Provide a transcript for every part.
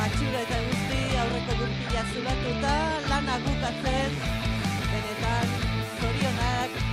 Atxura eta guzti aurreko gurpila zulatuta lana bukatzen, benetan zorionak.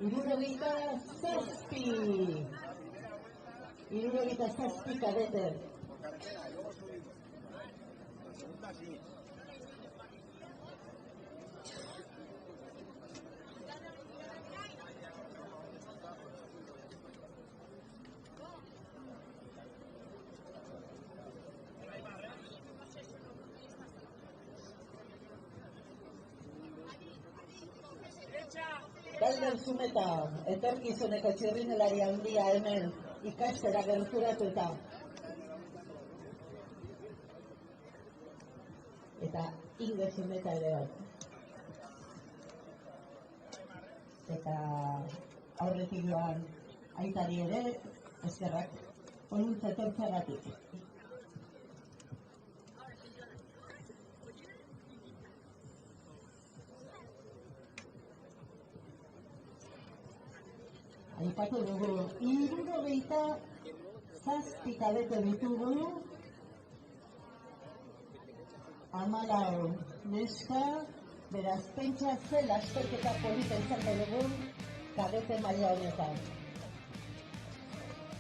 67 kadete. Galder Zumeta, etorkizuneko txirrinelari handia hemen ikastera gerturatuta. Eta Inge Zumeta ere bat. Eta aurretik joan aitari ere, eskerrak, honuntza etortzagatik. Aipatu dugu, 67 kadete ditugu, 14 neska, beraz, pentsa ze lasterketa polita izango dugun kadete maila honetan.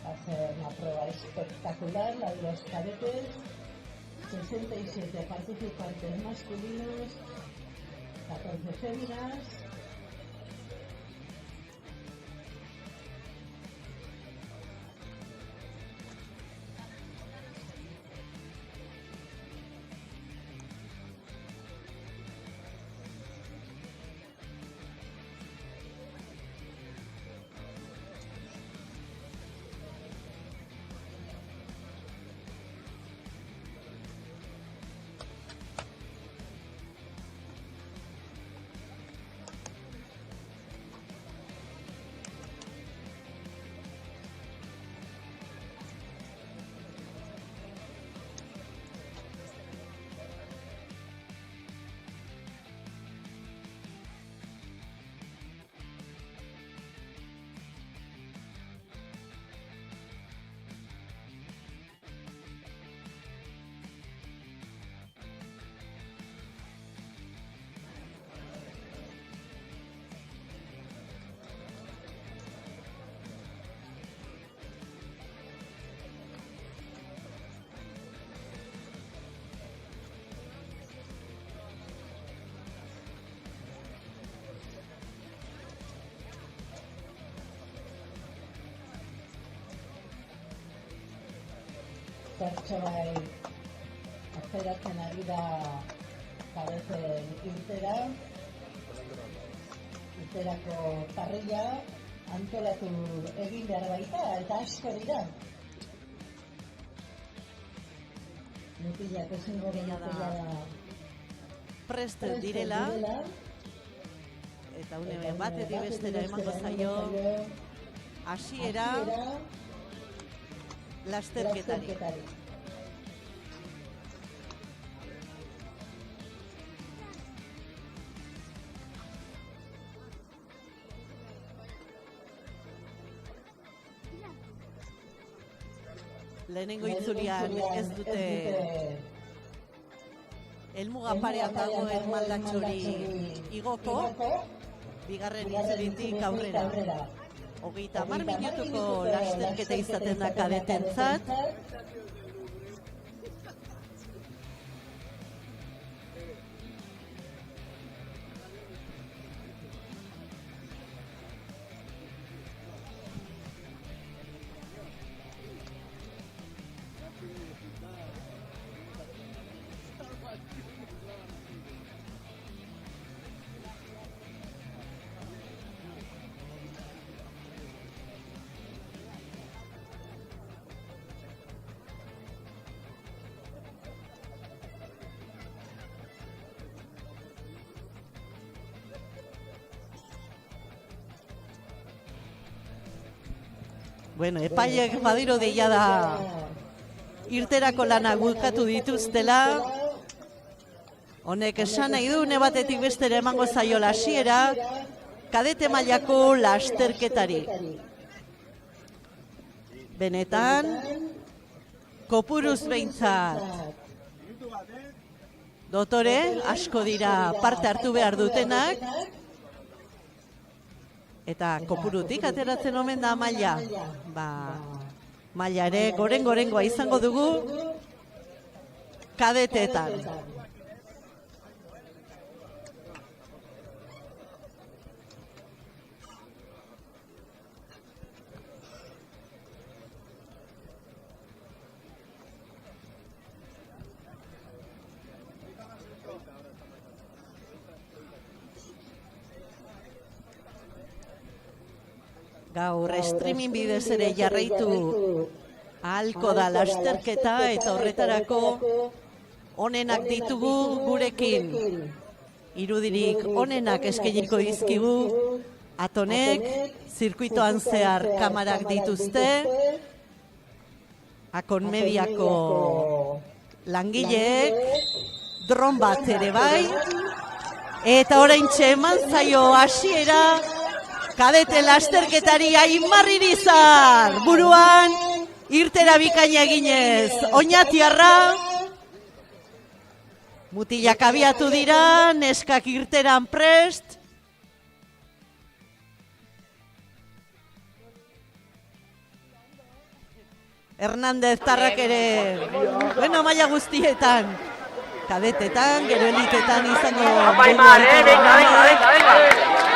Va a ser una prueba espectacular, la de los cadetes, 67 participantes masculinos, 14 féminas. Zertxobai atzeratzen ari da kadeten irterako parrilla antolatu egin behar baita eta asko dira. Mutilak ezingo gehiagoa da prest direla eta une batetik bestera emango zaio hasiera lasterketari. Lehenengo itzulian ez dute helmuga parean dagoen maldatxori igoko, bigarren itzulitik aurrera. 30 minutuko lasterketa izaten da kadetentzat. Bueno, epaileak badiro deia da irterako lanak bulkatu dituztela. Honek esan nahi du, une batetik bestera emango zaiola hasiera kadete mailako lasterketari. Benetan, kopuruz behintzat. Dotore, asko dira parte hartu behar dutenak. Eta kopurutik ateratzen omen da Amaia. Amaia ere gorengoa izango dugu kadeteetan. Gaur streaming bidez ere jarraitu ahalko da lasterketa eta horretarako onenak ditugu gurekin. Irudirik onenak eskainiko dizkigu, Atonek zirkuitoan zehar kamarak dituzte, Akon Mediako langileek, dron bat ere bai, eta oraintxe eman zaio hasiera kadete lasterketari Aimar Irizar, buruan irtera bikaina eginez, Oñatiarra, mutilak abiatu dira, neskak irteran prest, Hernández Tarrak ere, bueno, maila guztietan, kadetetan, gero elitetan izango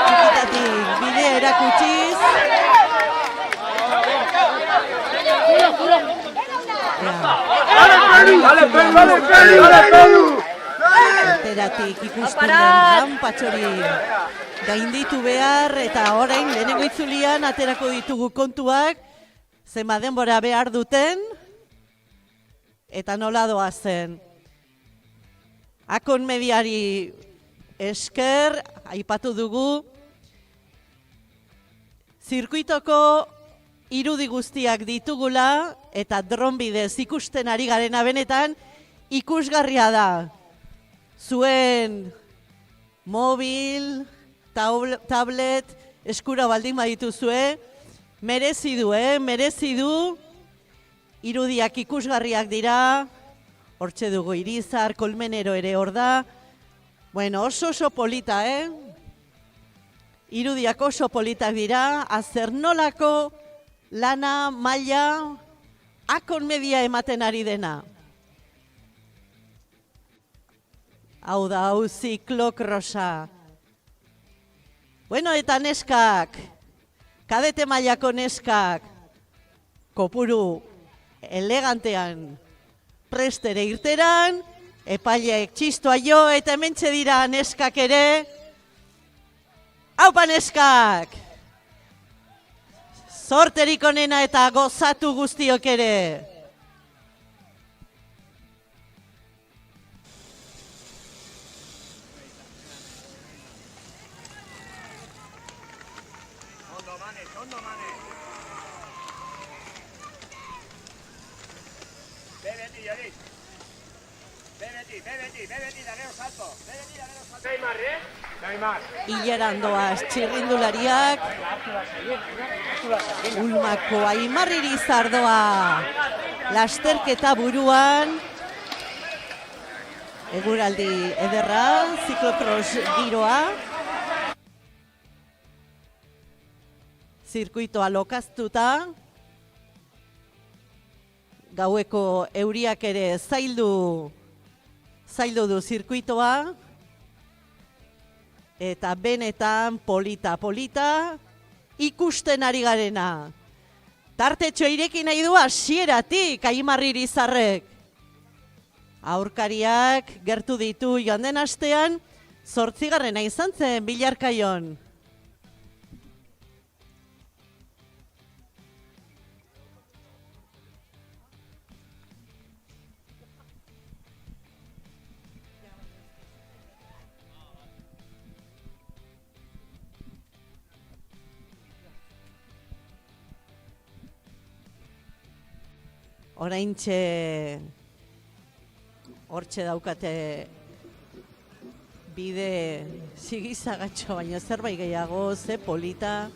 txikitatik bidea erakutsiz. Alteratik ikusten den rampatxori gainditu behar, eta orain lehenengo itzulian aterako ditugu kontuak, zenba denbora behar duten, eta nola doazen. Akon Mediari esker, aipatu dugu, zirkuitoko irudi guztiak ditugula, eta dron bidez ikusten ari garena benetan, ikusgarria da. Zuen mobil, tablet, eskura baldin badituzue, merezi du, irudiak ikusgarriak dira, hortxe dugu Irizar, Kolmenero ere hor da, bueno, oso polita, Irudiak oso politak dira, azer nolako lana, maila, Akon Media ematen ari dena. Hau da, hau ziklokrosa. Bueno, eta neskak, kadete mailako neskak, kopuru elegantean prestere irteran, epaileek txistoa jo, eta hementxe dira neskak ere. Haupa neskak! Zorterik onena eta gozatu guztiok ere. Hileran doaz txirrindulariak, Ulmako Aimar Irizar doa lasterketa buruan, eguraldi ederra, ziklokros giroa, zirkuitoa lokaztuta, gaueko euriak ere zaildu du zirkuitoa, eta benetan polita ikusten ari garena. Tartetxo ireki nahi du hasieratik Aimar Irizarrek. Aurkariak gertu ditu joan den astean, 8. izan zen Bilarkaion. Oraintxe hortxe daukate bide sigizagatxo, baina zerbait gehiago, ze polita.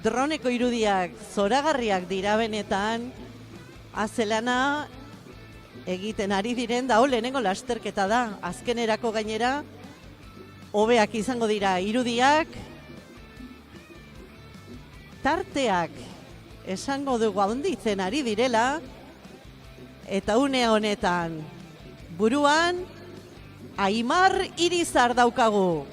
Droneko irudiak zoragarriak dira benetan, azelana egiten ari diren, da lehenengo lasterketa da, azkenerako gainera, hobeak izango dira irudiak, tarteak esango dugu handitzen ari direla, eta une honetan buruan Aimar Irizar daukagu.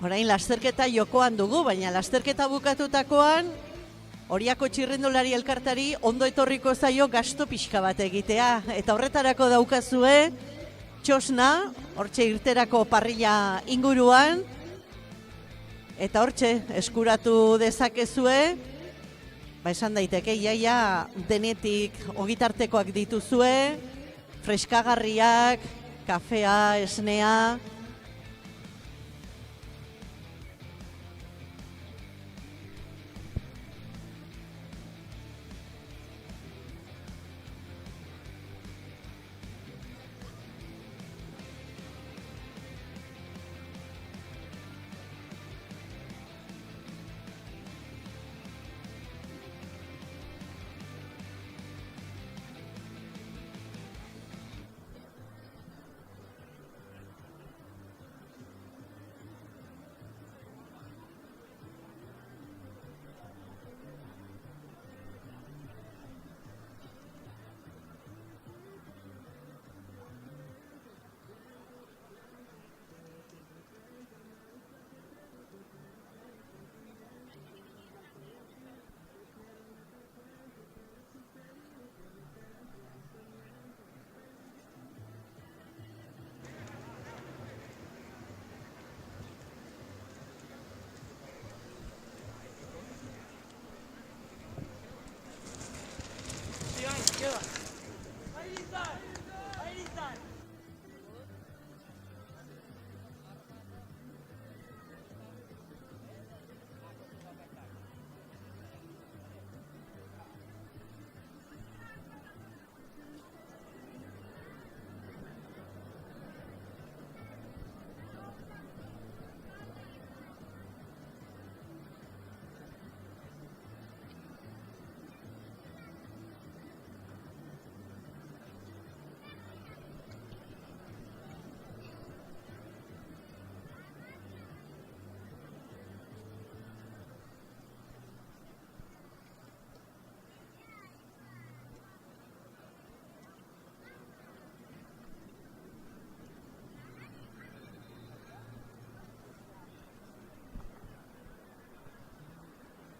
Orain lasterketa jokoan dugu, baina lasterketa bukatutakoan Oriako txirrindulari elkartari ondo etorriko zaio gasto pixka bat egitea. Eta horretarako daukazue txosna, hortxe irterako parrilla inguruan, eta hortxe eskuratu dezakezue, esan daiteke, iaia denetik ogitartekoak dituzue, freskagarriak, kafea, esnea.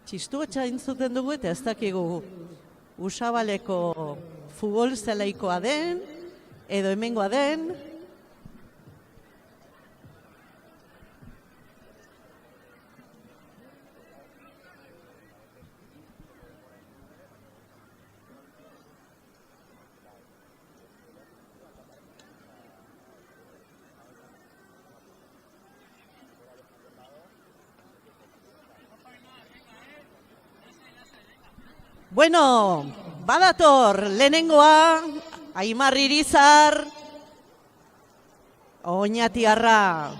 Txistuotxa entzuten dugu eta ez dakigu Usabaleko futbol zelaikoa den, edo hemengoa den. Bueno, badator lehenengoa, Aimar Irizar, Oñatiarra,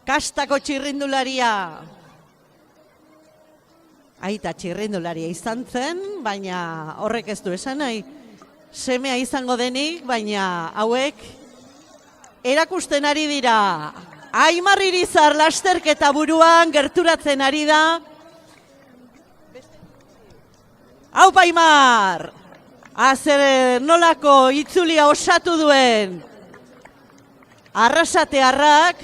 kastako txirrindularia. Aita txirrindularia izan zen, baina horrek ez du esan nahi. Semea izango denik, baina hauek erakusten ari dira. Aimar Irizar lasterketa buruan gerturatzen ari da. Hau Aimar, azer nolako itzulia osatu duen Arrasatearrak,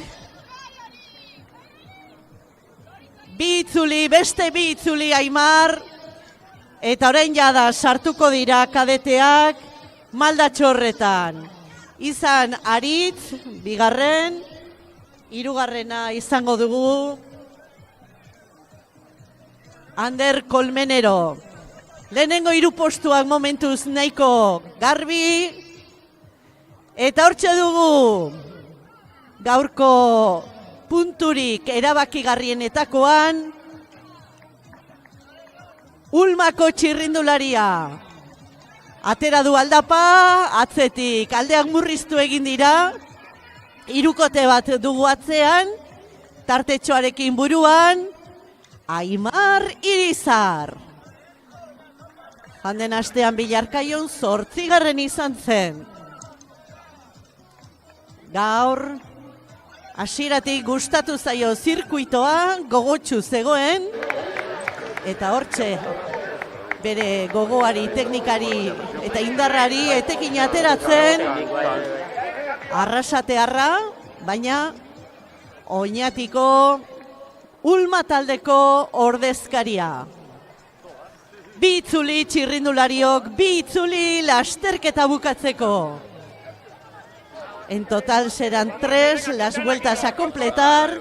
beste bi itzuli Aimar, eta orain jada sartuko dira kadeteak maldatxorretan. Izan Aritz, bigarren, hirugarrena izango dugu Ander Kolmenero. Lehenengo hiru postuak momentuz nahiko garbi. Eta hortxe dugu gaurko punturik erabakigarrienetakoan Ulmako txirrindularia. Atera du aldapa, atzetik aldeak murriztu egin dira, hirukote bat dugu atzean, tartetxoarekin buruan, Aimar Irizar. Janden astean Bilarkaion 8. izan zen. Gaur, hasieratik gustatu zaio zirkuitoa, gogotsu zegoen, eta hortxe, bere gogoari, teknikari eta indarrari etekin ateratzen, arrasatearra, baina Oñatiko Ulma taldeko ordezkaria. Bi itzuli txirrindulariok, bi itzuli lasterketa bukatzeko. En total serán 3 las vueltas a completar.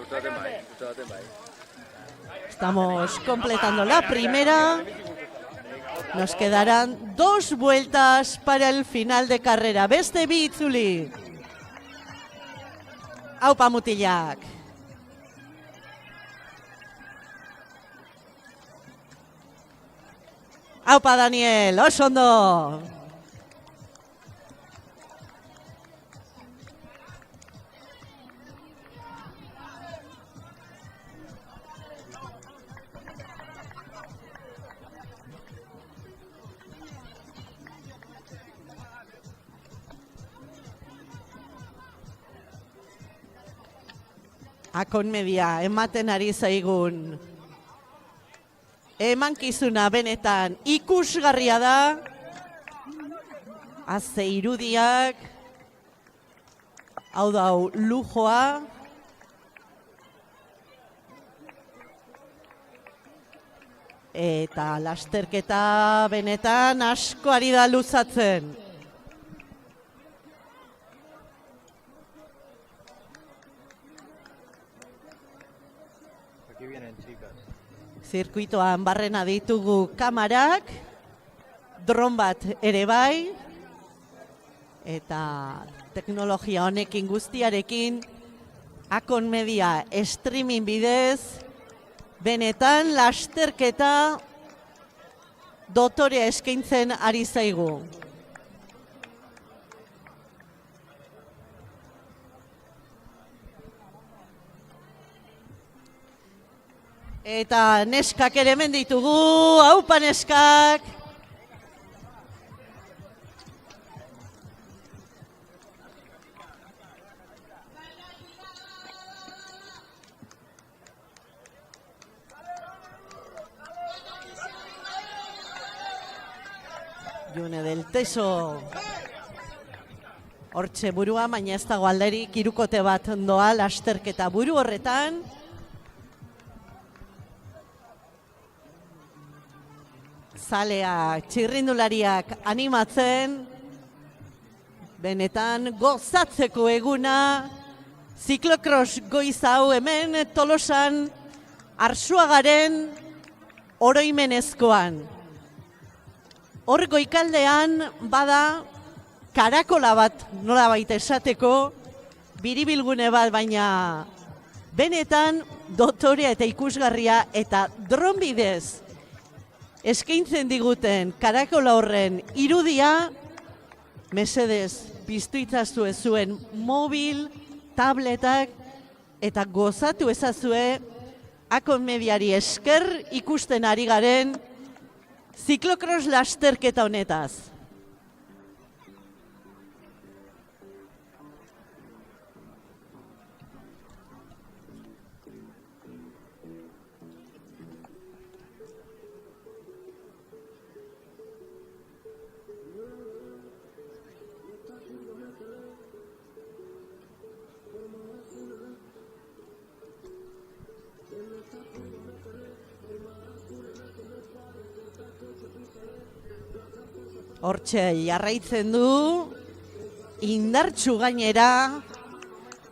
Estamos completando la primera. Nos quedarán 2 vueltas para el final de carrera. Beste bi itzuli. Aupa mutilak. Aupa Daniel, oso ondo. Akon media ematen ari zaigun emankizuna benetan ikusgarria da. Aze irudiak, hau da lujoa. Eta lasterketa benetan asko ari da luzatzen. Zirkuitoan barrena ditugu kamarak, dron bat ere bai, eta teknologia honekin guztiarekin, Akon media streaming bidez, benetan lasterketa dotorea eskaintzen ari zaigu. Eta neskak ere hemen ditugu, aupa neskak. June del Teso. Hortxe burua, baina ez dago alderik, hirukote bat doa lasterketa buru horretan. Zaleak, txirrindulariak animatzen, benetan gozatzeko eguna, ziklokros goiz hau hemen Tolosan Arsuagaren oroimenezkoan. Hor goikaldean bada karakola bat nolabait esateko, biribilgune bat, baina benetan dotorea eta ikusgarria eta dron bidez eskaintzen diguten karakola horren irudia, mesedez piztu itzazue zuen mobil, tabletak, eta gozatu ezazue Akon mediari esker ikusten ari garen ziklokros lasterketa honetaz. Hortxe jarraitzen du, indartsu gainera,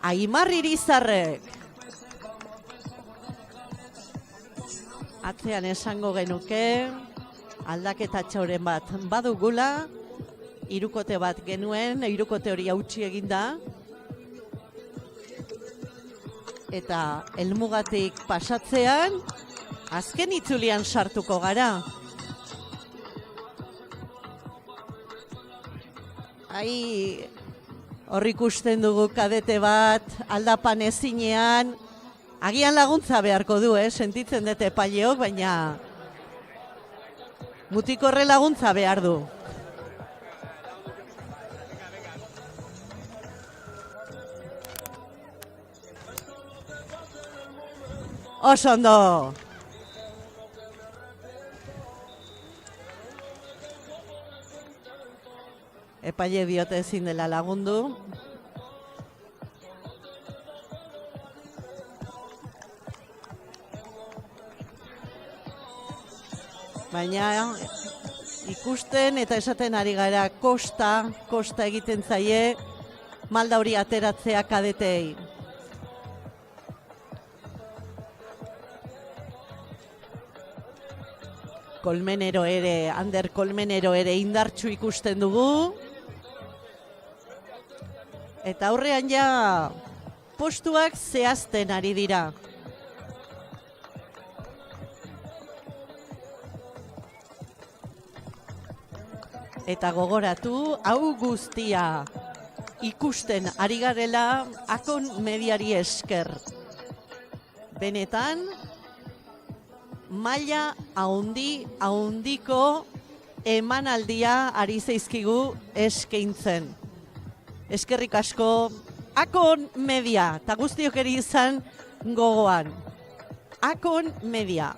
Aimar Irizarrek. Atzean esango genuke, aldaketa txauren bat badugula, hirukote bat genuen, hirukote hori hautsi eginda. eta helmugatik pasatzean, azken itzulian sartuko gara. Hor ikusten dugu kadete bat, aldapan ezinean, agian laguntza beharko du, sentitzen dute epaileok, baina mutikorre laguntza behar du. Oso ondo! Epaile diote ezin dela lagundu. Baina ikusten eta esaten ari gara kosta egiten zaie malda hori ateratzea kadetei. Kolmenero ere, Ander Kolmenero ere indartsu ikusten dugu. Eta aurrean ja postuak zehazten ari dira. Eta gogoratu, hau guztia ikusten ari garela Akon Mediari esker. Benetan, maila haundiko emanaldia ari zaizkigu eskaintzen. Eskerrik asko, Akon Media, eta guztiok ere izan gogoan. Akon Media.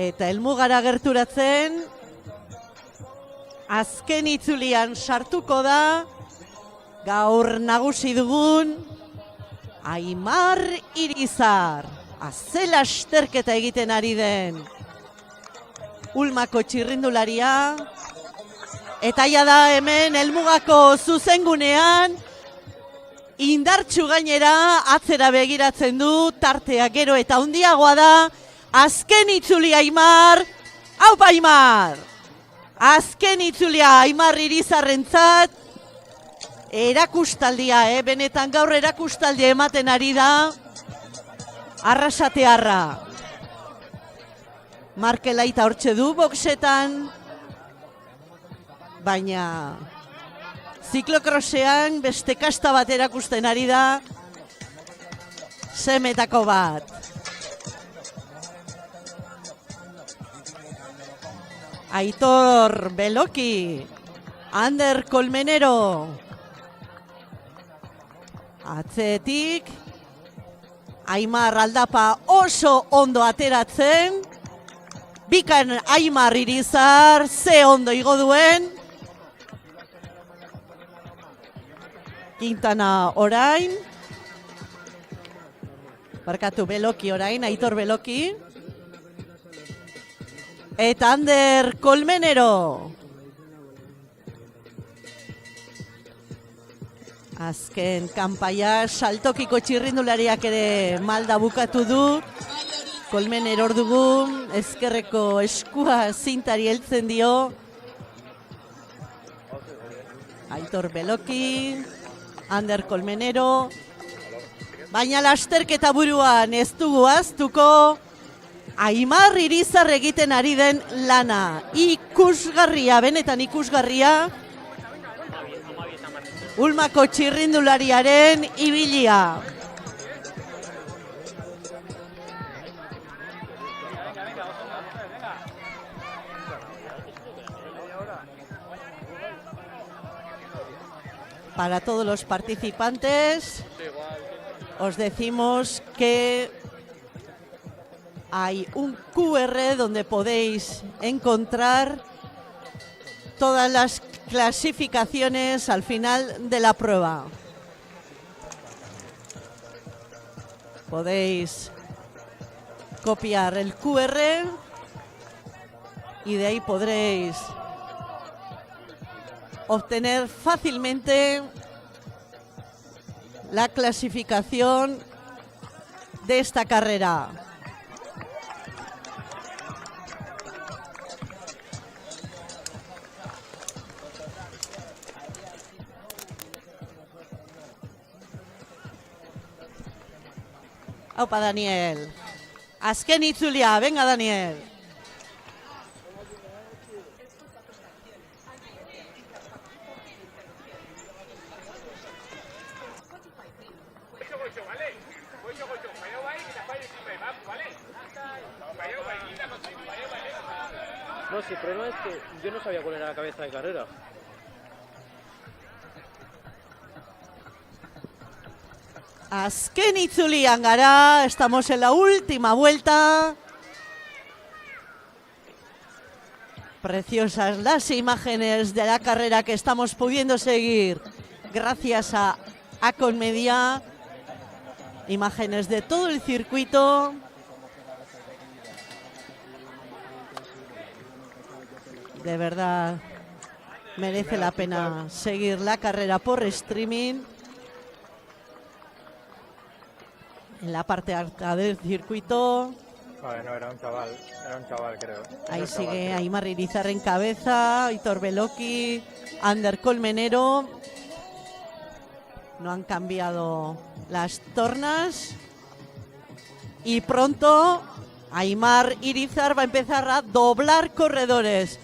Eta helmugara gerturatzen, azken itzulian sartuko da, gaur nagusi dugun, Aimar Irizar, azela asterketa egiten ari den, Ulmako txirrindularia, eta ja da hemen helmugako zuzengunean, indartsu gainera atzera begiratzen du, tartea gero eta handiagoa da, azken itzulia Aimar, haupa Aimar! Azken itzulia Aimar Irizarrentzat, erakustaldia, benetan gaur erakustaldia ematen ari da, Arrasatearra. Markelaita hortxe du boxetan, baina ziklokrosean beste kasta bat erakusten ari da, semetako bat. Aitor Beloki, Ander Kolmenero, atzetik, Aimar aldapa oso ondo ateratzen, bikan Aimar Irizar, ze ondo igo duen, Quintana orain, barkatu Beloki orain, Aitor Beloki, eta Ander Kolmenero. Azken kanpaia saltokiko txirrindulariak ere malda bukatu du. Kolmenero hor dugu, ezkerreko eskua zintari heltzen dio. Aitor Beloki, Ander Kolmenero. Baina lasterketa buruan ez dugu aztuko. Aimar Irizar egiten ari den lana, ikusgarria, benetan ikusgarria, Ulmako txirrindulariaren ibilia. Para todos los participantes, os decimos que hay un QR donde podéis encontrar todas las clasificaciones al final de la prueba. Podéis copiar el QR y de ahí podréis obtener fácilmente la clasificación de esta carrera. Aupa, Daniel. Azken itzulia, venga, Daniel. No, si el problema es que yo no sabía cuál era la cabeza de carrera. Azken itzulian gara, estamos en la última vuelta. Preciosas las imágenes de la carrera que estamos pudiendo seguir gracias a Acon Media. Imágenes de todo el circuito. De verdad, merece la pena seguir la carrera por streaming. En la parte alta del circuito. Vale, no, era un chaval creo. Ahí sigue Aimar Irizar en cabeza, Aitor Beloki, Ander Colmenero. No han cambiado las tornas. Y pronto Aimar Irizar va a empezar a doblar corredores.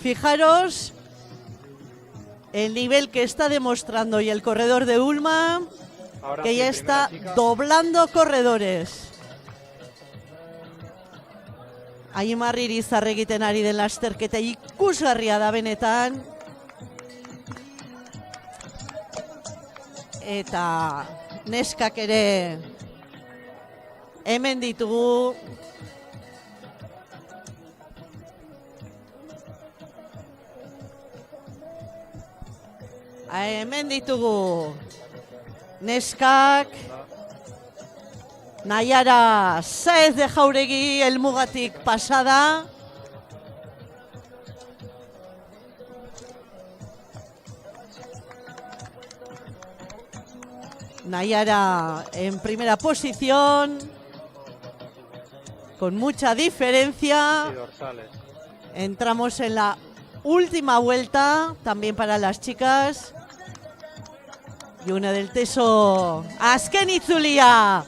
Fijaros el nivel que está demostrando y el corredor de Ulma, Ahora que sí, ya está doblando corredores. Aimar Irizar egiten ari den lasterketa ikusgarria da benetan. Eta neskak ere hemen ditugu. Hemen ditugu neskak. Naiara Saez de Jauregi helmugatik pasada. Naiara en primera posición, con mucha diferencia. Y dorsales. Entramos en la última vuelta, también para las chicas. Y una del Teso. Azken itzulia!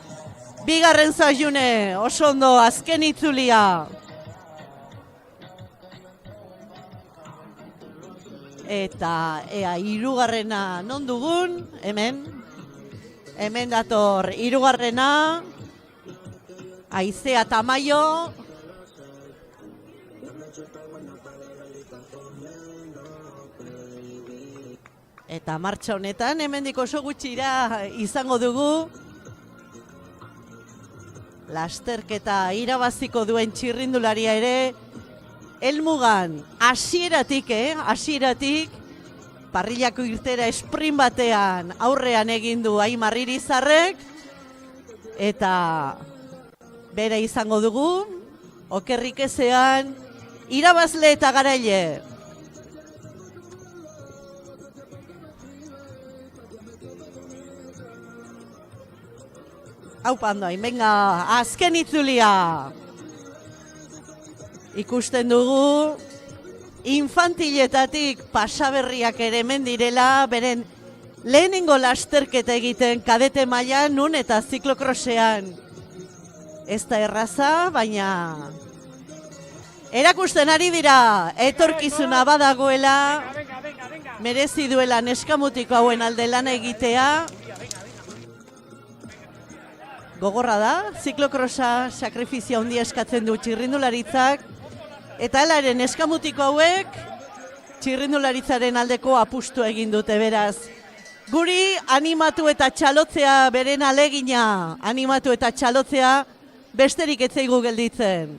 Bigarren zailune, oso ondo, azken itzulia. Eta ea hirugarrena non dugun, hemen. Hemen dator hirugarrena. Aizea Tamayo. Eta martxa honetan, hemendik oso gutxira izango dugu lasterketa irabaziko duen txirrindularia ere helmugan hasieratik, parrillako irtera sprint batean aurrean egin du Aimar Irizarrek eta bere izango dugu okerrik ezean irabazle eta garaile. Aupa ondoin, venga, azken itzulia. Ikusten dugu, infantiletatik pasaberriak ere hemen direla, beren lehenengo lasterketa egiten kadete mailan nun eta ziklokrosean. Ez da erraza, baina erakusten ari dira, etorkizuna badagoela, merezi duela neskamutiko hauen alde lana egitea. Gogorra da, ziklokrosa sakrifizio handia eskatzen du txirrindularitzak, eta helaren eskamutiko hauek txirrindularitzaren aldeko apustu egin dute, beraz. Guri animatu eta txalotzea, beren alegina animatu eta txalotzea, besterik ez zaigu gelditzen.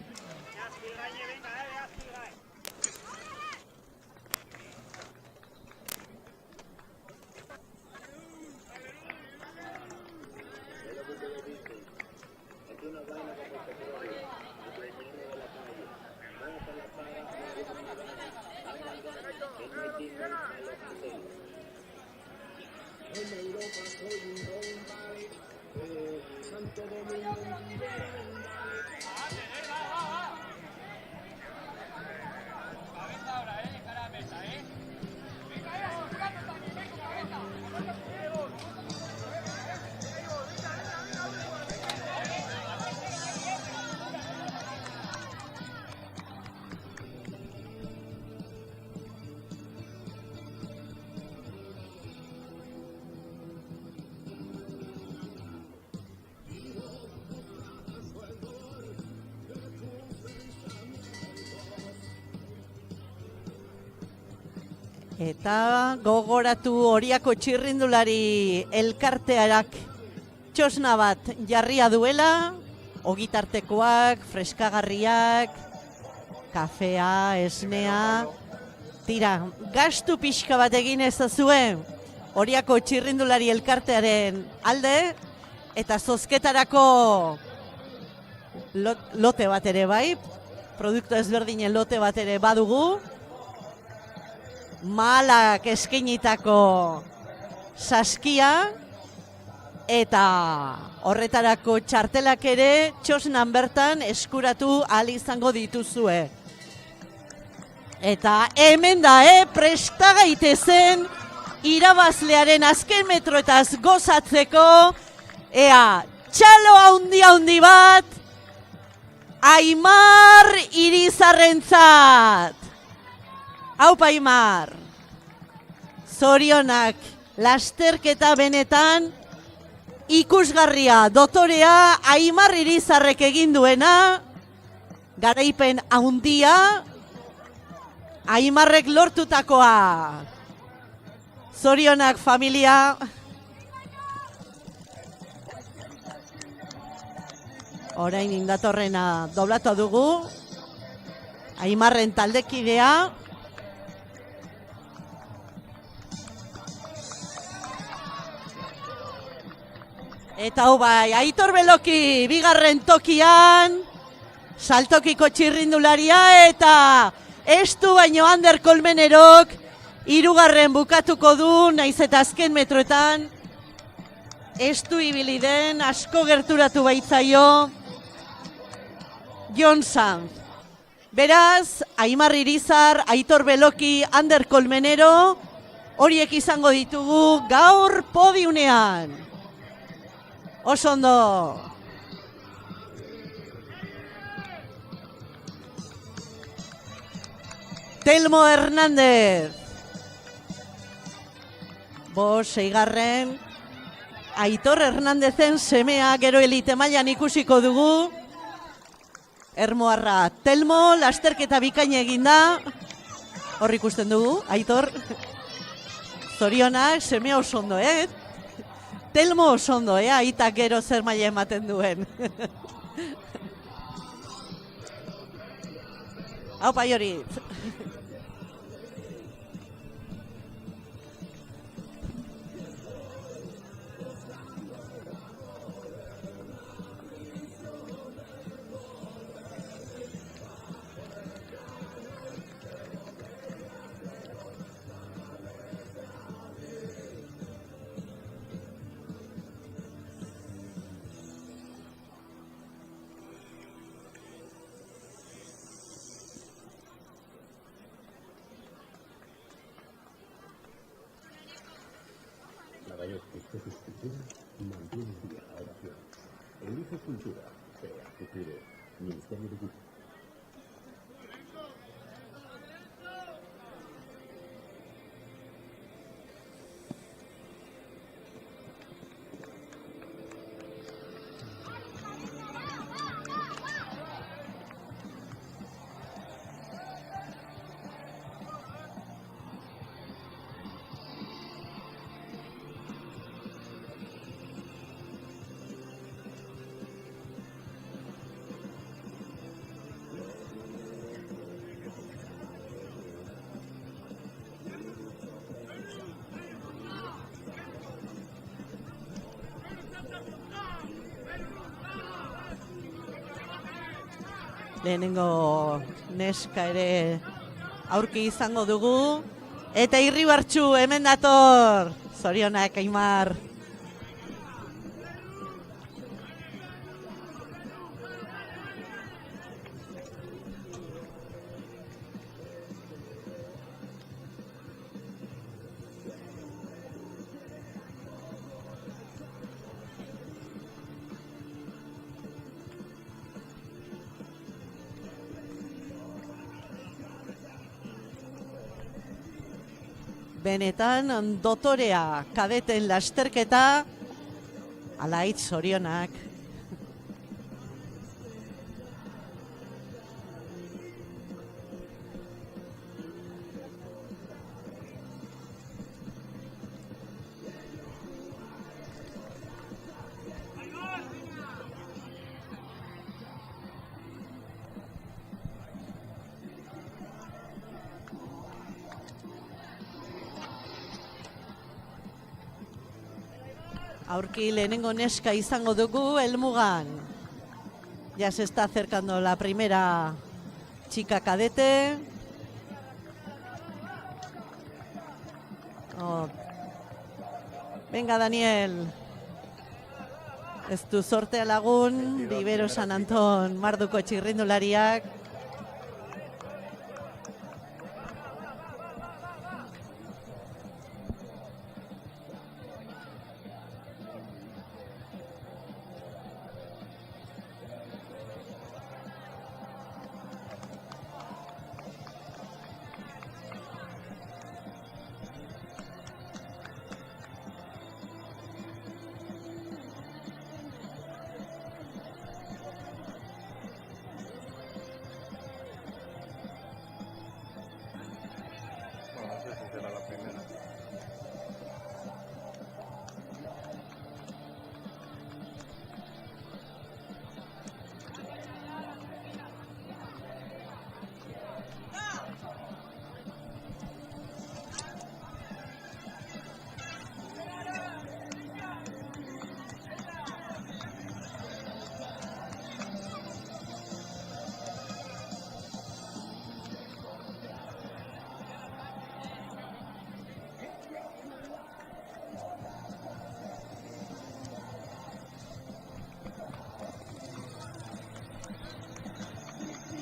Eta gogoratu Oriako txirrindulari elkartearak txosna bat jarria duela, ogitartekoak, freskagarriak, kafea, esnea. Tira, gastu pixka bat egin ezazue Oriako txirrindulari elkartearen alde, eta zozketarako lote bat ere bai, produktu ezberdinen lote bat ere badugu. Malak eskainitako saskia eta horretarako txartelak ere txosnan bertan eskuratu ahal izango dituzue. Eta hemen da, presta gaitezen irabazlearen azken metroetaz gozatzeko, ea txalo handi bat Aimar Irizarrentzat. Aupa Aimar, zorionak, lasterketa benetan ikusgarria, dotorea Aimar Irizarrek egin duena, garaipen handia, Aimarrek lortutakoa. Zorionak, familia. Orain indatorrena doblatu dugu, Aimarren taldekidea. Eta hau bai, Aitor Beloki bigarren tokian, saltokiko txirrindularia, eta estu baino Ander Kolmenerok hirugarren bukatuko du, naiz eta azken metroetan estu ibili den, asko gerturatu baitzaio Jon Sanz. Beraz, Aimar Irizar, Aitor Beloki, Ander Kolmenero, horiek izango ditugu gaur podiunean. Oso ondo. Telmo Hernández. 6. Aitor Hernándezen semea gero elite mailan ikusiko dugu. Ermoarra Telmo, lasterketa bikaina eginda. Hor ikusten dugu, Aitor. Zorionak, semea oso ondo, Telmo oso ondo, aitak gero zer maila ematen duen. Hau Paioritz. lehenengo neska ere aurki izango dugu. Eta Irribartzu hemen dator. Zorionak, Aimar. Benetan, dotorea kadeten lasterketa, alaitz zorionak. Aurki lehenengo neska izango dugu helmugan. Ya se está acercando la primera chica cadete. Oh. Venga, Daniel. Ez du sortea lagun, Ribero San Anton, Marduko txirrindulariak.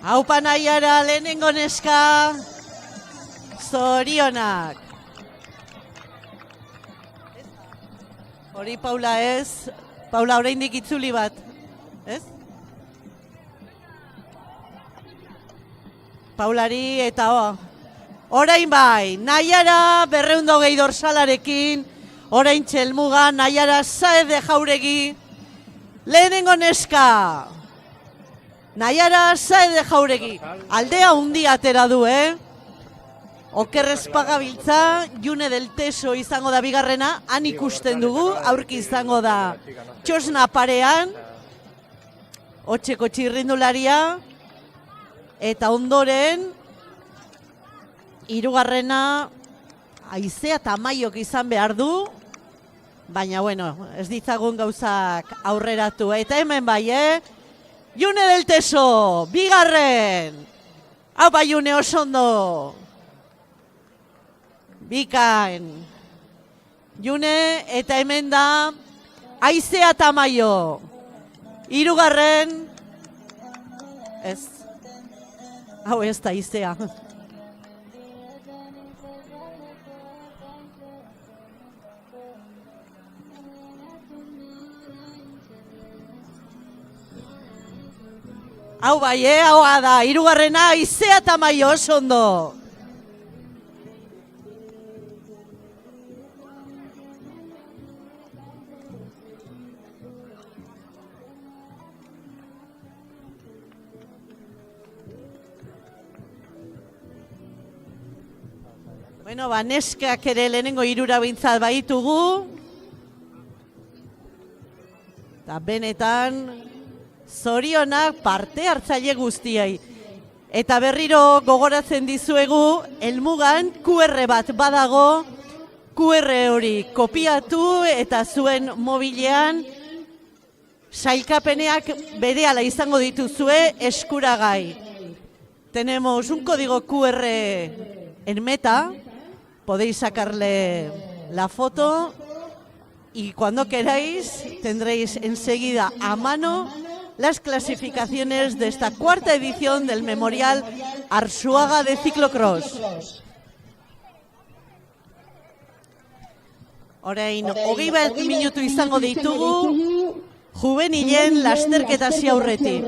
Aupa Naiara lehenengo neska, zorionak. Hori Paula ez, Paula oraindik itzuli bat, ez? Paulari eta orain bai, Naiara 220 dorsalarekin, orain txelmuga, Naiara Saez de Jauregi, lehenengo neska. Naiara Saez de Jauregi, aldea hundi atera du, Okerrez pagabiltza, June del Teso izango da bigarrena, han ikusten dugu, aurki izango da Txosna parean, Otxeko txirrindularia, eta ondoren, hirugarrena, Aizea Tamaiok izan behar du, baina bueno, ez ditzagun gauzak aurreratu, eta hemen bai, June del Teso, bigarren. Haupa June oso ondo. Bikain. June eta hemen da Aizea Tamaio. Hirugarren. Ez. Hau ez da Aizea. Hau bai, hau da, hirugarrena Aizea Tamaio oso ondo. Bueno, neskak ere lehenengo hirura bintzat baitugu. Eta benetan, zorionak parte hartzaile guztiei. Eta berriro gogoratzen dizuegu, helmugan QR bat badago, QR hori kopiatu eta zuen mobilean sailkapeneak berehala izango dituzue eskuragai. Tenemos un código QR en Meta, podéis sacarle la foto y cuando queráis tendréis enseguida a mano las clasificaciones de esta cuarta edición del Memorial Arzuaga de Ciclocross. Orain, 20 minutu izango ditugu juvenilen lasterketa hasi aurretik.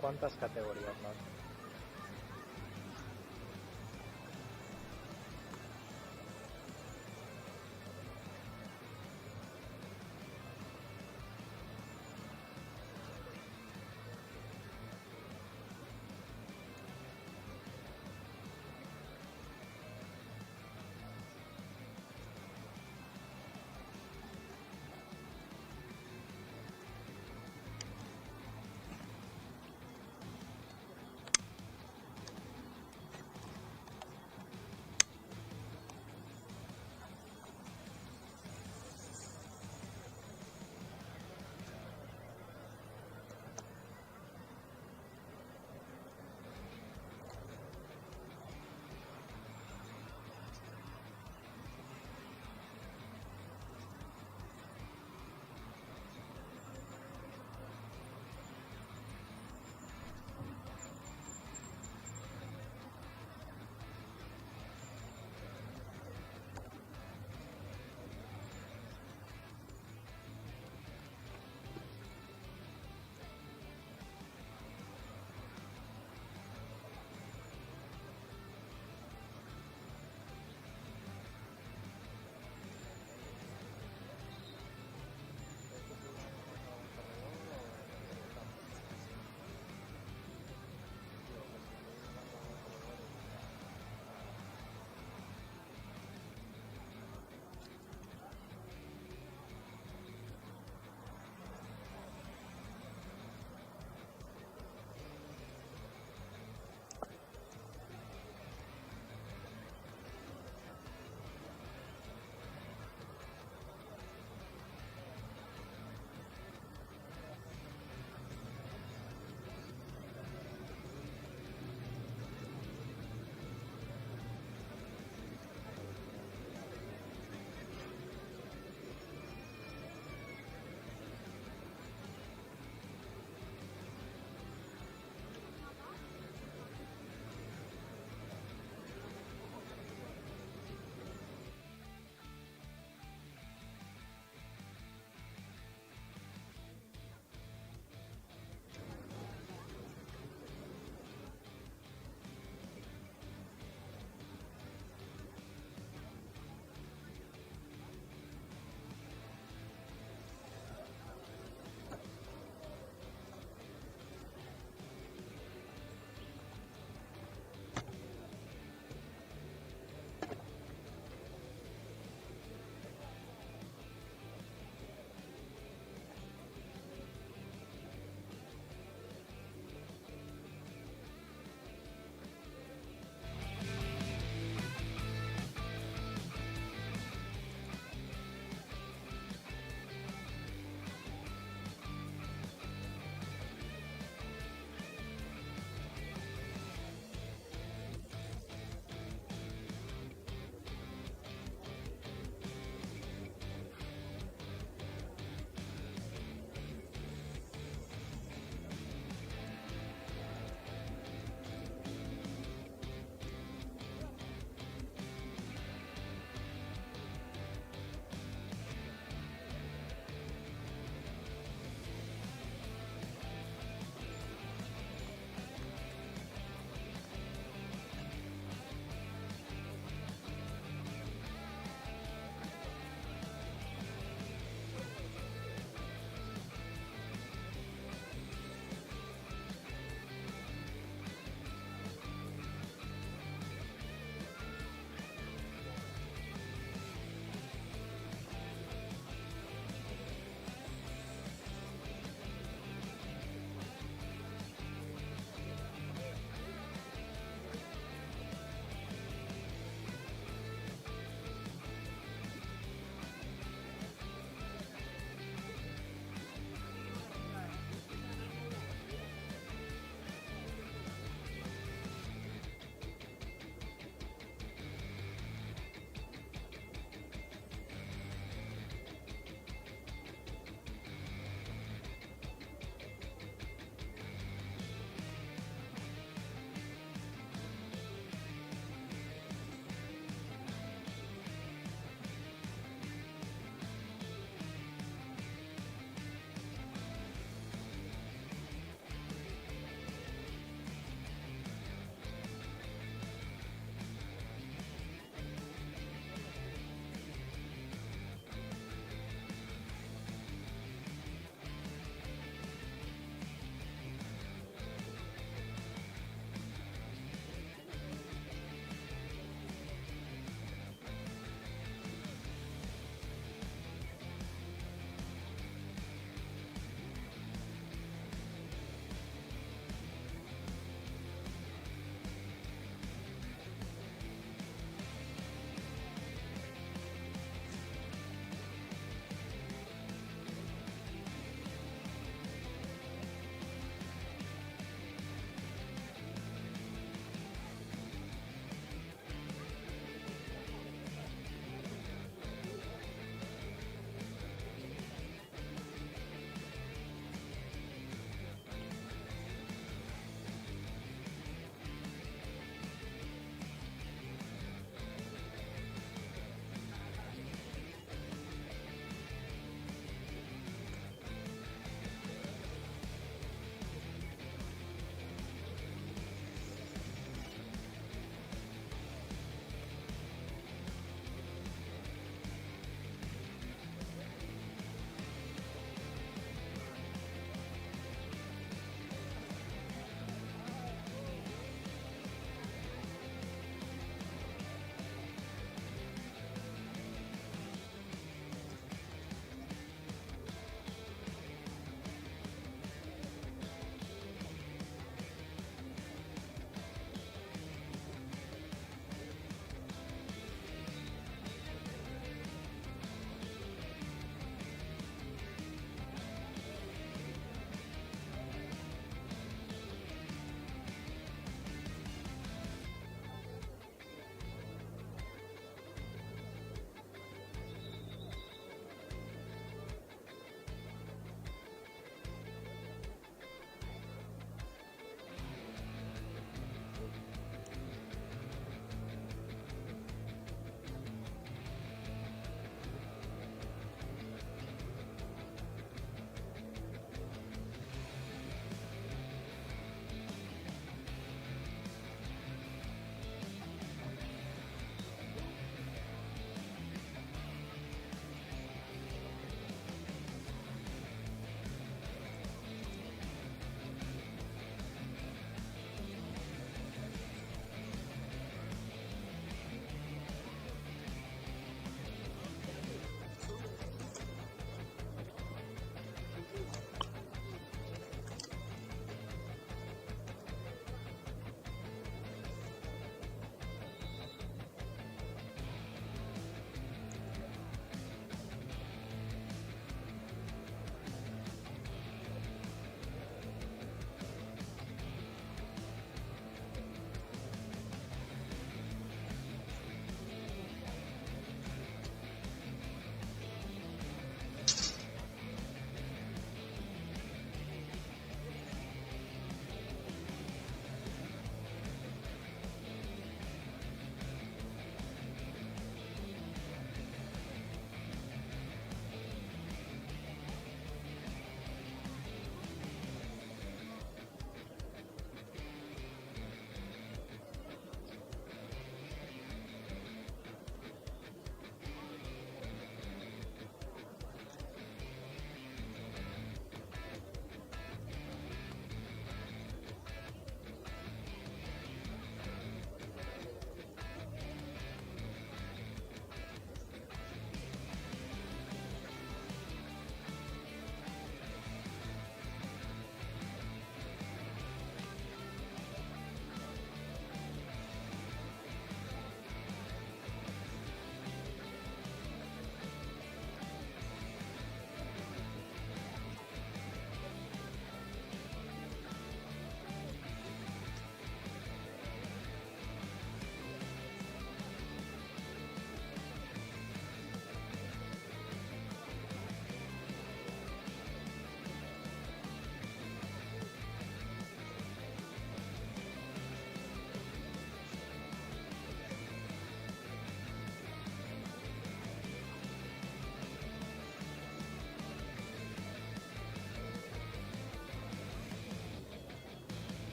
¿Cuántas categorías más?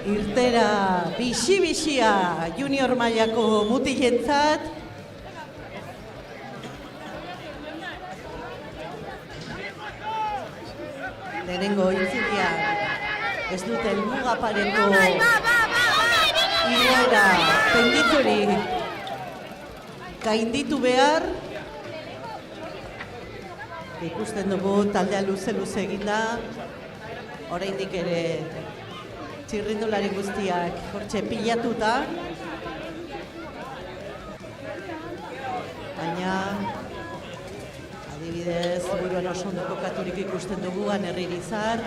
Irtera bixi-bixia junior mailako mutilentzat. Lehenengo itzikia ez duten mugapareko igoera pendituri gainditu behar. Ikusten dugu taldea luze-luze eginda, oraindik ere txirrindulari guztiak hortxe pilatuta. Baina, adibidez, buruan oso ondo kokaturik ikusten dugu Aner Irizar.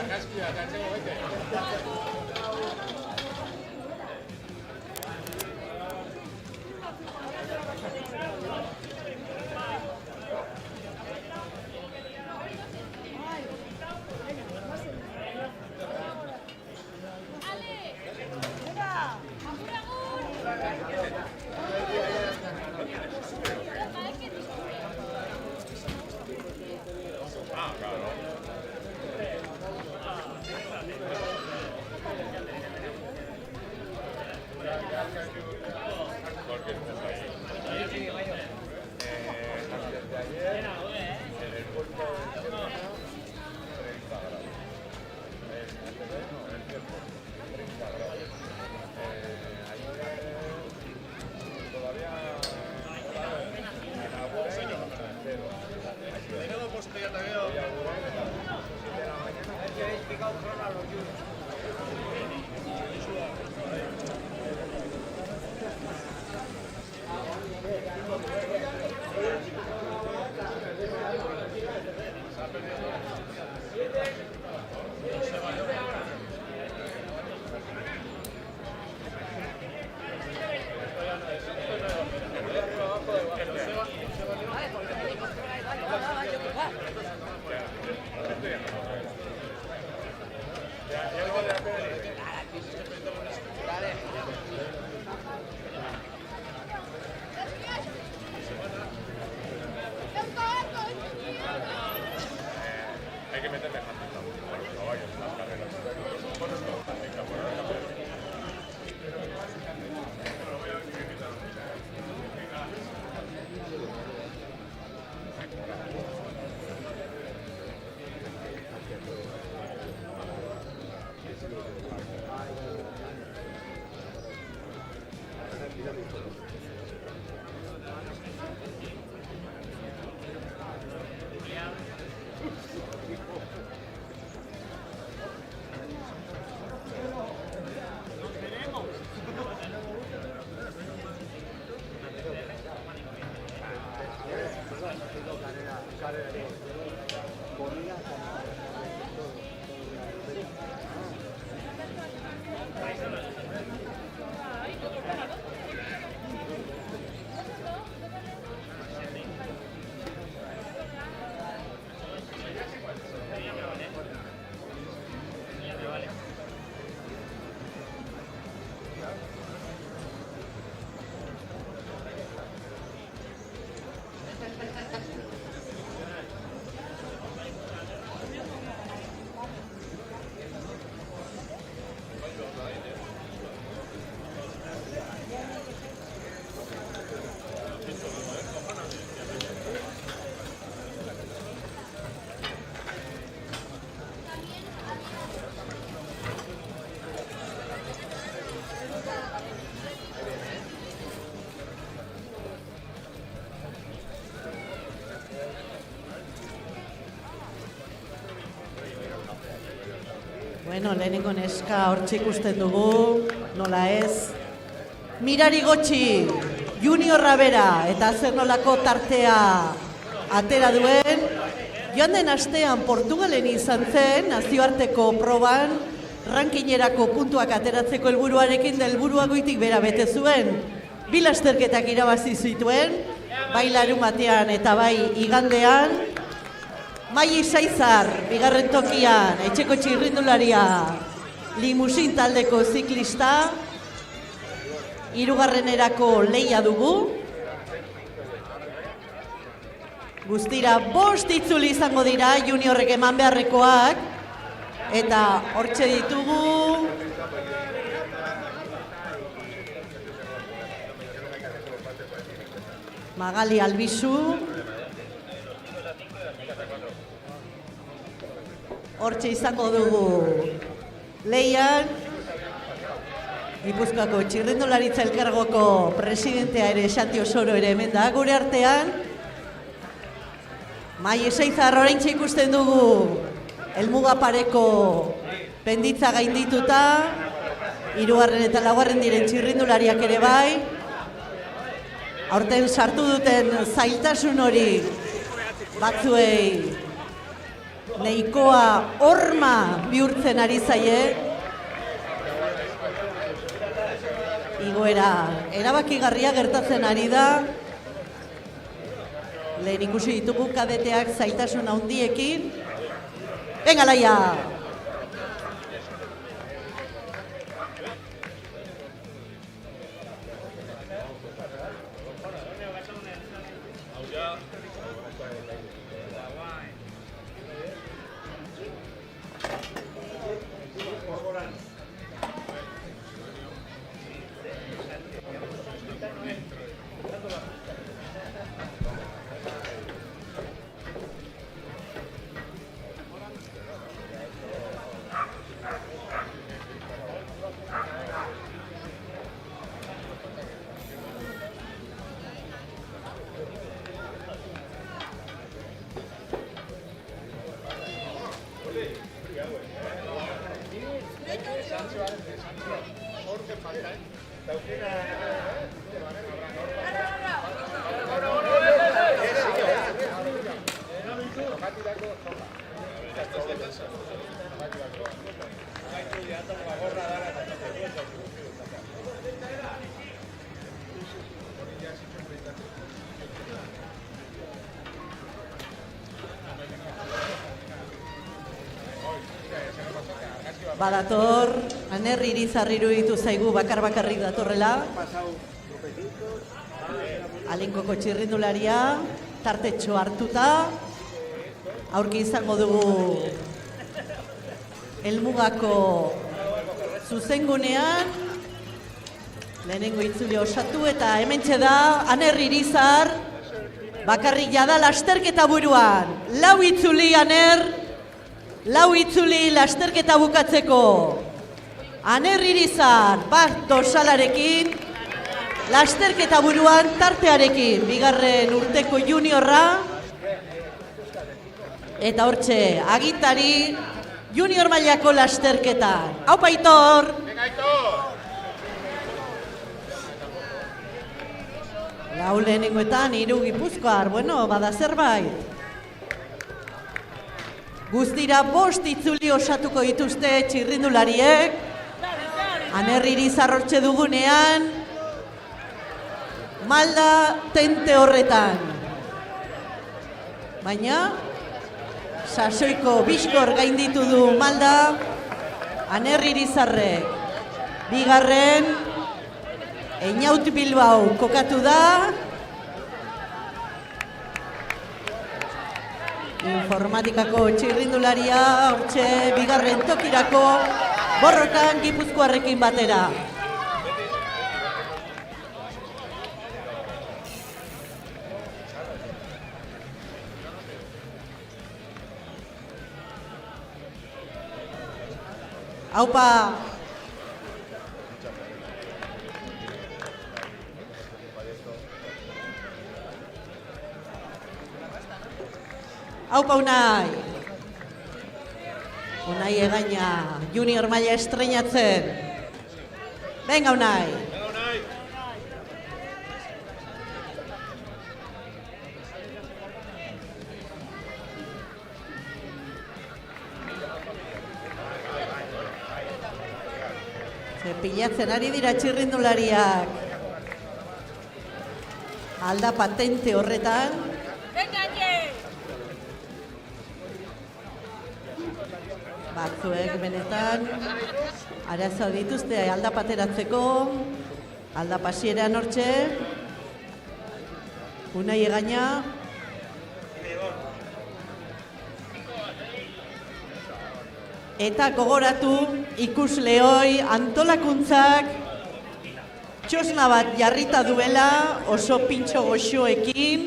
Bueno, lehenengo neska hortxe ikusten dugu, nola ez. Mirari Gotxi, juniorra bera, eta zer nolako tartea atera duen. Joan den astean Portugalen izan zen, nazioarteko proban, rankinerako puntuak ateratzeko helburuarekin da helburua goitik bera bete zuen. Bi lasterketak irabazi zituen, bai larunbatean eta bai igandean. Mai Saizar, bigarren tokian, etxeko txirrindularia, limusin taldeko ziklista, hirugarrenerako lehia dugu. Guztira 5 itzuli izango dira juniorrek eman beharrekoak, eta hortxe ditugu. Magali Albizu, hortxe izango dugu lehian, Gipuzkoako txirrindularitza elkargoko presidentea ere Xanti Osoro ere hemen da gure artean. Mai Saizar oraintxe ikusten dugu helmuga pareko penditza gaindituta, 3. eta 4. diren txirrindulariak ere bai. Aurten sartu duten zailtasun hori batzuei nahikoa horma bihurtzen ari zaie. Igoera erabakigarria gertatzen ari da. Lehen ikusi ditugu kadeteak zailtasun handiekin. Venga, Laia! Badator, Aner Irizar iruditu zaigu bakar-bakarrik datorrela. Alinkoko txirrindularia, tartetxo hartuta. Aurki izango dugu helmugako zuzengunean. Lehenengo itzuli osatu eta hementxe da Aner Irizar. Bakarrik jada lasterketa buruan. Lau itzuli Aner. Lau itzuli lasterketa bukatzeko. Aner Irizar, bat dosalarekin, lasterketa buruan tartearekin, bigarren urteko juniorra. Eta hortxe, agintari junior mailako lasterketan. Aupa Aitor! Lau lehenengoetan, hiru Gipuzkoar, bueno, bada zerbait. Guztira 5 itzuli osatuko dituzte txirrindulariek. Aner Irizar hortxe dugunean, malda tente horretan. Baina, sasoiko bizkor gainditu du malda, Aner Irizarrek. Bigarren, Einaut Bilbao kokatu da. Informatikako txirrindularia, hortxe, bigarren tokirako, borrokan Gipuzkoarrekin batera. Aupa! Aupa Unai! Unai Egaña, junior maila estreinatzen. Venga Unai! Pilatzen ari dira txirrindulariak. Alda patente horretan. Batzuek benetan arazo dituzte alda pateratzeko. Alda pasieran hortxe. Unai Egaña. Eta gogoratu ikuslehoi antolakuntzak txosna bat jarrita duela oso pintxo goxoekin,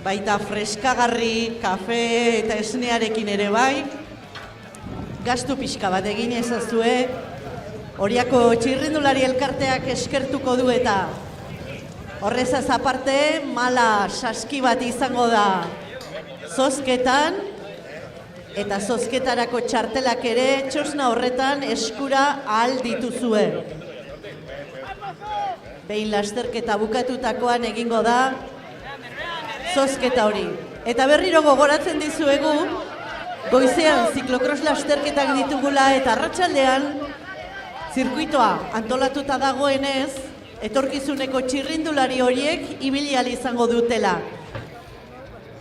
baita freskagarri, kafe eta esnearekin ere bai. Gastu pixka bat egin ezazue, Oriako txirrindulari elkarteak eskertuko du eta horrezaz aparte mala saski bat izango da zozketan. Eta zozketarako txartelak ere txosna horretan eskura ahal dituzue. Behin lasterketa bukatutakoan egingo da zozketa hori. Eta berriro gogoratzen dizuegu, goizean ziklokros lasterketak ditugula eta arratsaldean zirkuitoa antolatuta dagoenez, etorkizuneko txirrindulari horiek ibili ahal izango dutela.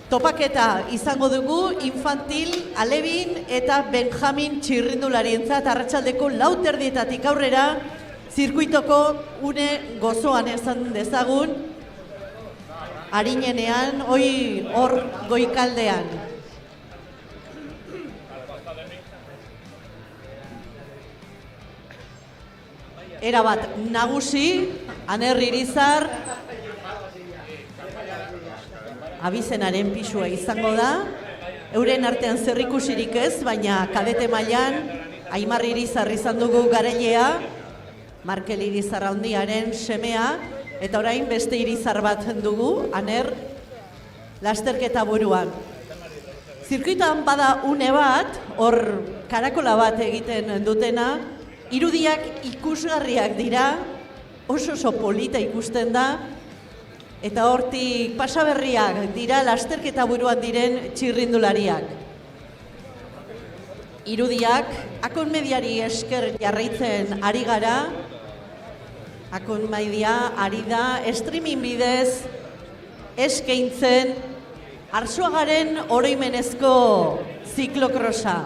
Topaketa izango dugu infantil, alebin eta benjamin txirrindularientzat arratsaldeko 4:00 aurrera zirkuitoko une gozoan izan dezagun, arinenean, hor goikaldean. Era bat nagusi, Aner Irizar, abizenaren pisua izango da, euren artean zerrikusirik ez, baina kadete mailan Aimar Irizar izan dugu garailea, Markel Irizar handiaren semea, eta orain beste Irizar bat dugu, Aner lasterketa buruan. Zirkuitoan bada une bat, hor karakola bat egiten dutena, irudiak ikusgarriak dira, oso polita ikusten da, eta hortik pasaberriak dira lasterketa buruan diren txirrindulariak. Irudiak, Akon Mediari esker jarraitzen ari gara, Akon Media ari da streaming bidez eskaintzen Arzuagaren oroimenezko ziklokrosa.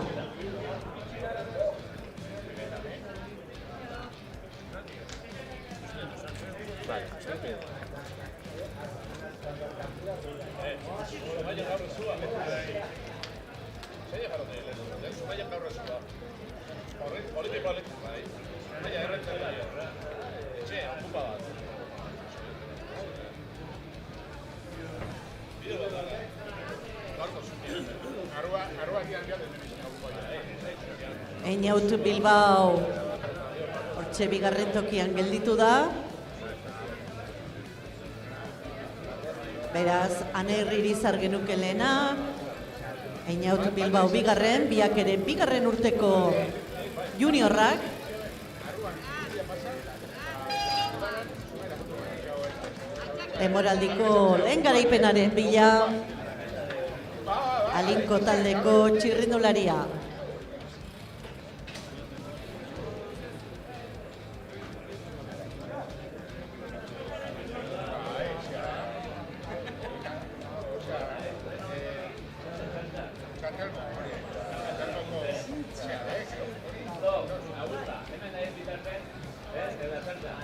Einaut Bilbao hortxe bigarren tokian gelditu da. Beraz, Aner Irizar genuke lehena, Einaut Bilbao bigarren, biak ere bigarren urteko juniorrak. Demoraldiko lehen garaipenaren bila, Alinko taldeko txirrindularia.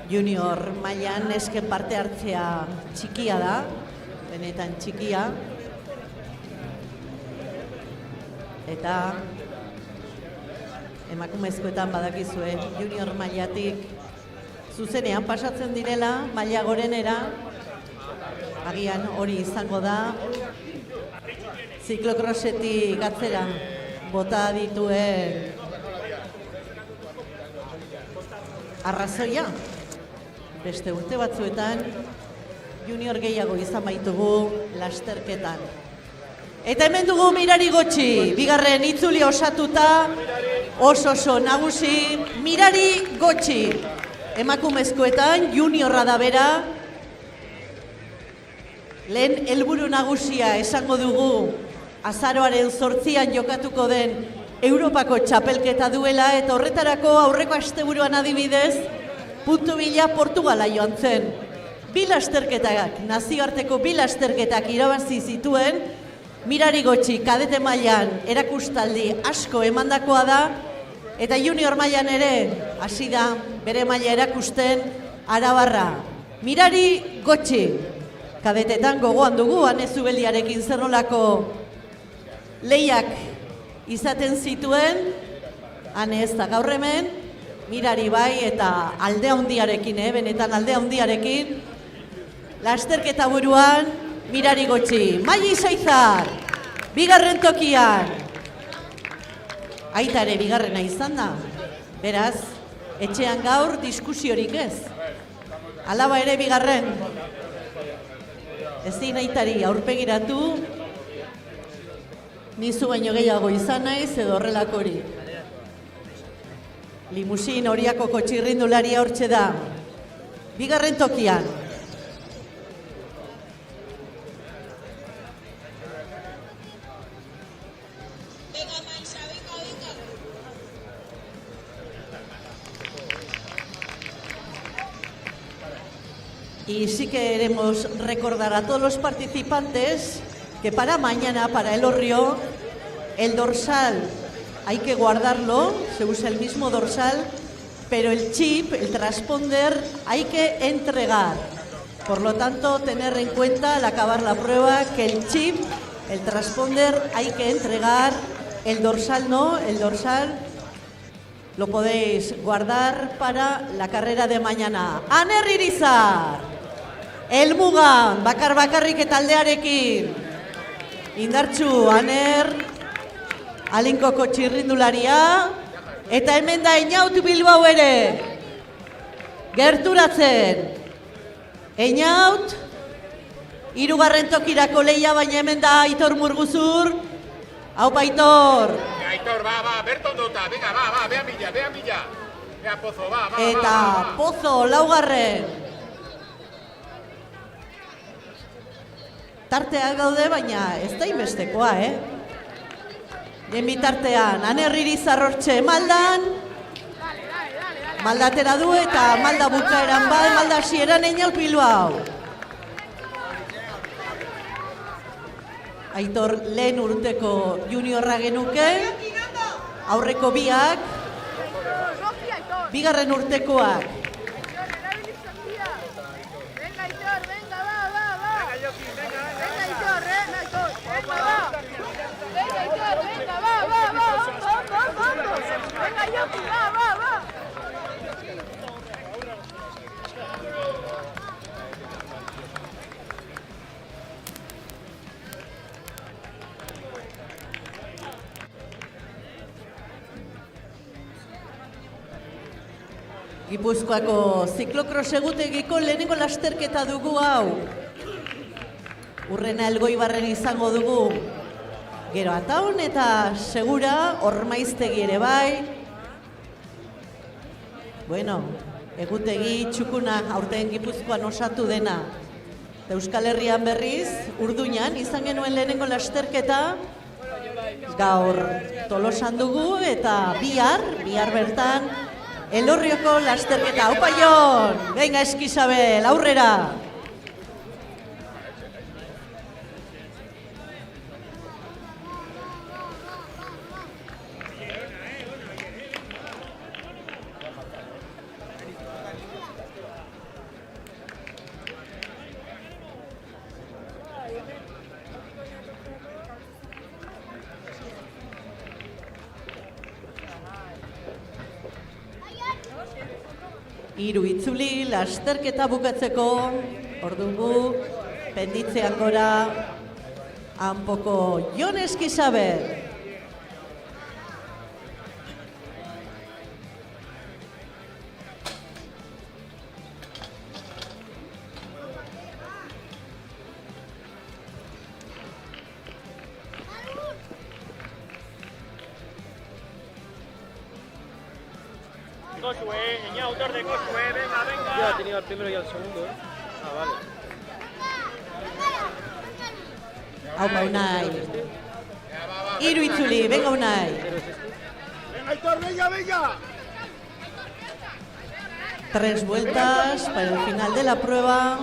Junior mailan esken parte hartzea txikia da, benetan txikia. Eta emakumezkoetan badakizue junior mailatik zuzenean pasatzen direla, maila gorenera, agian hori izango da, ziklokrosetik atzera bota dituen arrazoia. Beste urte batzuetan junior gehiago izan baitugu lasterketan. Eta hemen dugu Mirari Gotxi, bigarren itzuli osatuta, oso nagusi, Mirari Gotxi. Emakumezkoetan juniorra da bera, lehen helburu nagusia esango dugu azaroaren 8an jokatuko den Europako txapelketa duela, eta horretarako aurreko asteburuan adibidez, puntu bila Portugala joan zen. Bi lasterketak, nazioarteko bi lasterketak irabazi zituen, Mirari Gotxi kadete mailan erakustaldi asko emandakoa da, eta junior mailan ere hasi da bere maila erakusten arabarra. Mirari Gotxi, kadetetan gogoan dugu, Ane Zubeldiarekin zer nolako lehiak izaten zituen, Ane ez da gaur hemen, Mirari bai, eta alde handiarekin, benetan alde handiarekin, lasterketa buruan, Mirari Gotxi. Maili Saizar, bigarren tokian. Aita ere bigarrena izan da. Beraz, etxean gaur diskusiorik ez. Alaba ere bigarren. Ezin aitari aurpegiratu, nizu baino gehiago izan naiz edo horrelako hori. Limusin Horiakoko txirrindularia hortxe da. Bigarren tokian. Y sí queremos recordar a todos los participantes que para mañana, para el Hórreo, el dorsal hay que guardarlo, se usa el mismo dorsal, pero el chip, el transponder, hay que entregar. Por lo tanto, tener en cuenta al acabar la prueba que el chip, el transponder, hay que entregar, el dorsal no, el dorsal lo podéis guardar para la carrera de mañana. Aner Irizar, Elmugan, bakarrik eta aldearekin, indartxu, Aner, Alinkoko txirrindularia, eta hemen da Einaut Bilbao ere, gerturatzen. Einaut, hirugarren tokirako lehia, baina hemen da Aitor Murguzur. Haupa Aitor. Aitor, ba, berton dota, venga, ba, behan bila. Eta Pozo laugarren. Tarteak daude, baina ez da inbestekoa, Bien bitartean, Anerriri Zarrortxe maldan. Maldatera du eta malda bukaeran bai, malda hasieran Einal Bilbao. Aitor lehen urteko juniorra genuke, aurreko biak, bigarren urtekoak. Gipuzkoako ziklokros egutegiko lehenengo lasterketa dugu hau. Urrena Elgoibarren izango dugu. Gero Ataun eta Segura, Ormaiztegi ere bai. Bueno, egutegi txukuna aurten Gipuzkoan osatu dena. Euskal Herrian berriz, Urduñan izan genuen lehenengo lasterketa. Gaur Tolosan dugu eta bihar bertan Elorrioko lasterketa. Aupa Jon, venga Eskizabel, aurrera. Hiru itzuli, lasterketa bukatzeko, ordugu, penditzean gora, hanpoko Jon Eskizabel. Autor de Cosue, venga. Ya ha tenido el primero y el segundo, vale. Aupa Unai. Hiru itzuli, venga Unai. Venga Aitor, venga. 3 vueltas para el final de la prueba.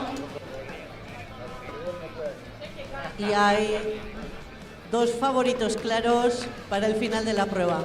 Y hay 2 favoritos claros para el final de la prueba.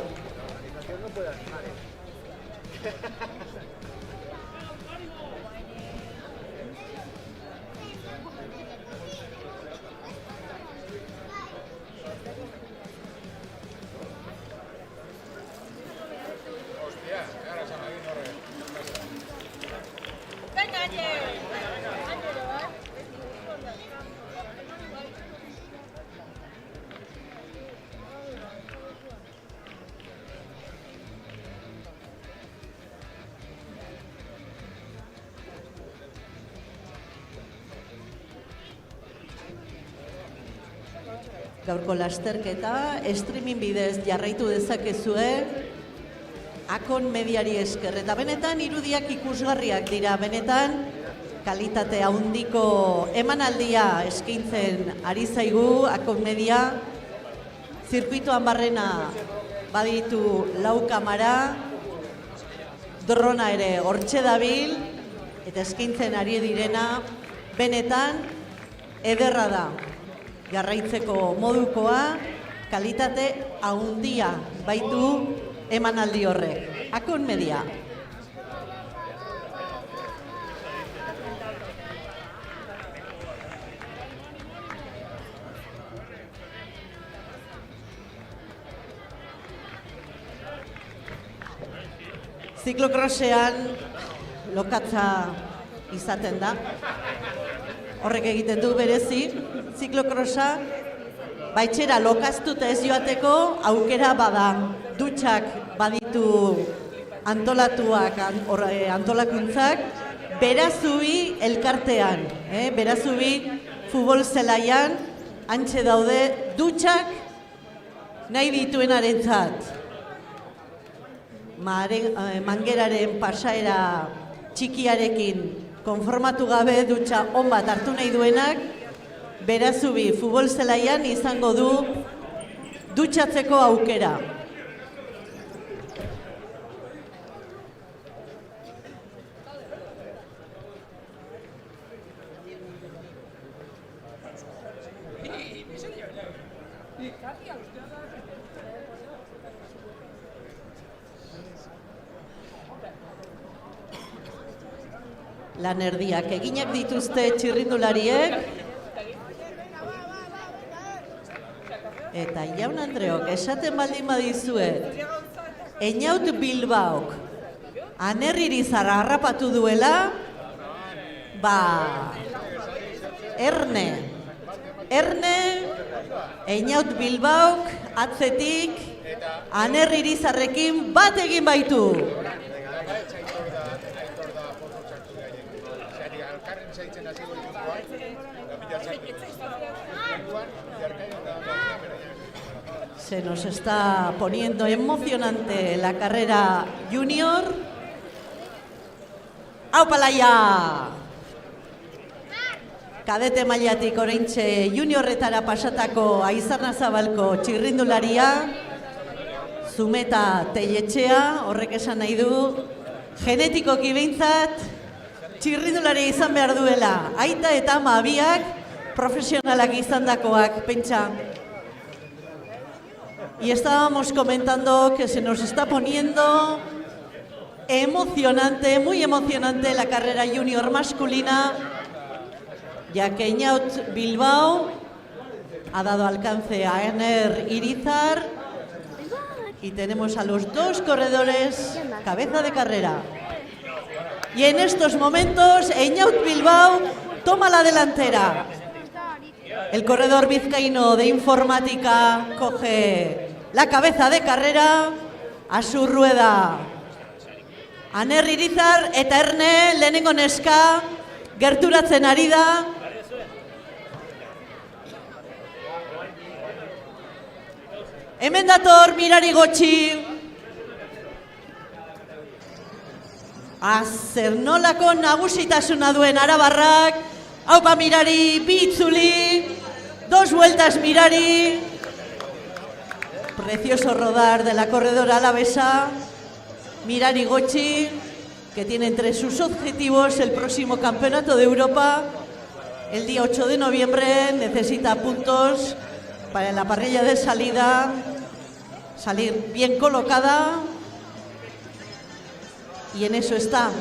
Gaurko lasterketa, streaming bidez jarraitu dezakezue, Akon mediari esker. Eta benetan irudiak ikusgarriak dira, benetan kalitate handiko emanaldia eskaintzen ari zaigu Akon media. Zirkuitoan barrena baditu 4 kamera, drona ere hortxe dabil, eta eskaintzen ari direna, benetan ederra da. Jarraitzeko modukoa, kalitate handia baitu emanaldi horrek. Akon media. Ziklokrosean lokatza izaten da. Horrek egiten du berezi, ziklokrosa, baitxera lokaztuta ez joateko aukera bada. Dutxak baditu antolatuak, antolakuntzak, Berazubi elkartean, Berazubi futbol zelaian, antxe daude dutxak nahi dituenarentzat. mangeraren pasaera txikiarekin konformatu gabe dutxa on bat hartu nahi duenak, Berazubi futbol zelaian izango du dutxatzeko aukera. Lan erdiak eginak dituzte txirrindulariek. Eta jaun Andreok, esaten baldin badizuet, Einaut Bilbaok Aner Irizarra harrapatu duela, Erne, Einaut Bilbaok atzetik Aner Irizarrekin bat egin baitu. Se nos está poniendo emocionante la carrera junior. ¡Aupalaia! Kadete mailatik oraintxe juniorretara pasatako Aizarnazabalko txirrindularia, Zumeta Telletxea, horrek esan nahi du, genetikoki behintzat txirrindularia izan behar duela. Aita eta ama biak profesionalak izandakoak, pentsa. Y estábamos comentando que se nos está poniendo emocionante, muy emocionante la carrera junior masculina, ya que Einaut Bilbao ha dado alcance a Aner Irizar y tenemos a los dos corredores cabeza de carrera. Y en estos momentos Einaut Bilbao toma la delantera. El corredor vizcaíno de informática coge la cabeza de carrera, a su rueda Aner Irizar eta Erne lehenengo neska gerturatzen ari da. Hemen dator Mirari Gotxi. Zer nolako nagusitasuna duen arabarrak. Aupa Mirari, bi itzuli, 2 vueltas Mirari. Precioso rodar de la corredora alavesa. Mirari Gotxi, que tiene entre sus objetivos el próximo Campeonato de Europa. El día 8 de noviembre necesita puntos para la parrilla de salida, salir bien colocada. Y en eso está.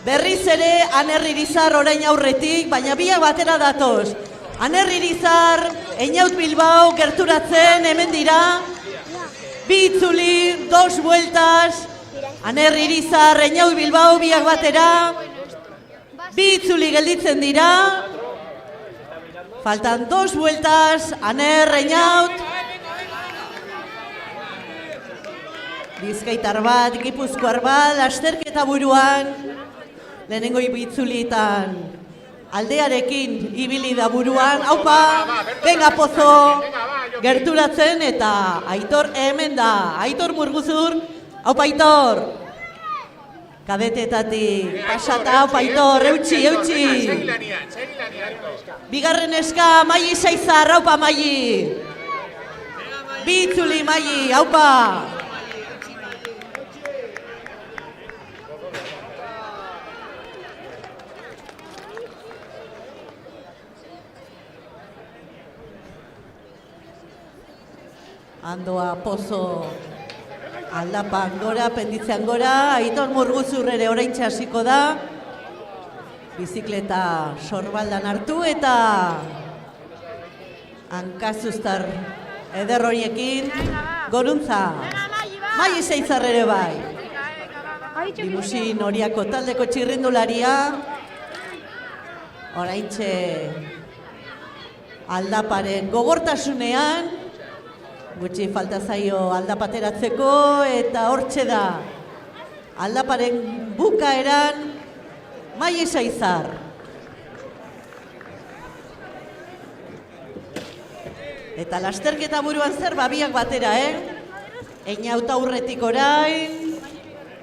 Berriz ere Aner Irizar orain aurretik, baina biak batera datoz. Aner Irizar, Einaut Bilbao gerturatzen, hemen dira. Bi itzuli, 2 vueltas. Aner Irizar, Einaut Bilbao, biak batera. Bi itzuli gelditzen dira. Faltan 2 vueltas. Aner, Einaut. Bizkaitar bat, gipuzkoar bat, lasterketa buruan. Lehenengo itzulietan aldearekin ibili da buruan. Aupa, venga Pozo, gerturatzen eta Aitor hemen da. Aitor Murguzur, aupa Aitor. Kadetetatik pasata, aupa Aitor, eutxi. Bigarren eska, Maili Saizar, aupa Maili. Bi itzuli Maili, aupa. Andoa Pozo aldapan gora, penditzean gora, Aitor Murguzur ere oraintxe hasiko da. Bizikleta sorbaldan hartu eta hankazuztar eder horiekin goruntza. Maili Saizar ere bai. Limusin horiako taldeko txirrindularia. Oraintxe aldaparen gogortasunean. Gutxi falta zaio aldapateratzeko eta hortxe da. Aldaparen bukaeran Maili Saizar. Eta lasterketa buruan zer biak batera, Einaut aurretik orain.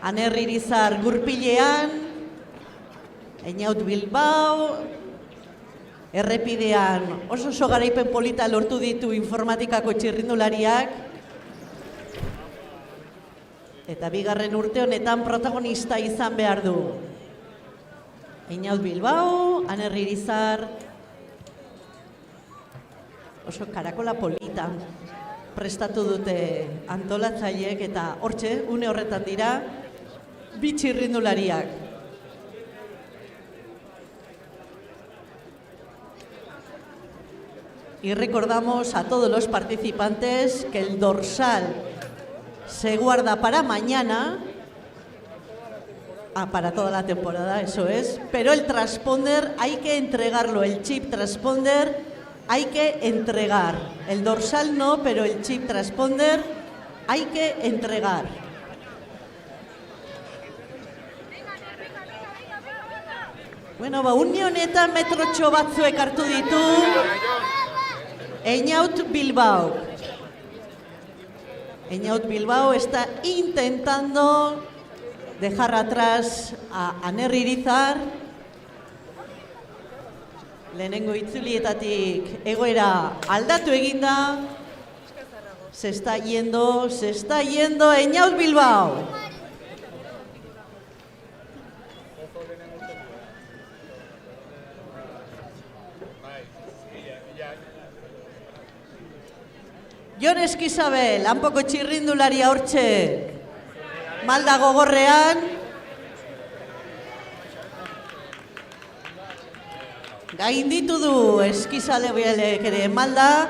Aner Irizar Gurpilean, Einaut Bilbao, errepidean oso garaipen polita lortu ditu informatikako txirrindulariak, eta bigarren urte honetan protagonista izan behar du. Einaut Bilbao, Aner Irizar, oso karakola polita prestatu dute antolatzaileek eta hortxe, une horretan dira, bi txirrindulariak. Y recordamos a todos los participantes que el dorsal se guarda para mañana, para toda la temporada, eso es, pero el transponder hay que entregarlo, el chip transponder hay que entregar. El dorsal no, pero el chip transponder hay que entregar. Bueno, une honetan metrotxo batzuek hartu ditu Einaut Bilbao. Einaut Bilbao está intentando dejar atrás a Aner Irizar. Lehenengo itzulietatik egoera aldatu eginda. Se está yendo Einaut Bilbao. Jon Eskizabel, hanpoko txirrindularia hortxe, malda gogorrean. Gainditu du Eskizabelek ere malda,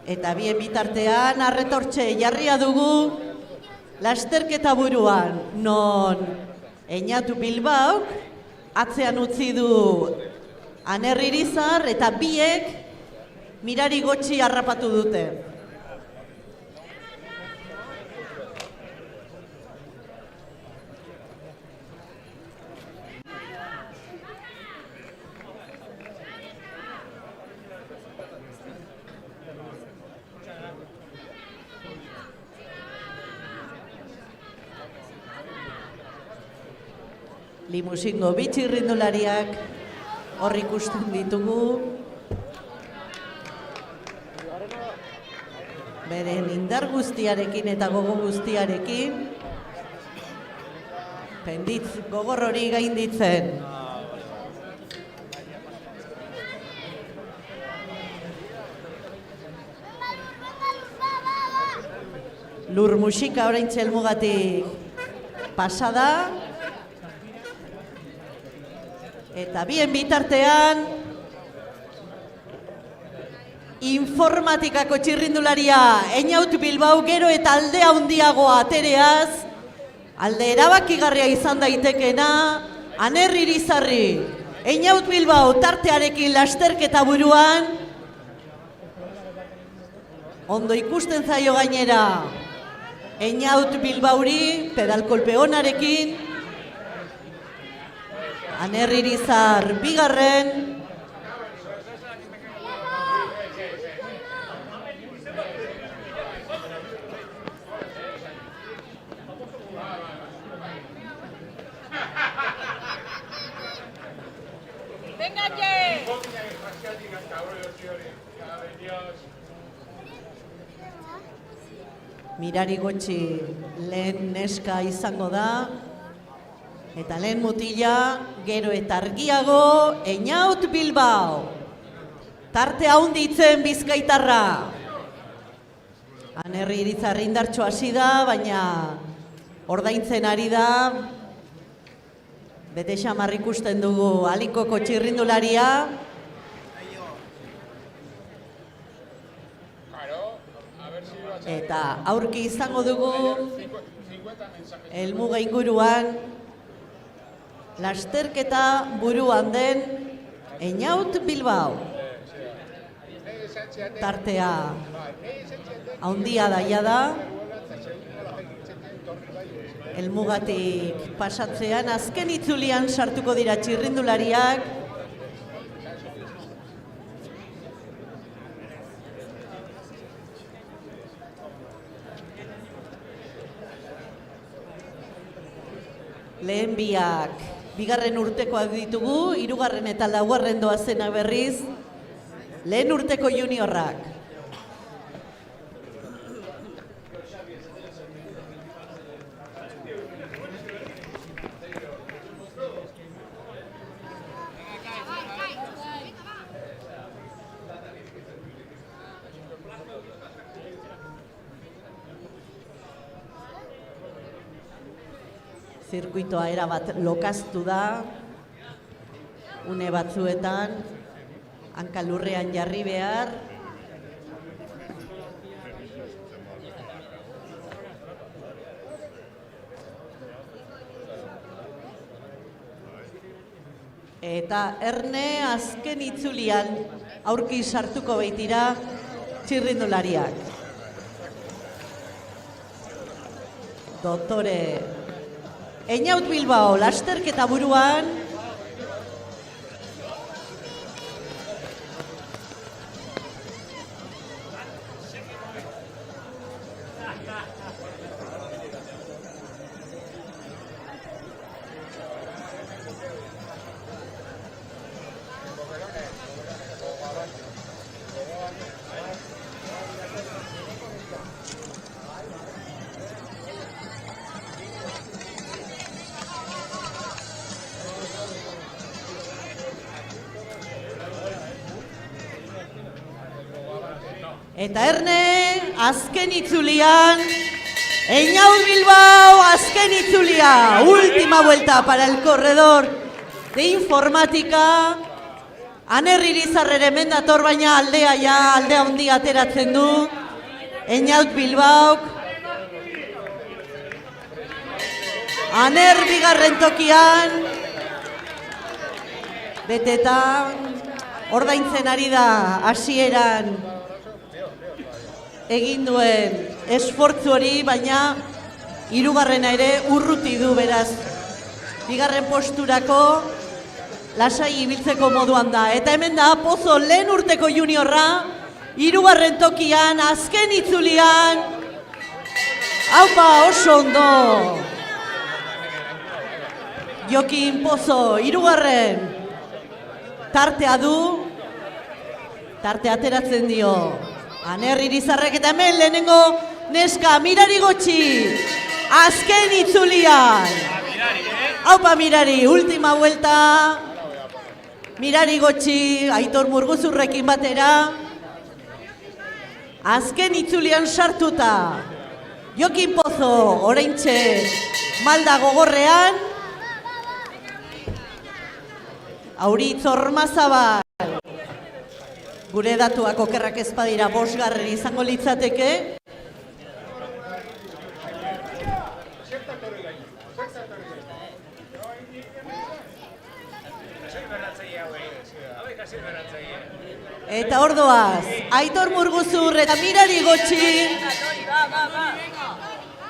eta bien bitartean arreta hortxe jarria dugu lasterketa buruan, non Einaut Bilbaok atzean utzi du Aner Irizar eta biek mirari gotxi harrapatu dute. Limusingo bi txirrindulariak hor ikusten ditugu. Beren indar guztiarekin eta gogo guztiarekin, penditz gogor hori gainditzen. Lur musika oraintxe helmugatik pasada, eta bien bitartean, informatikako txirrindularia Einaut Bilbao gero eta alde handiagoa atereaz, alde erabakigarria izan daitekena, Aner Irizarri, Einaut Bilbao tartearekin lasterketa buruan, ondo ikusten zaio gainera, Einaut Bilbauri pedalkolpe onarekin, Aner Irizar bigarren, mirari gotxi lehen neska izango da, eta lehen mutila gero eta argiago Einaut Bilbao. Tarte handitzen bizkaitarra. Aner Irizar indartxo hasi da, baina ordaintzen ari da. Bete xamar ikusten dugu Alikoko txirrindularia. Eta aurki izango dugu helmuga inguruan lasterketa buruan den Einaut Bilbao. Tartea handia daia da. Helmugatik pasatzean azken itzulian sartuko dira txirrindulariak. Lehen biak bigarren urtekoak ditugu, hirugarren eta laugarren doazena berriz, lehen urteko juniorrak. Zirkuitoa erabat lokaztu da, une batzuetan, hankalurrean jarri behar. Eta Erne azken itzulian aurki sartuko baitira txirrindulariak. Doktore Einaut Bilbao, lasterketa buruan. Eta Erne, azken itzulian, Einaut Bilbao, azken itzulia, última vuelta para el corredor de informática. Aner Irizarrere hemen dator, baina aldea handi ateratzen du, Einaut Bilbao. Aner bigarren tokian, betetan, ordaintzen ari da hasieran egin duen esfortzu hori, baina hirugarrena ere urruti du, beraz. Bigarren posturako lasai ibiltzeko moduan da. Eta hemen da Pozo lehen urteko juniorra, hirugarren tokian, azken itzulian. Aupa, oso ondo! Jokin Pozo, hirugarren tartea du, tartea ateratzen dio. Aner Irizarrek eta hemen lehenengo neska Mirari Gotxi, azken itzulian. Aupa Mirari, última vuelta. Mirari Gotxi, Aitor Murguzurrekin batera. Azken itzulian sartuta. Jokin Pozo, oraintxe malda gogorrean. Auritz Ormazabal. Gure datuak okerrak ez badira 5. izango litzateke. Eta ordoaz, Aitor Murguzur eta Mirari Gotxi.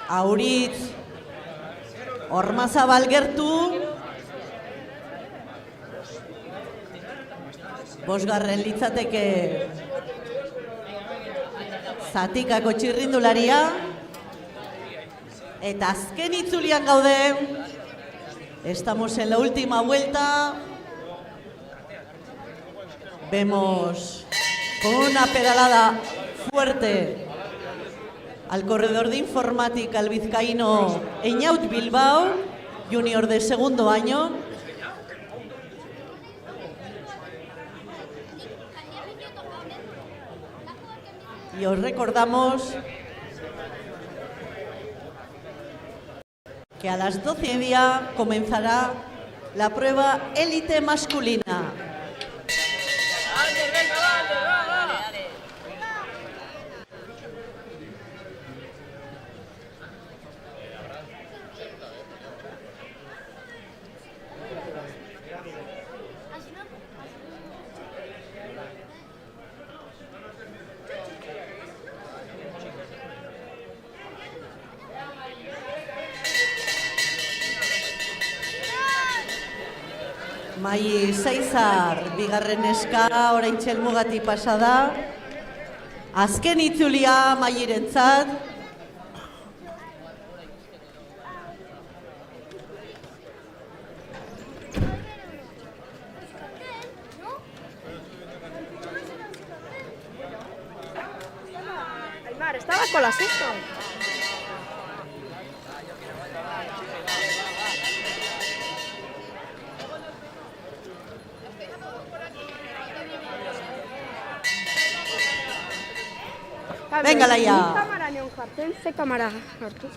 Auritz Ormazabal gertu. 5. litzateke Zatikako txirrindularia. Eta azken itzulian gaude. Estamos en la última vuelta. Vemos con una pedalada fuerte al corredor de informática, al vizcaíno Einaut Bilbao, junior de 2º año. Y os recordamos que a las 12:30 comenzará la prueba élite masculina. Mai Zeizar, bigarren neska, oraintxe helmugati pasa da. Azken itzulia Mairentzat. Estaba con las esto. Venga, Laia. Kamera nion jartzen, ze kamera hartu.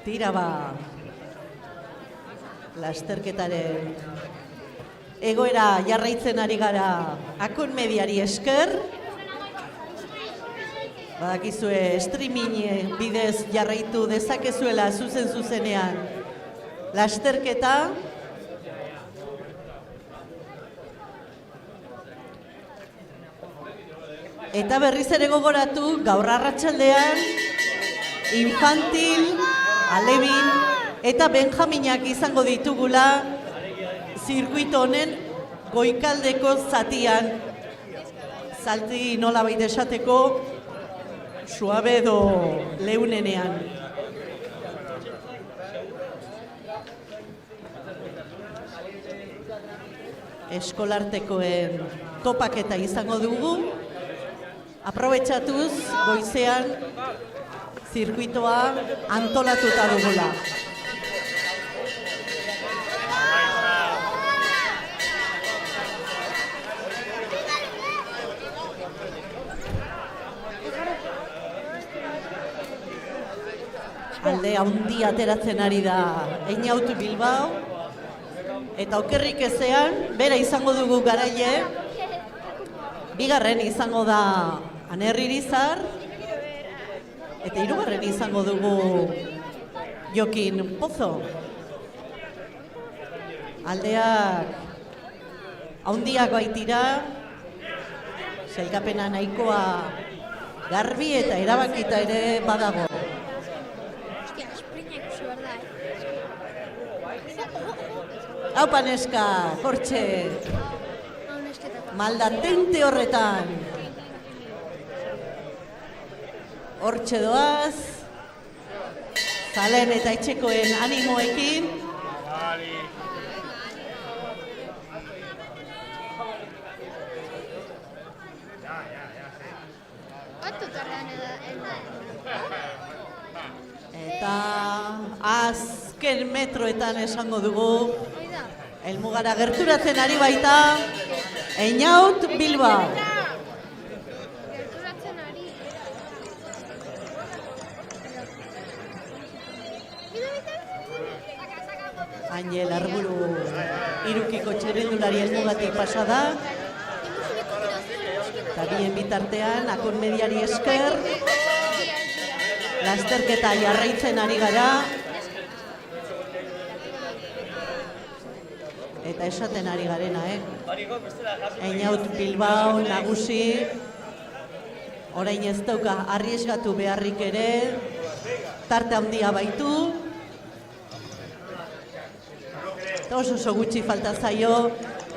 Tira ba, lasterketaren egoera jarraitzen ari gara Akun Mediari esker. Badakizue streaming bidez jarraitu dezakezuela zuzenean lasterketa. Eta berriz ere gogoratu, gaur arratsaldean infantil, alebin eta benjaminak izango ditugula zirkuito honen goikaldeko zatian. Zalti nolabait esateko suabe edo leunenean. Eskolartekoen topaketa izango dugu. Aprobetxatuz goizean zirkuitoa antolatuta dugula. Alde handi ateratzen ari da Einaut Bilbao, eta okerrik ezean, bera izango dugu Garaile, bigarren izango da Aner Irizar, eta hirugarren izango dugu Jokin Pozo. Aldeak handiak baitira, sailkapena nahikoa garbi eta erabakita ere badago. Haupa neska, hortxe, maldatente horretan. Hortxe doaz, zalen eta etxekoen animoekin. Eta azken metroetan esango dugu, helmugara gerturatzen ari baita Einaut Bilbao. Angel Arburu irukiko txerrindulari helmugatik pasa da. Eta bien bitartean, Akun Mediari esker, lasterketa jarraitzen ari gara. Eta esaten ari garena, Einaut Bilbao nagusi, orain ez dauka arriesgatu beharrik ere, tarte handia baitu, eta oso gutxi falta zaio,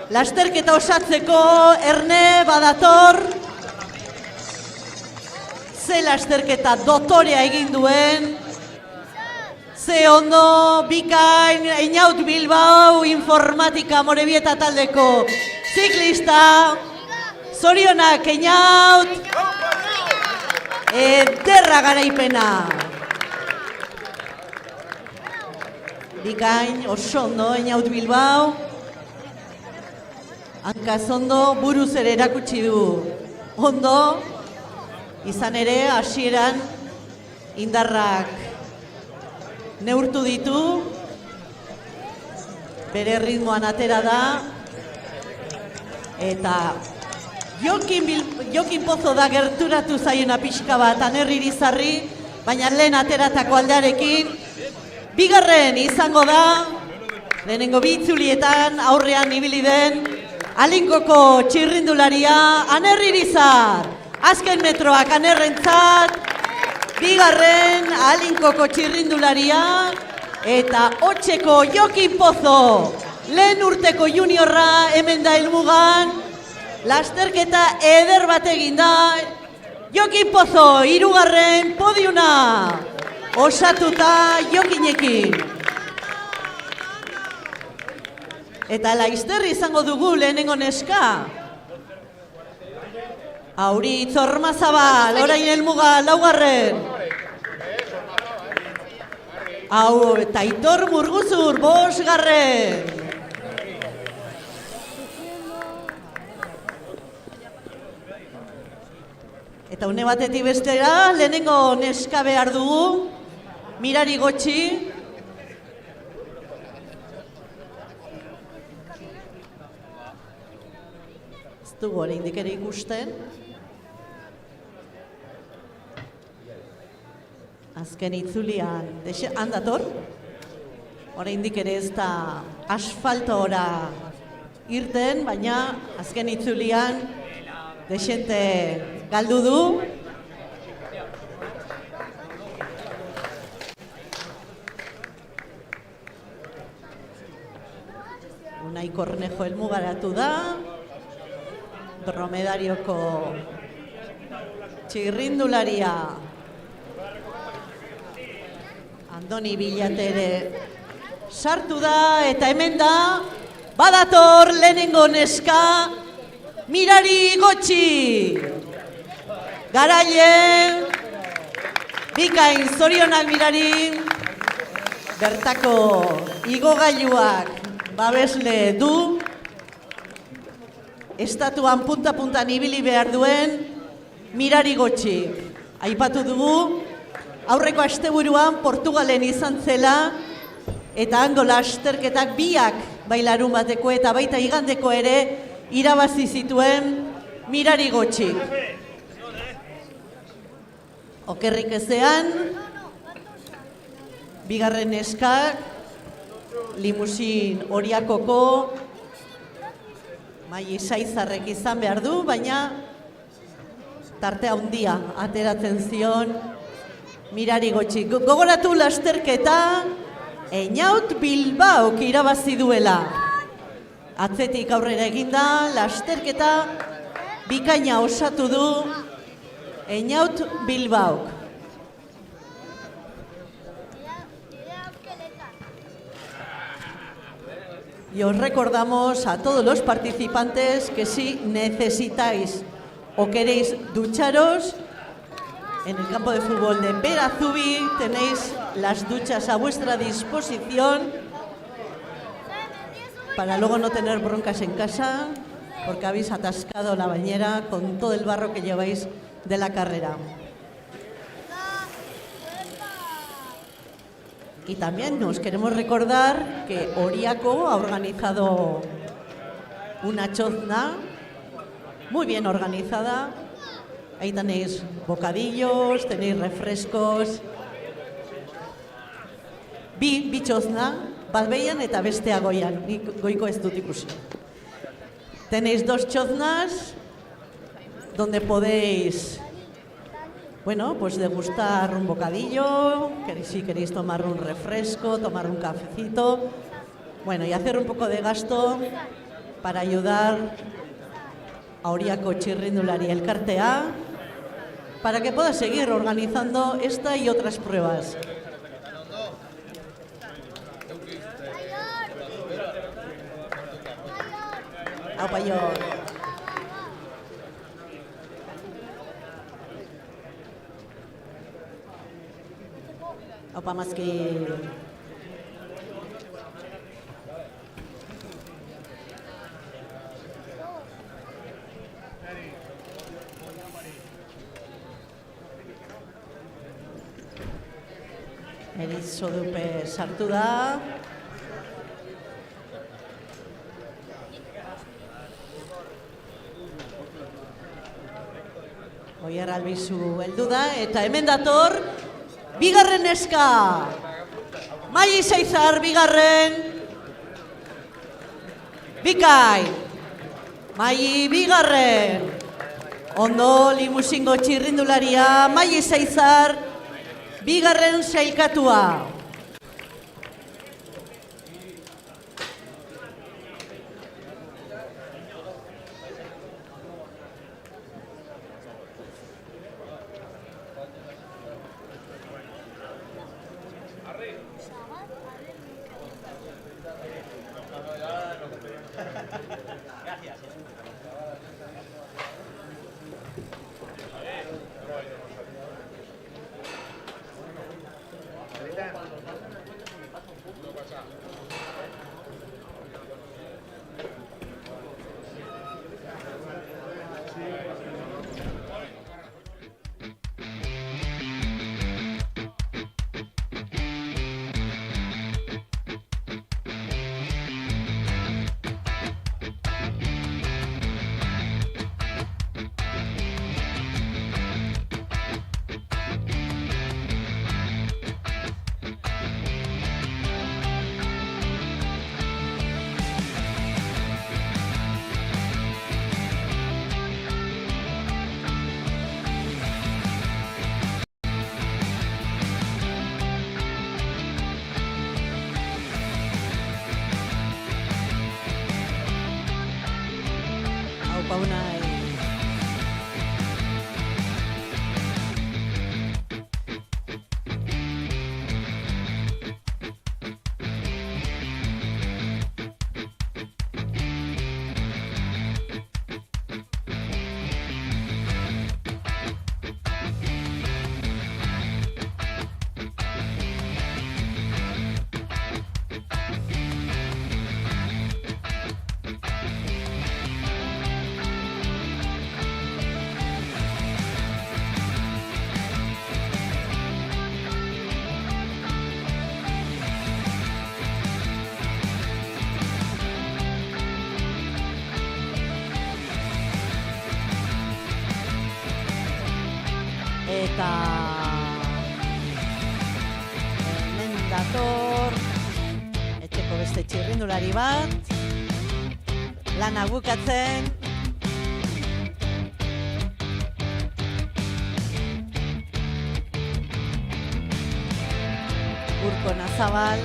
lasterketa osatzeko Erne badator, ze lasterketa dotorea egin duen, Ze ondo, bikain, Einaut Bilbao, informatika Morebieta taldeko ziklista. Zorionak, Einaut. Ederra garaipena. Bikain, oso ondo, Einaut Bilbao. Hankaz ondo, buruz ere erakutsi du. Ondo, izan ere, hasieran indarrak neurtu ditu, bere ritmoan atera da, eta Jokin Pozo da gerturatu zaiona pixka bat Anerri Irizarri, baina lehen ateratako aldearekin, bigarren izango da, lehenengo bitzulietan aurrean ibili den, Alinkoko txirrindularia Anerri Irizar. Azken metroak Anerrentzat, bigarren Alinkoko txirrindularia eta Otseko Jokin Pozo. Lehen urteko juniorra hemen da helmugan, lasterketa eder bat egin da. Jokin Pozo, hirugarren podiuna, osatuta Jokinekin. Eta laizter izango dugu lehenengo neska. Auritz Ormazabal, orain helmuga laugarren. Hau, eta Aitor Murguzur, bosgarren. Eta une batetik bestera, lehenengo neska behar dugu, Mirari Gotxi. Ez dugu oraindik ere ikusten. Azken itzulian, handator, oraindik ere ez da asfaltora irten, baina azken itzulian desente galdu du. Unai Cornejo helmugaratu da, dromedarioko txirrindularia Andoni Bilatere sartu da, eta hemen da, badator lehenengo neska, Mirari Gotxi. Garaile, bikain zorionak Mirari, bertako igogailuak babesle du, estatuan punta-puntan ibili behar duen Mirari Gotxi. Aipatu dugu, aurreko asteburuan Portugalen izan zela, eta hango lasterketak biak bailarun bateko eta baita igandeko ere irabazi zituen Mirari Gotxi. Okerrik ezean, bigarren neskak, limusin Oriakoko, Mai Saizarrek izan behar du, baina tarte handia ateratzen zion Mirari Gotxi. Gogoratu lasterketa, Einaut Bilbaok irabazi duela. Atzetik aurrera eginda, lasterketa bikaina osatu du Einaut Bilbaok. Y os recordamos a todos los participantes que si necesitáis o queréis ducharos, en el campo de fútbol de Berazubi tenéis las duchas a vuestra disposición para luego no tener broncas en casa porque habéis atascado la bañera con todo el barro que lleváis de la carrera. Y también nos queremos recordar que Oriaco ha organizado una chozna muy bien organizada. Ahí tenéis bocadillos, tenéis refrescos. Bi txozna, bat behian eta bestea goian, goiko ez dut ikusi. Tenéis dos choznas donde podéis, bueno, pues degustar un bocadillo, si queréis tomar un refresco, tomar un cafecito, bueno, y hacer un poco de gasto para ayudar a Oriaco Txirrindulari Elkartea, para que pueda seguir organizando esta y otras pruebas. Aupa, Jon. Aupa, Mazki. Erizo dupe sartu da. Oier Albizu heldu da, eta hemen dator, bigarren neska. Mai Izaizar, bigarren. Bikai. Mai bigarren. Ondo limusingo txirrindularia, Mai Izaizar, bigarren sailkatua. Aupa, Unai. Eta hemen dator etxeko beste txirrindulari bat, lana bukatzen. Urko Nazabal,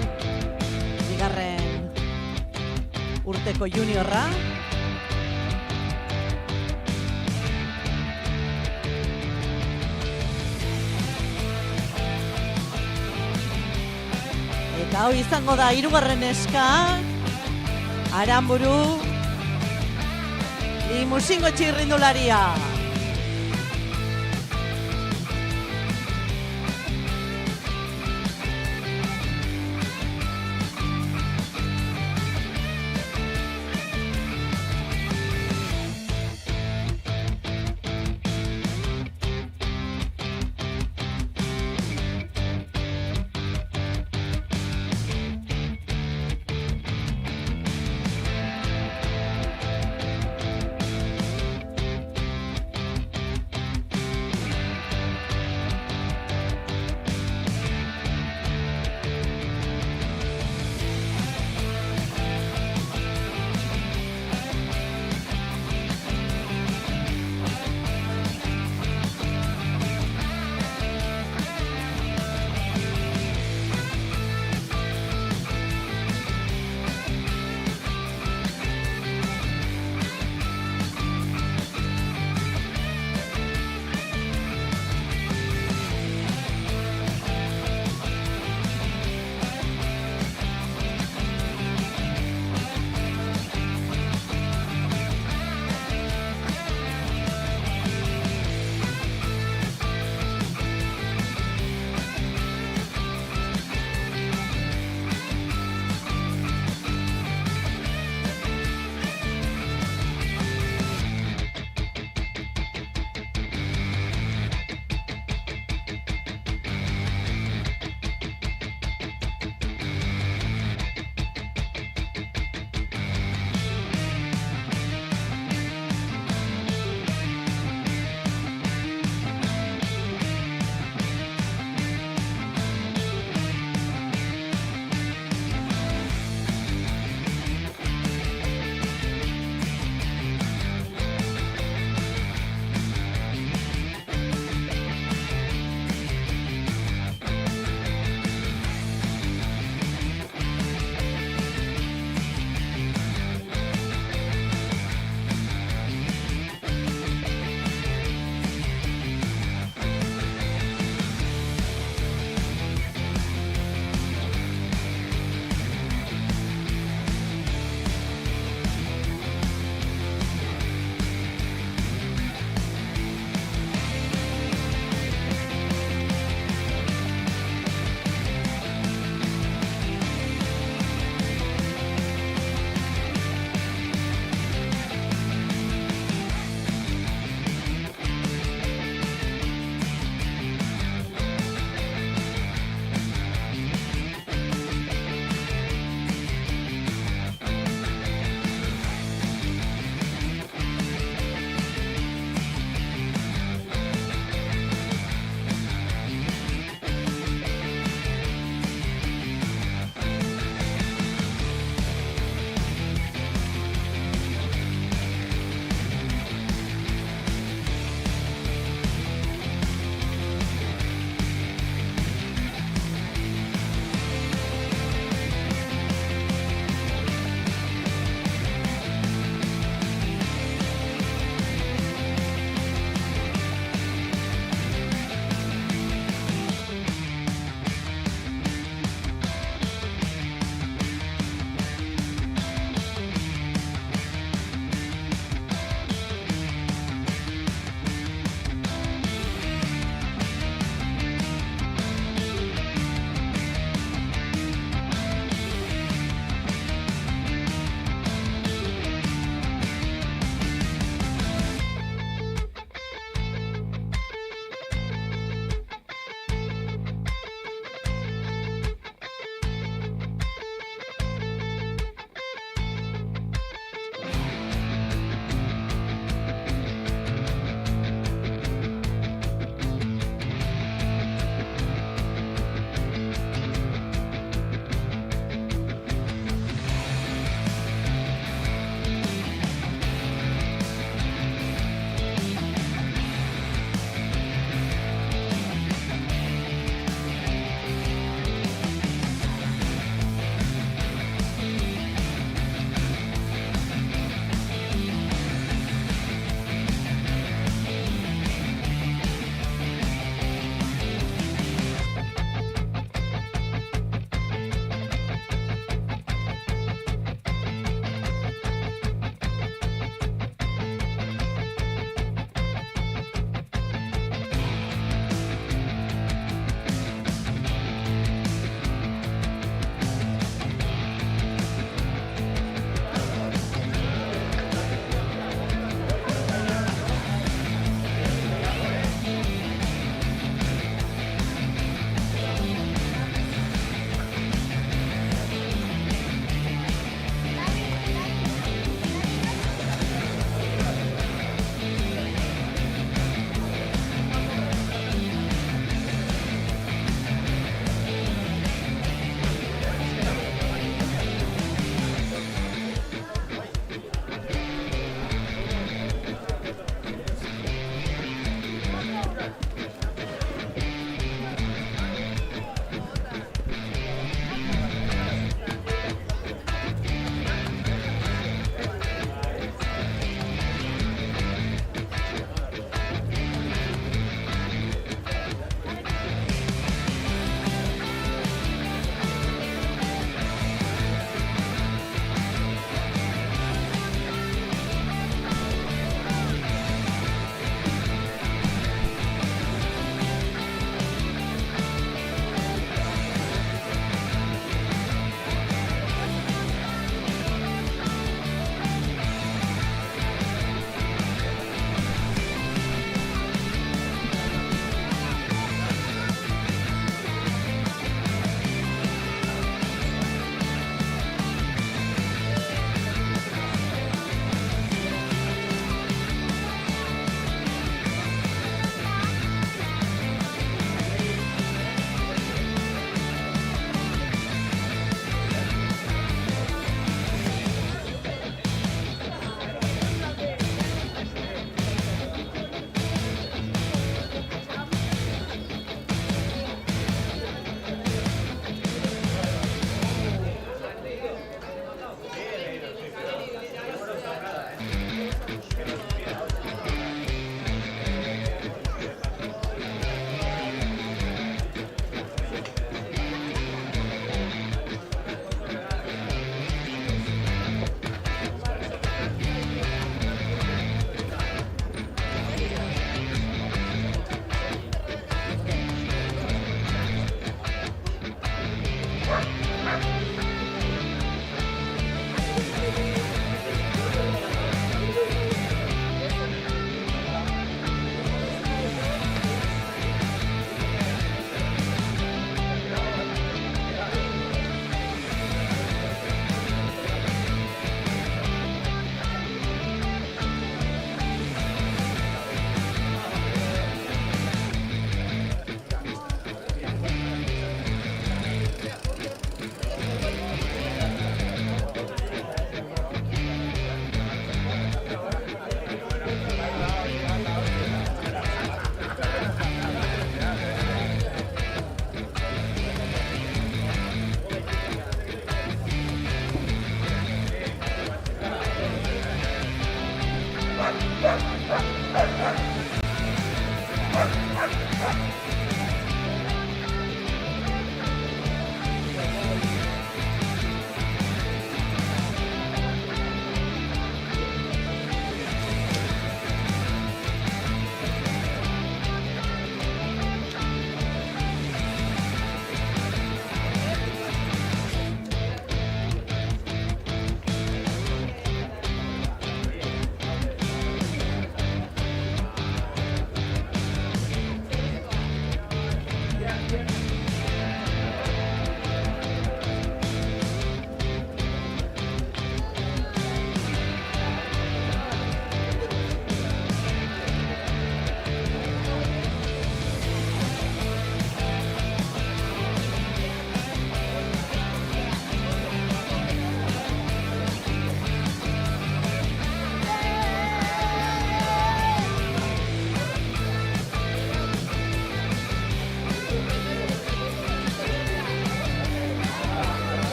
bigarren urteko juniorra. Eta hau izango da hirugarren neska, Aranburu, limusingo txirrindularia.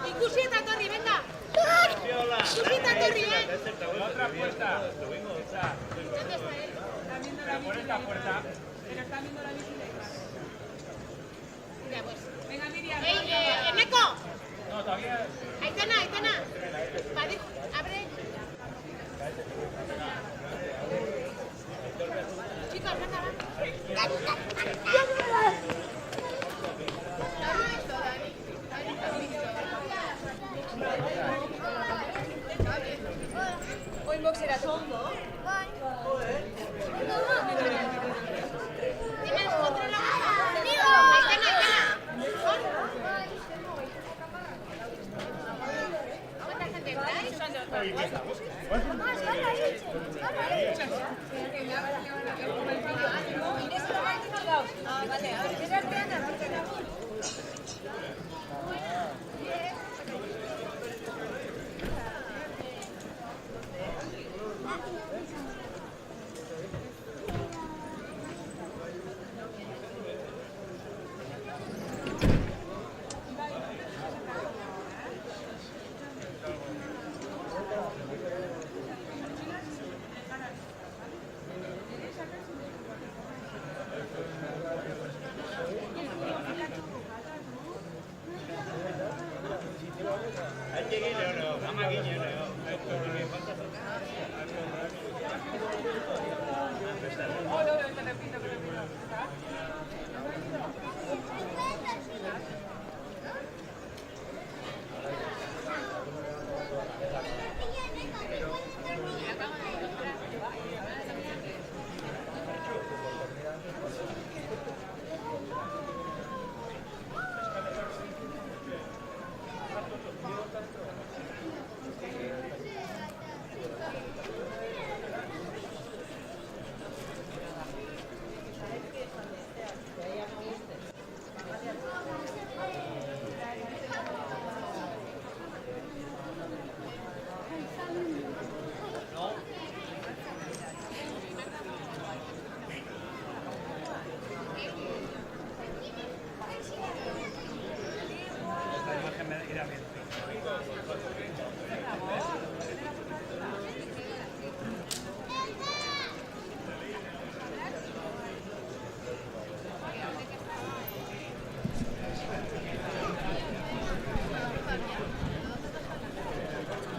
Ikusi eta torri, venga! Ikusi eta torri, La otra puerta. ¿Dónde está él? Está viendo la bicicleta. Pero está viendo la bicicleta. Ya pues. Venga, Miriam. ¡Eneco! No, todavía... Aitana. Abre. Chicos, venga, va. Hoy boxera todo. Dime, controla. ¿Cuánta gente traes? Vale,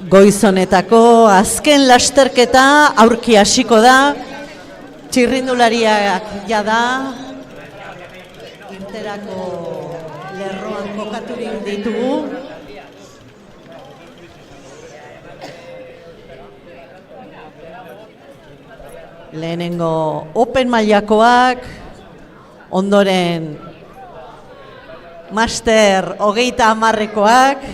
Goiz honetako azken lasterketa aurki hasiko da. Txirrindulariak jada irterako lerroan kokaturik ditugu. Lehenengo open mailakoak, ondoren master 30-koak.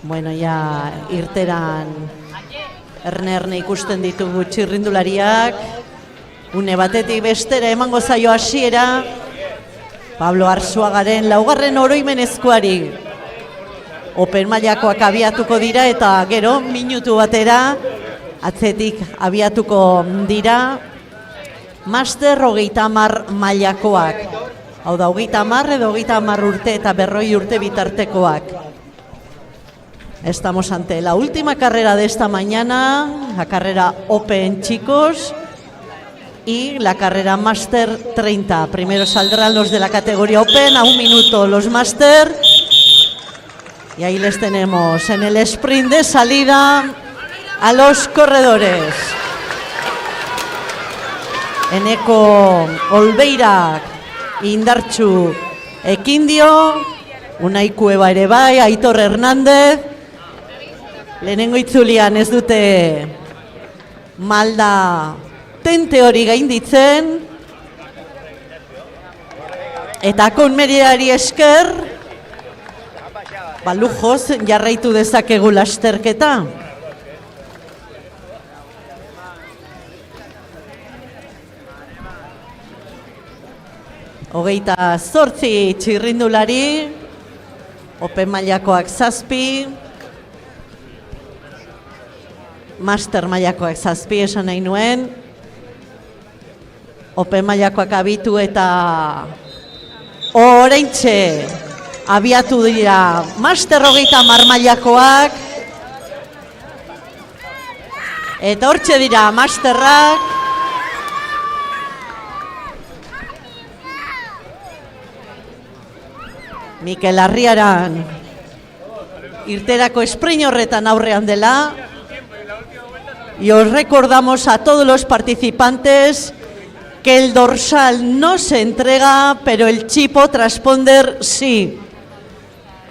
Bueno, ja irteran erne ikusten ditugu txirrindulariak. Une batetik bestera emango zaio hasiera Pablo Arzuagaren laugarren oroimenezkoari. Open mailakoak abiatuko dira eta gero minutu batera atzetik abiatuko dira Master 30 mailakoak. Hau da, 30 edo 30 urte eta 40 urte bitartekoak. Estamos ante la última carrera de esta mañana, la carrera Open chicos y la carrera Master 30. Primero saldrán los de la categoría Open, a 1 minuto los Master. Y ahí les tenemos en el sprint de salida a los corredores. Eneko Olveirak, Indartxu Ekindio, Unai Kueba ere bai, Aitor Hernández. Lehenengo itzulian ez dute malda tente hori gainditzen. Eta konmeriari esker, lujoz jarraitu dezakegu lasterketa. Hogeita 8 txirrindulari, Open mailakoak 7, Master mailakoak 7 esan nahi nuen. Open mailakoak abitu eta oraintxe abiatu dira Master 30 mailakoak. Eta hortxe dira Masterrak. Mikel Arriaran irterako sprint horretan aurrean dela. Y os recordamos a todos los participantes que el dorsal no se entrega, pero el chip o transponder sí.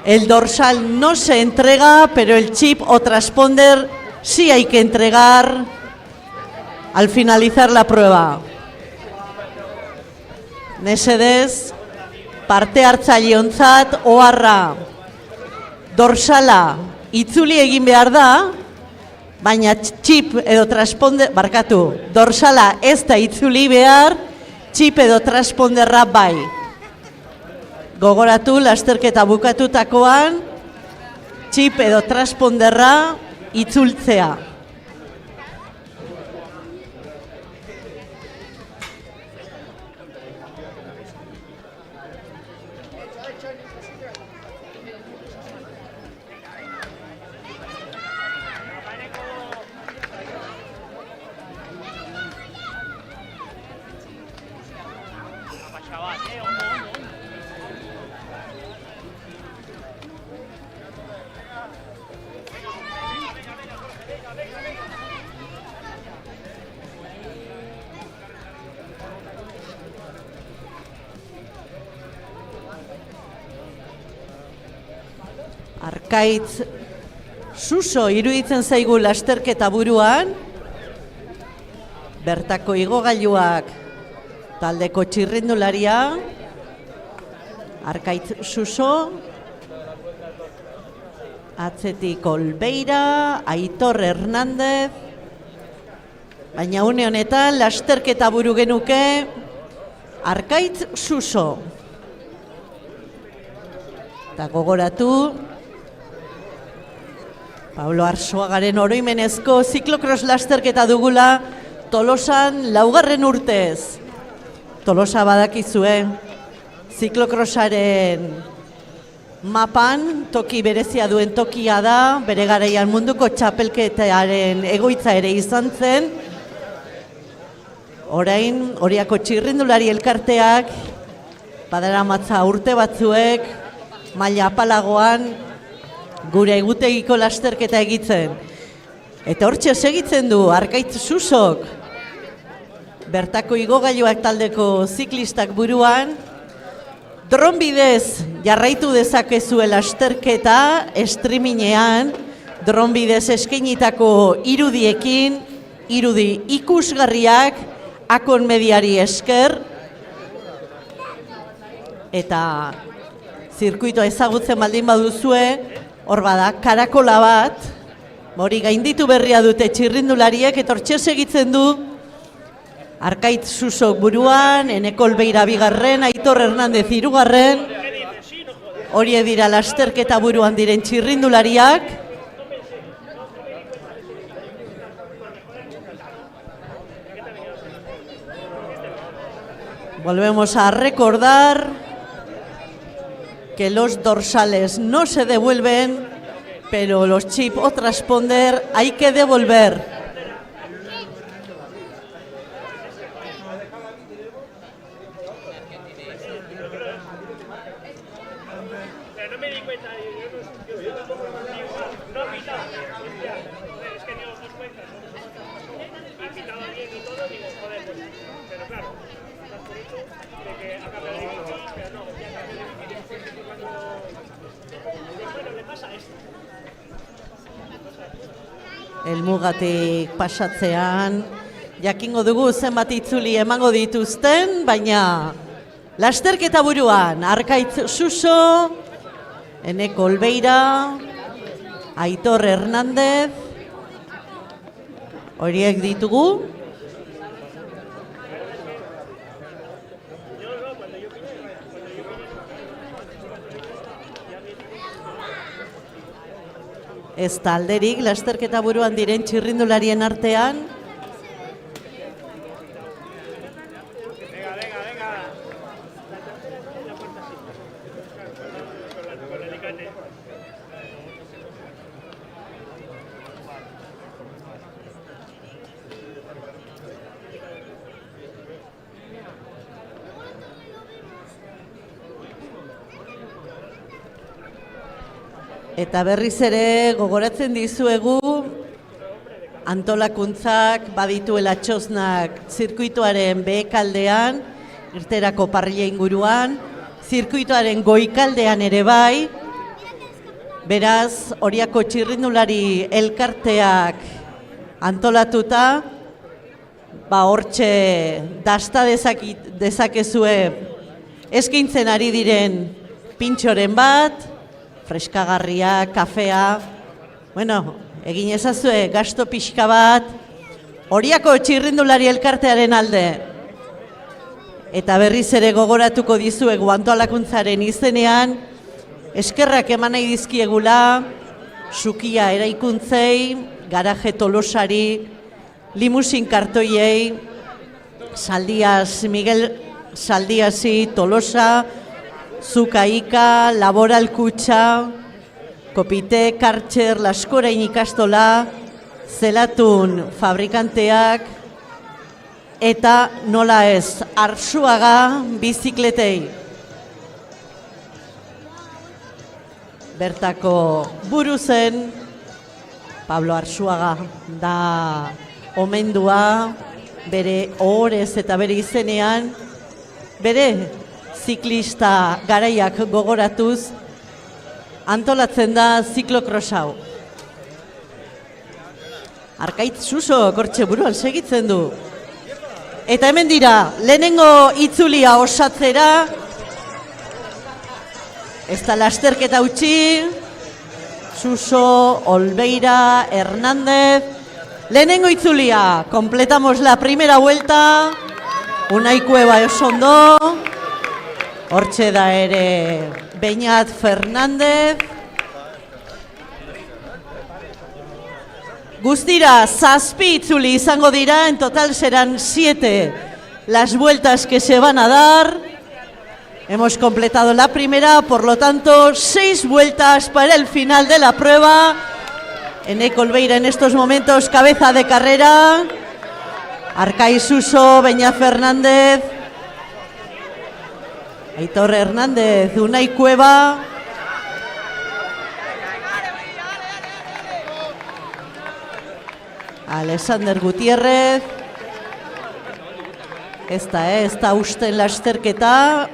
El dorsal no se entrega, pero el chip o transponder sí hay que entregar al finalizar la prueba. Mesedez, parte hartzaileentzat oharra dorsala itzuli egin behar da, baina chip edo transponder, dorsala ez da itzuli behar, chip edo transponderra bai. Gogoratu, lasterketa bukatutakoan, chip edo transponderra itzultzea. Arkaitz Suso iruditzen zaigu lasterketa buruan. Bertako igogailuak taldeko txirrindularia. Arkaitz Suso. Atzetik Olveira, Aitor Hernández. Baina une honetan lasterketa buru genuke Arkaitz Suso. Eta gogoratu, Pablo Arzuagaren oroimenezko ziklokros lasterketa dugula Tolosan 4. urtez. Tolosa badakizue, ziklokrosaren mapan toki berezia duen tokia da, bere garaian munduko txapelketaren egoitza ere izan zen. Orain, Oriako txirrindulari elkarteak, badaramatza urte batzuek, maila apalagoan, gure egutegiko lasterketa egitzen. Eta hortxe segitzen du Arkaitz Susok, bertako igogailuak taldeko ziklistak buruan, dron bidez jarraitu dezakezue lasterketa streamingean, dron bidez eskainitako irudiekin, irudi ikusgarriak, Akon Mediari esker, eta zirkuitoa ezagutzen baldin baduzue, hor bada, karakola bat, hori gainditu berria dute txirrindulariek, eta hortxe segitzen du, Arkaitz Susok buruan, Eneko Olbeira bigarren, Aitor Hernandez hirugarren, hori dira lasterketa buruan diren txirrindulariak. Volvemos a recordar que los dorsales no se devuelven, pero los chips o transponder hay que devolver. No me di cuenta, no ha pitado, es que no os cuenta. Ha pitado bien y todo, digo, joder, pues, pero claro, estás por hecho de que ha cambiado de división, pero no, ya cambió de división cuando... Bueno, le pasa esto. Helmugatik pasatzean, jakingo dugu zenbat itzuli emango dituzten, baina lasterketa buruan, Arkaitz Suso, Eneko Olbeira, Aitor Hernandez, horiek ditugu. Ez talderik lasterketa buruan diren txirrindularien artean. Eta berriz ere gogoratzen dizuegu antolakuntzak badituela txosnak zirkuituaren behekaldean, irterako parrilla inguruan, zirkuituaren goikaldean ere bai, beraz Oriako txirrindulari elkarteak antolatuta, hortxe dasta dezakezue eskaintzen ari diren pintxoren bat, freskagarria, kafea, egin ezazue gasto pixka bat, Oriako txirrindulari elkartearen alde. Eta berriz ere gogoratuko dizuegu antolakuntzaren izenean, eskerrak eman nahi dizkiegula, Sukia eraikuntzei, Garaje Tolosari, Limusin kartoiei, Saldias, Miguel Saldiasi, Tolosa, Zukaika, Laboral Kutxa, Kopite, Kartxer, Laskorain ikastola, Zelatun fabrikanteak, eta nola ez, Arsuaga bizikletei. Bertako buru zen, Pablo Arsuaga da omendua, bere ohorez eta bere izenean, bere ziklista garaiak gogoratuz, antolatzen da ziklokros hau. Arkaitz Suso hortxe buruan segitzen du. Eta hemen dira, lehenengo itzulia osatzera, ez da lasterketa utzi, Suso, Olbeira, Hernández, lehenengo itzulia, completamos la primera vuelta, Unai Cueva osondo, hortxe da ere Beñat Fernández. Guztira, 7 itzuli izango dira, en total serán 7 las vueltas que se van a dar. Hemos completado la primera, por lo tanto, 6 vueltas para el final de la prueba. Eneko Olbeira en estos momentos, cabeza de carrera. Arkaitz Suso, Beñat Fernández, Aitor Hernández, Unai Cueva. Alexander Gutierrez. Ez da usten lasterketa.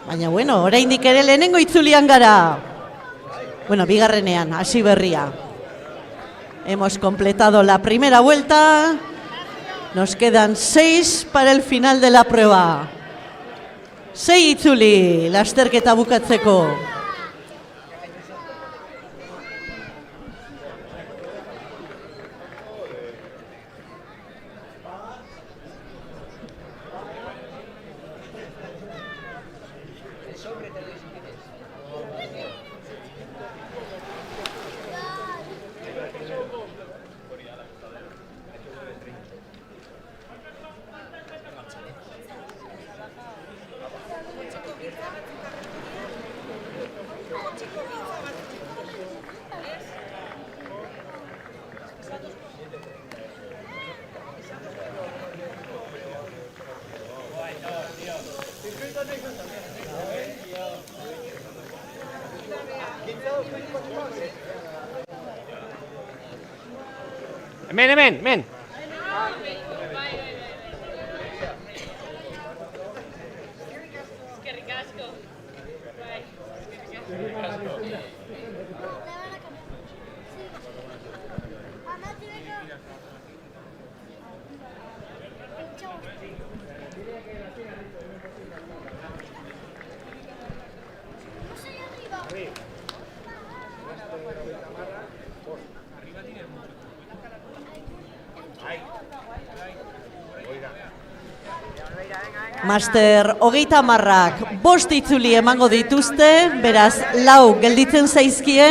Baina, bueno, oraindik ere lehenengo itzulian gara. Bueno, bigarrenean, hasi berria. Hemos completado la primera vuelta. Nos quedan 6 para el final de la prueba. 6 itzuli, lasterketa bukatzeko. Hemen. Master 30 5 itzuli emango dituzte, beraz 4 gelditzen zaizkie,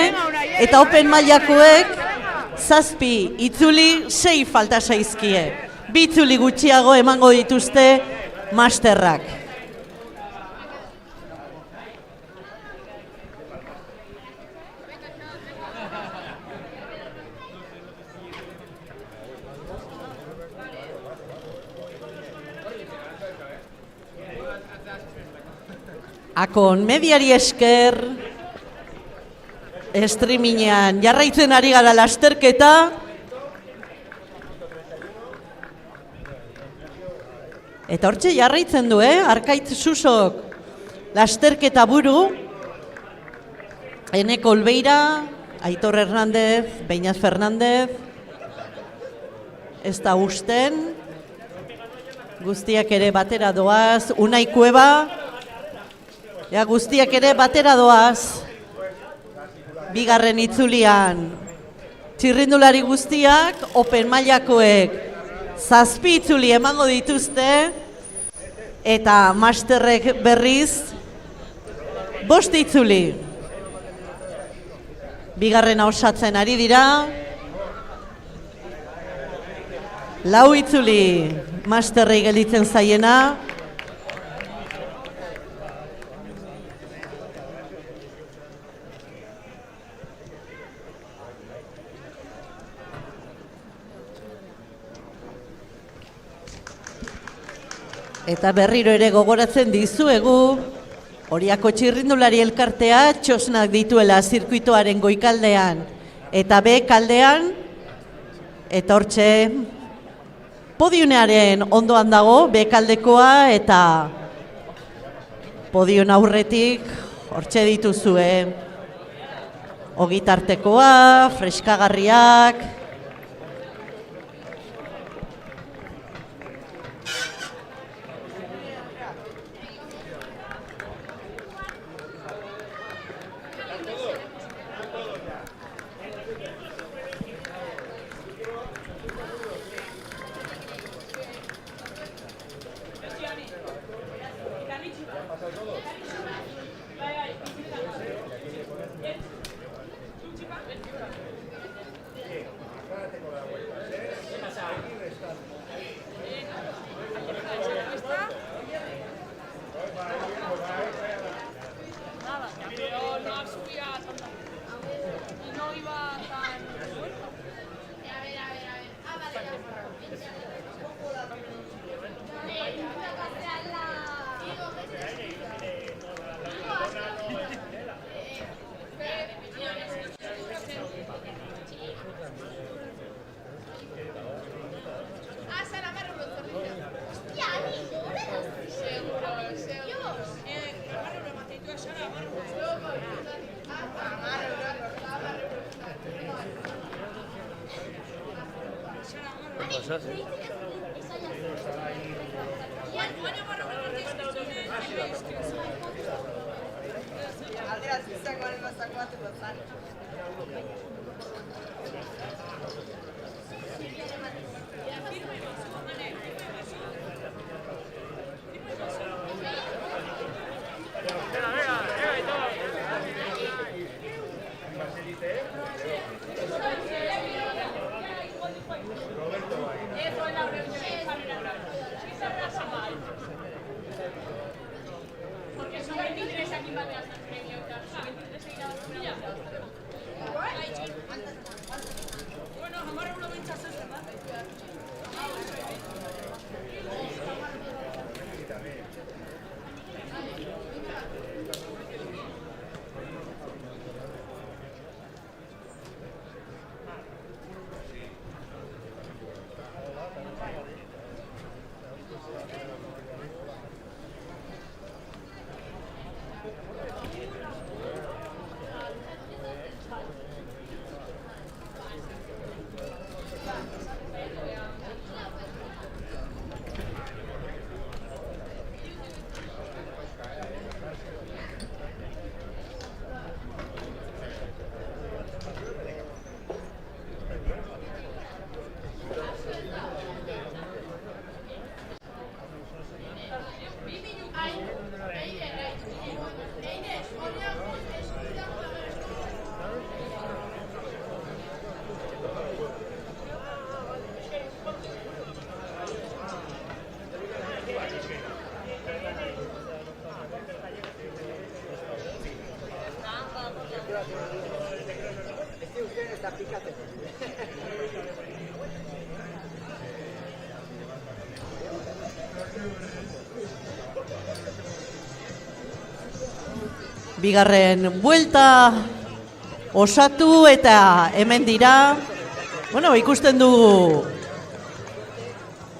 eta open mailakoek 7 itzuli 6 falta zaizkie. 2 itzuli gutxiago emango dituzte masterrak. Akon mediari esker, streamingean jarraitzen ari gara lasterketa. Eta hortxe jarraitzen du, Arkaitz Susok lasterketa buru. Eneko Olbeira, Aitor Hernández, Beñaz Fernández. Ez da usten. Guztiak ere batera doaz, Unai Kueba. Ja, guztiak ere batera doaz, bigarren itzulian. Txirrindulari guztiak, open mailakoek 7 itzuli emango dituzte, eta masterrek berriz 5 itzuli. Bigarrena osatzen ari dira. 4 itzuli masterrei gelditzen zaiena. Eta berriro ere gogoratzen dizuegu, Oriako txirrindulari elkartea txosnak dituela zirkuitoaren goikaldean eta behekaldean, eta hortxe podiunearen ondoan dago behekaldekoa, eta podiun aurretik hortxe dituzue ogitartekoa, freskagarriak. cosas, ¿eh? Bigarren buelta osatu eta hemen dira, bueno, ikusten dugu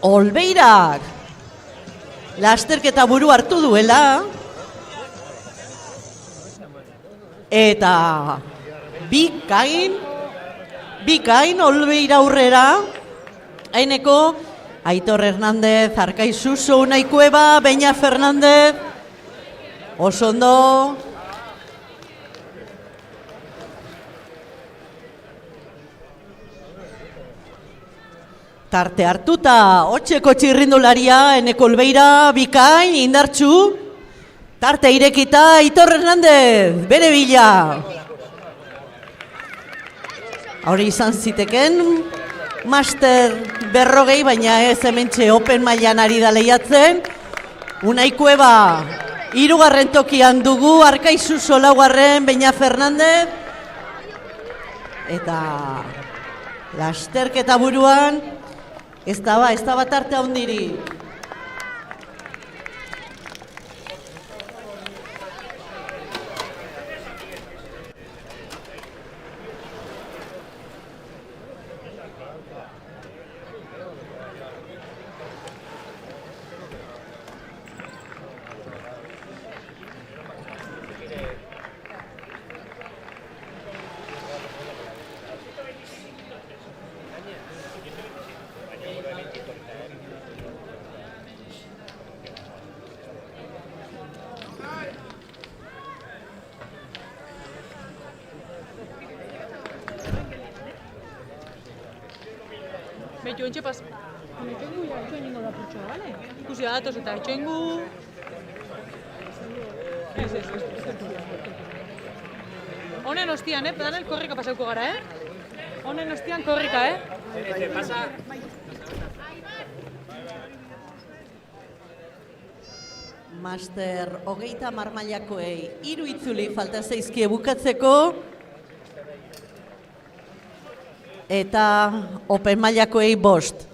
Olbeirak lasterketa buru hartu duela eta bikain Olbeira aurrera, haineko Aitor Hernández, Arkai Suso, Unai Kueba, Beña Fernández, oso ondo. Tarte hartuta, hotxeko txirrindularia, Eneko Olbeira, bikain, indartxu. Tarte irekita, Aitor Hernández, bere bila. Hori izan ziteken, Master 40, baina ez hementxe Open mailan ari da lehiatzen. Unai Kueba, 3. tokian dugu, Arkai Suso 4, Beña Fernández. Eta lasterketa buruan, ez da tarte handiri. Behitu entxe pas. Etxengu, ja, etxoen ningo da putxoa, bale? Ikusi da datoz eta etxengu. Ez. Honen ostian, Danel, korrika pasauko gara, Honen ostian korrika, Pasa. Master 30 mailakoei 3 itzuli falta zaizkie bukatzeko. Eta Open mailakoei 5.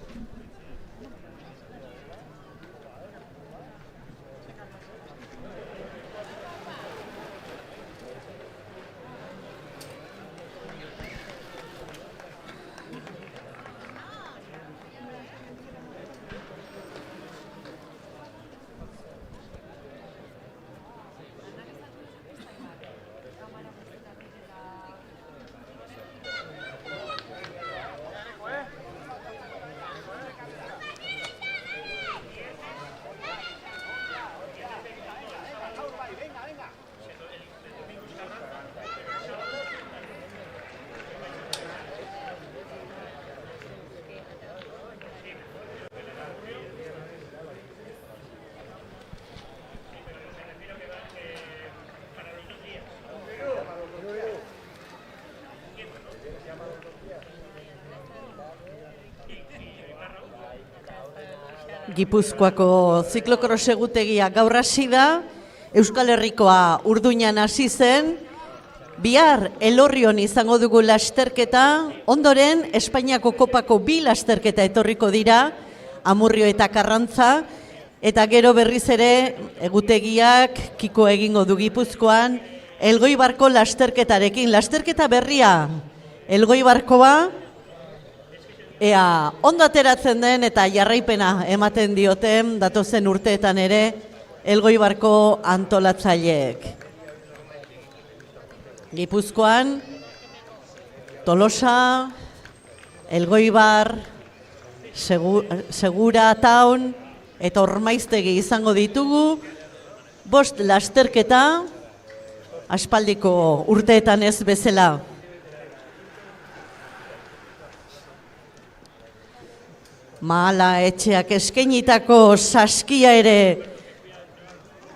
Gipuzkoako ziklokros egutegia gaur hasi da, Euskal Herrikoa Urduñan hasi zen, bihar Elorrion izango dugu lasterketa, ondoren Espainiako kopako 2 lasterketa etorriko dira, Amurrio eta Karrantza, eta gero berriz ere egutegiak kiko egingo du Gipuzkoan, Elgoibarko lasterketarekin. Lasterketa berria, Elgoibarkoa, ea ondo ateratzen den eta jarraipena ematen dioten datozen urteetan ere Elgoibarko antolatzaileek. Gipuzkoan, Tolosa, Elgoibar, Segura Town eta Ormaiztegi izango ditugu, 5 lasterketa, aspaldiko urteetan ez bezala. Mahala etxeak eskainitako saskia ere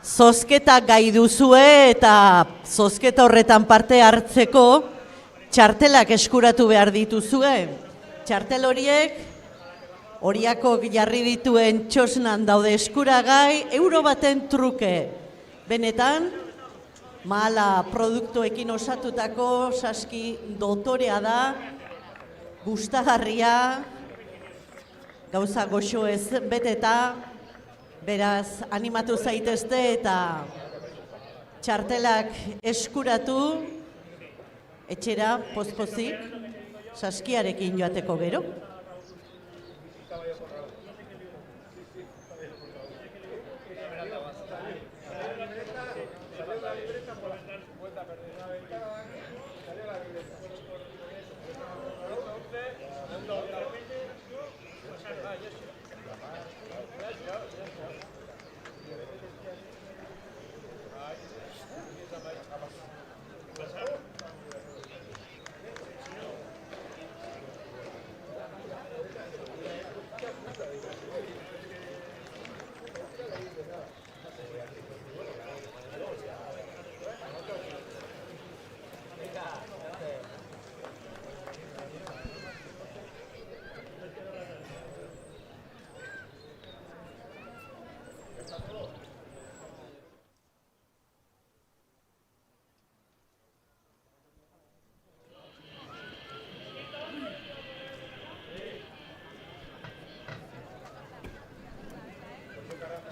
zozketa gai duzue eta zozketa horretan parte hartzeko txartelak eskuratu behar dituzue. Txartel horiek Oriakok jarri dituen txosnan daude eskuragai euro baten truke. Benetan, Mahala produktuekin osatutako saski dotorea da, gustagarria, gauza goxo ez beteta, beraz animatu zaitezte eta txartelak eskuratu, etxera pozpozik, saskiarekin joateko gero.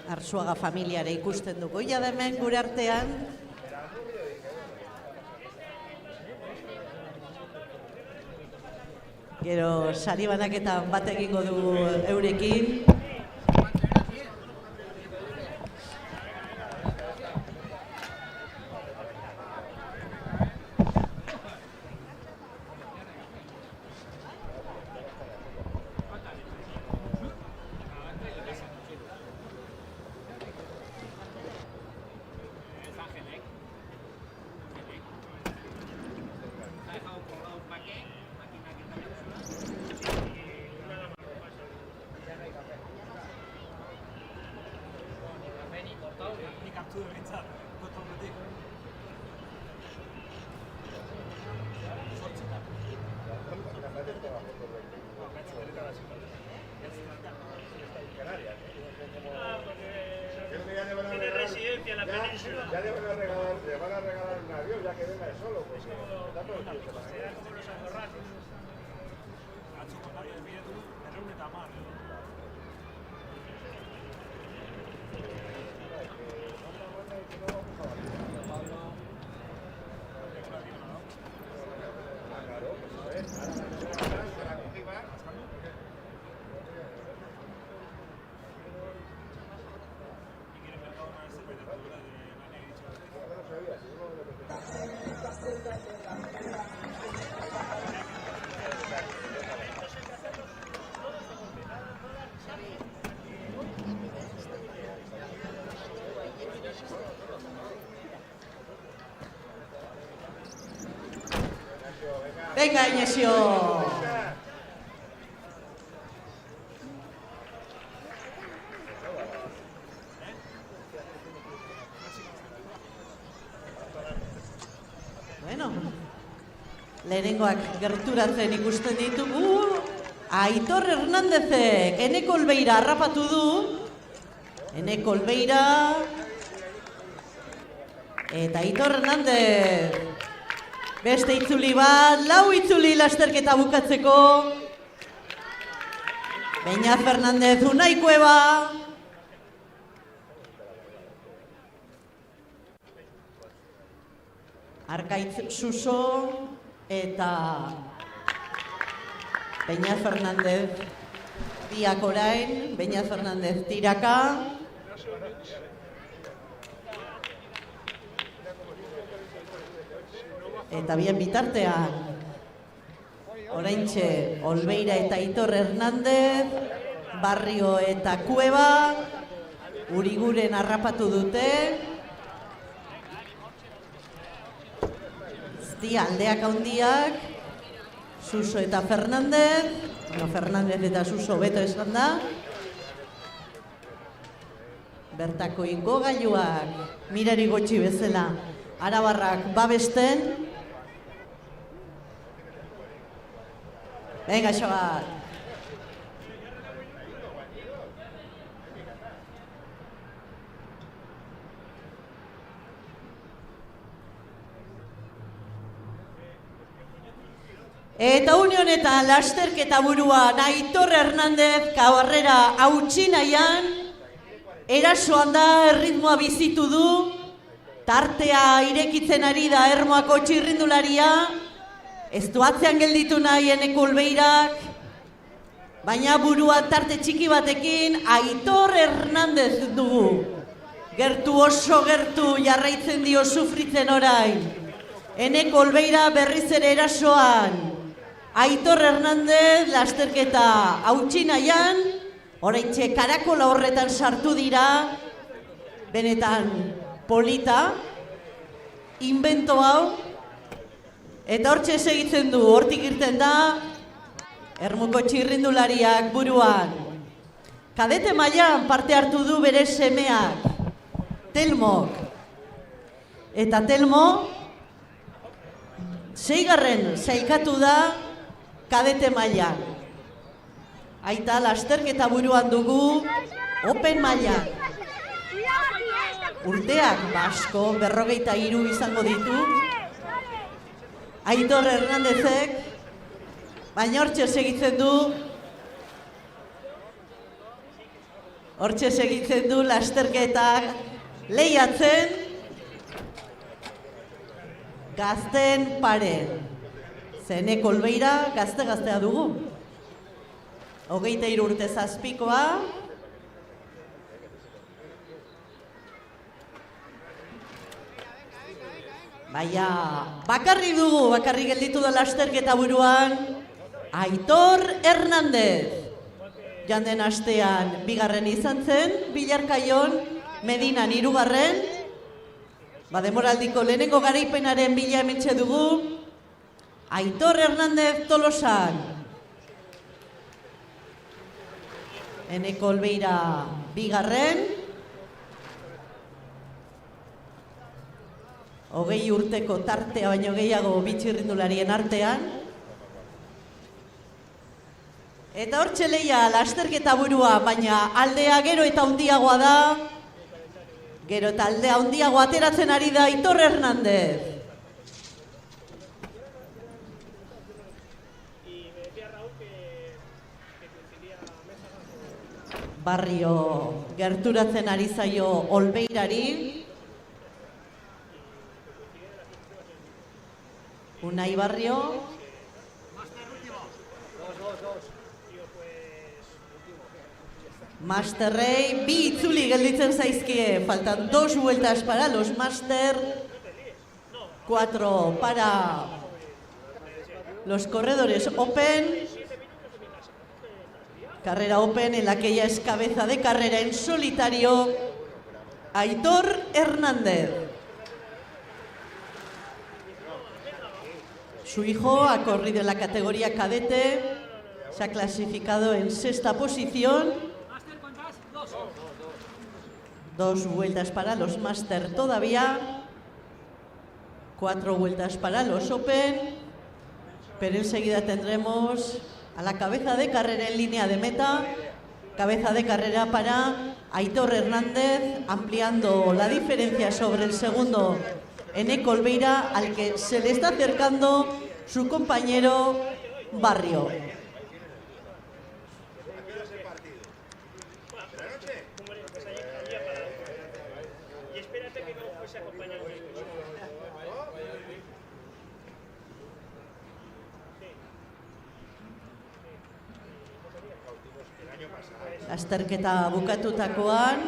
Arzuaga familiare ikusten dugu, ja da hemen gure artean. Gero sari banaketan bat egingo dugu eurekin. Tiene residencia en la península. Ya le van a regalar un avión, ya que venga solo. Pues, Será como los andorranos. Venga, Inesio. Bueno, lehenengoak gerturatzen ikusten ditugu. Aitor Hernandezek Eneko Olbeira harrapatu du. Eneko Olbeira eta Aitor Hernandez. Beste itzuli bat, 4 itzuli lasterketa bukatzeko. Beñat Fernandez, Unai Cueva. Arkaitz Suso eta Beñat Fernandez. Biak orain, Beñat Fernandez tiraka. Eta bien bitartean, oraintxe Olbeira eta Aitor Hernandez, Barrio eta Cueva, Uriguren harrapatu dute. Aldeak handiak, Suso eta Fernandez, Fernandez eta Suso beto esan da. Bertako igogailuak, mirari gotxi bezala, arabarrak babesten. Venga, xabat. Eta une honetan lasterketa buruan Aitor Hernandez kabarrera hautsi nahian, erasoan da, erritmoa bizitu du, tartea irekitzen ari da Ermoako txirrindularia, ez du atzean gelditu nahi Eneko Olbeirak, baina buruan tarte txiki batekin Aitor Hernandez dugu. Gertu, oso gertu, jarraitzen dio sufritzen orain. Eneko Olbeira berriz ere erasoan. Aitor Hernandez lasterketa hautsi nahian, oraintxe karakola horretan sartu dira, benetan polita, invento hau, eta hortxe segitzen du, hortik irten da, Ermuko txirrindulariak buruan. Kadete mailan parte hartu du bere semeak, Telmok. Eta Telmo, 6. sailkatu da, kadete mailan. Aita lasterketa buruan dugu, Open mailan. Urteak basko, 53 izango ditu. Aitor Hernandezek, baina hortxe segitzen du. Hortxe segitzen du lasterketak lehiatzen. Gazten pare. Eneko Olbeira gazte-gaztea dugu. 23 urte zazpikoa. Baina, bakarri dugu, bakarri gelditu da lasterketa buruan, Aitor Hernandez. Janden astean 2. izan zen, Bilarkaion, Medinan 3. Demoraldiko lehenengo garaipenaren bila hementxe dugu, Aitor Hernandez Tolosan. Eneko Olbeira 2. 20 urteko tartea baino gehiago bitxirrindularien artean. Eta hortxe lehia lasterketa burua, baina aldea gero eta handiagoa da. Gero eta aldea handiagoa ateratzen ari da Aitor Hernandez. Barrio gerturatzen ari zaio Olbeirari. Unai Barrio. Masterrei 2 itzuli gelditzen zaizkie. Faltan 2 vueltas para los Master. 4 para los corredores Open. Carrera Open en la que ya es cabeza de carrera en solitario Aitor Hernández. Su hijo ha corrido en la categoría cadete, se ha clasificado en 6ª posición. 2 vueltas para los Master todavía, 4 vueltas para los Open, pero enseguida tendremos a la cabeza de carrera en línea de meta, cabeza de carrera para Aitor Hernández, ampliando la diferencia sobre el segundo Eneko Olveira, al que se le está acercando su compañero Barrio. Y espérate que no fuese acompañado de esto. Lasterketa bukatutakoan,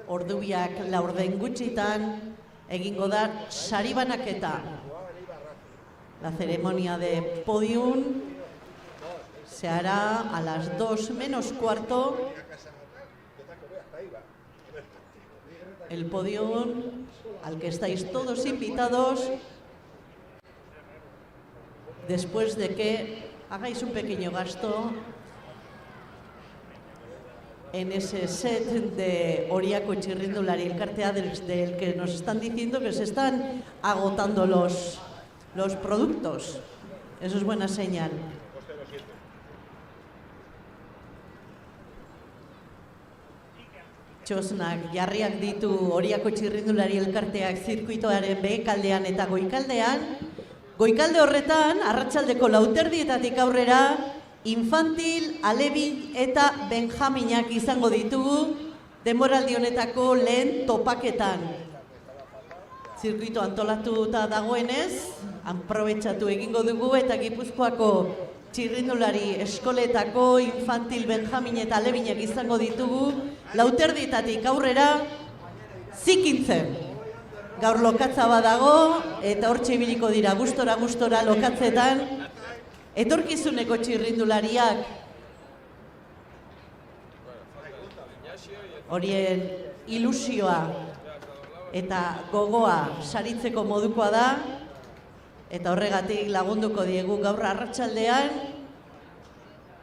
ordubiak laurden gutxitan egingo da sari banaketa. La ceremonia de podium se hará a las 2 menos cuarto. El podium al que estáis todos invitados después de que hagáis un pequeño gasto en ese set de Oriako Txirrindulari Elkartea del que nos están diciendo que se están agotando los productos. Eso es buena señal. Txosnak jarriak ditu Oriako Txirrindulari Elkarteak zirkuitoaren behekaldean eta goikaldean. Goikalde horretan, arratsaldeko 4:00 aurrera, infantil, alebi eta benjaminak izango ditugu denboraldi honetako lehen topaketan. Zirkuito antolatuta dagoenez, aprobetxatu egingo dugu eta Gipuzkoako txirrindulari eskoletako infantil, benjamin eta alebinak izango ditugu 4:00 aurrera zikintzen. Gaur lokatza badago eta hortxe ibiliko dira gustora lokatzetan etorkizuneko txirrindulariak horien ilusioa eta gogoa saritzeko modukoa da eta horregatik lagunduko diegu gaur arratsaldean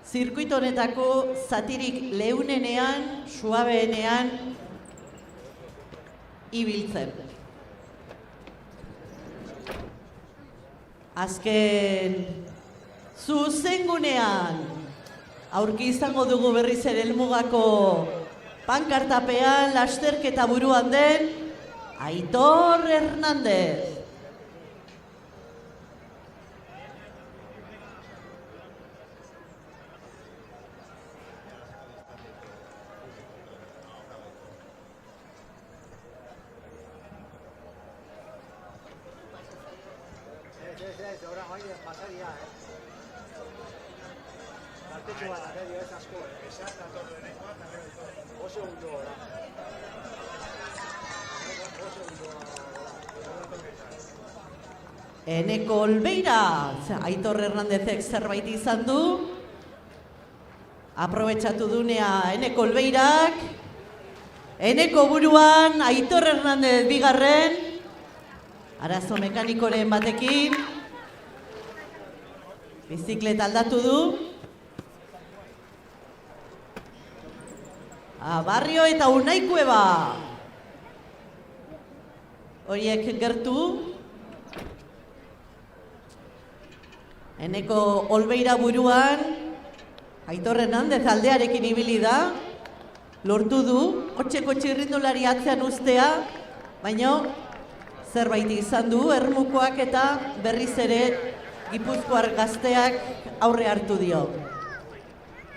zirkuito honetako zatirik leunenean, suabeenean ibiltzen. Azken zuzengunean aurki izango dugu berriz ere helmugako pankartapean lasterketa buruan den Aitor Hernández. Eneko Olveira, Aitor Hernándezek zerbait izan du. Aprobetxatu dunea Eneko Olveirak. Eneko buruan, Aitor Hernández bigarren. Arazo mekanikoren batekin. Bizikleta aldatu du. Barrio eta Unai Kueba. Horiek gertu. Eneko Olveira buruan, Aitor Hernández aldearekin ibili da, lortu du, hotxeko txirrindulari atzean ustea, baina zerbait izan du, ermukoak eta berriz ere Gipuzkoar gazteak aurre hartu dio.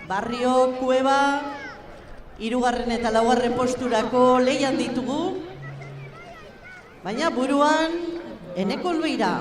Barrio, Kueba, 3. eta 4. posturako lehian ditugu, baina buruan Eneko Olveira.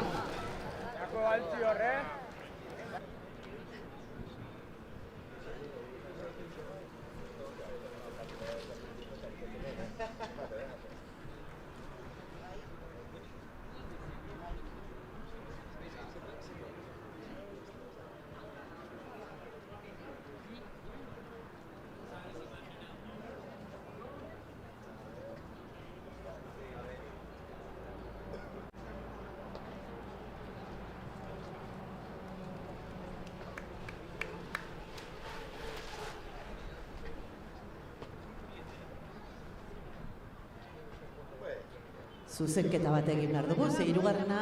Zuzenketa bat egin behar dugu, ze 3.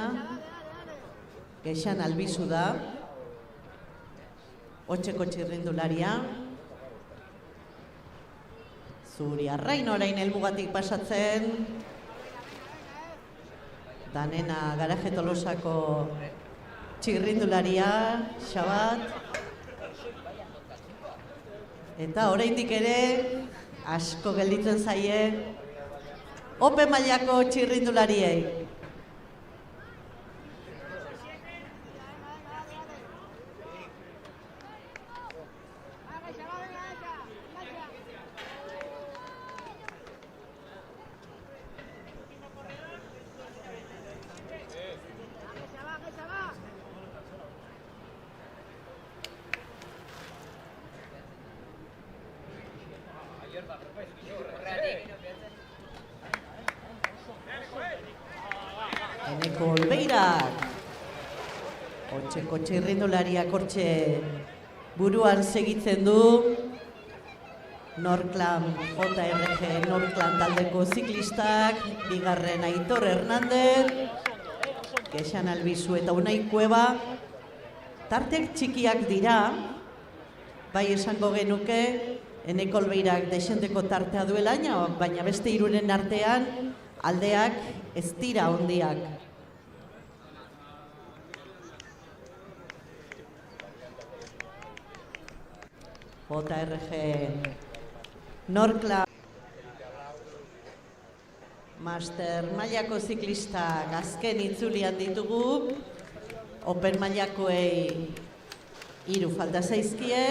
Gexan Albizu da, hotxeko txirrindularia. Zuriarrain orain helmugatik pasatzen. Danena Garaje Tolosako txirrindularia, Xabat. Eta oraindik ere, asko gelditzen zaie, Open mailako txirrindulariei. Eneko Olbeirak, hortxeko txirrindulariak hortxe buruan segitzen du. Norklan, JRG Norklan taldeko ziklistak, bigarren Aitor Hernández, Kexan Albizu eta Unai Kueba. Tartek txikiak dira, bai esango genuke, Eneko Olbeirak desenteko tartea duela, baina beste hiruren artean aldeak ez dira hondiak. JRG Norkla Master mailako ziklistak azken itzulian ditugu. Open mailakoei 3 falta zaizkie.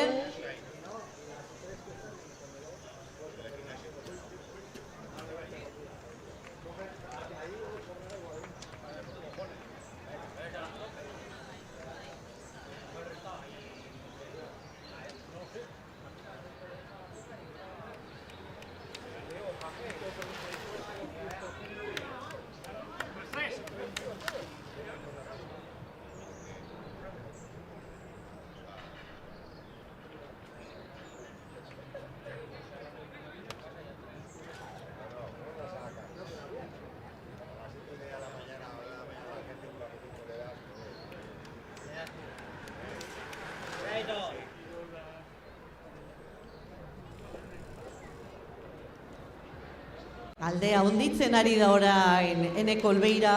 Aldea hunditzen ari da orain Eneko Olbeira,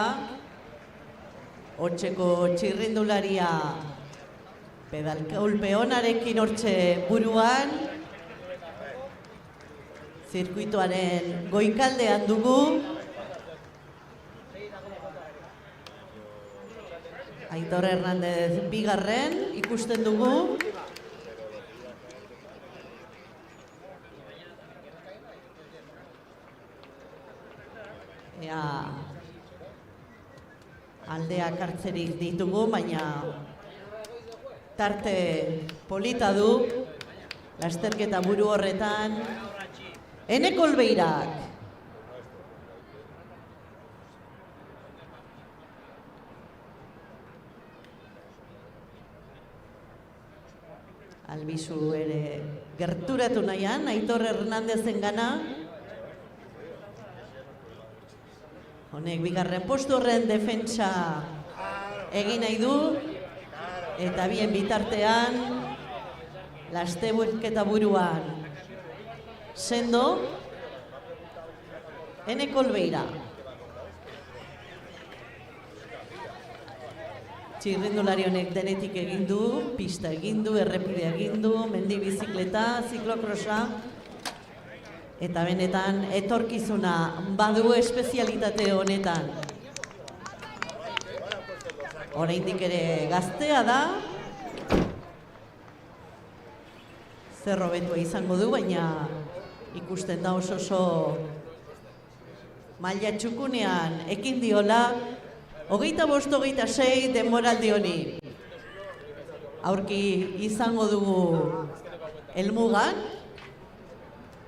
hortxeko txirrindularia pedalkolpeonarekin hortxe buruan, zirkuituaren goikaldean dugu. Aitor Hernández bigarren ikusten dugu. Aldeak hartzerik ditugu, baina tarte polita du, lasterketa buru horretan, Eneko Olbeirak. Albizu ere gerturatu nahian, Aitor Hernández gana. Honek bigarren postu horren defentsa egin nahi du, eta bien bitartean, lasterketa buruan sendo, Eneko Olbeira. Txirrindulari honek denetik egin du, pista egin du, errepidea egin du, mendi bizikleta, ziklokrosa, eta benetan etorkizuna badu espezialitate honetan. Oraindik ere gaztea da, zer hobetua izango du, baina ikusten da oso maila txukunean ekin diola 25-26 denboraldi honi. Aurki izango dugu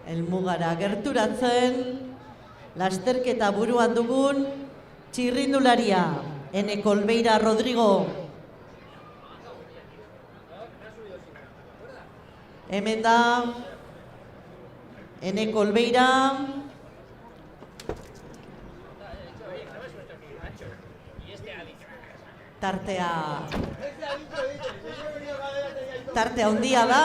helmugara gerturatzen, lasterketa buruan dugun txirrindularia Eneko Olbeira Rodrigo. Hemen da Eneko Olbeira. Tartea handia da.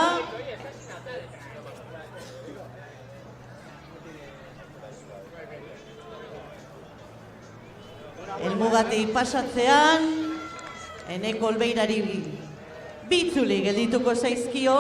Helmugatik pasatzean, Eneko Olbeirari bitzuli geldituko zaizkio.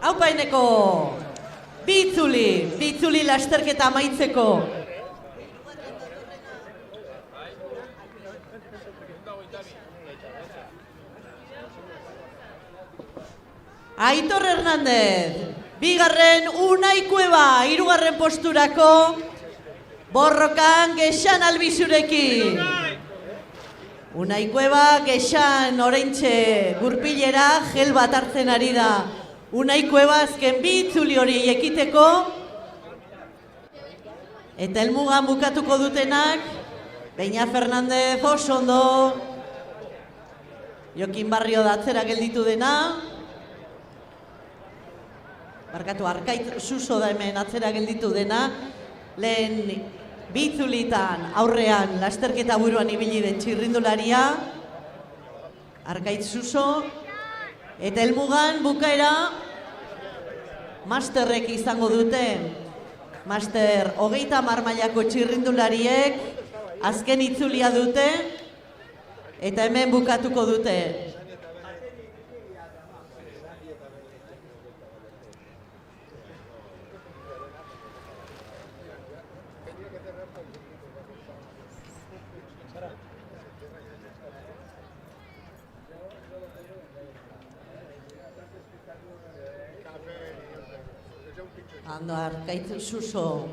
Haupa Eneko, bitzuli lasterketa amaitzeko. Aitor Hernández, bigarren Unai Kueba, hirugarren posturako, borrokan Gexan Albizurekin. Unai Kueba, Gexan oraintxe gurpilera gel bat hartzen ari da. Unai Kueba azken bitzuli hori ekiteko. Eta helmugan bukatuko dutenak, Beña Fernandez oso ondo, Jokin Barrio da atzera gelditu dena. Barkatu, Arkait Suso da hemen atzera gelditu dena. Lehen bitzulitan aurrean lasterketa buruan ibili den txirrindularia. Arkait Suso. Eta helmugan bukaera masterrek izango dute. Master 30 mailako txirrindulariek azken itzulia dute eta hemen bukatuko dute. Ando Arkait Suso.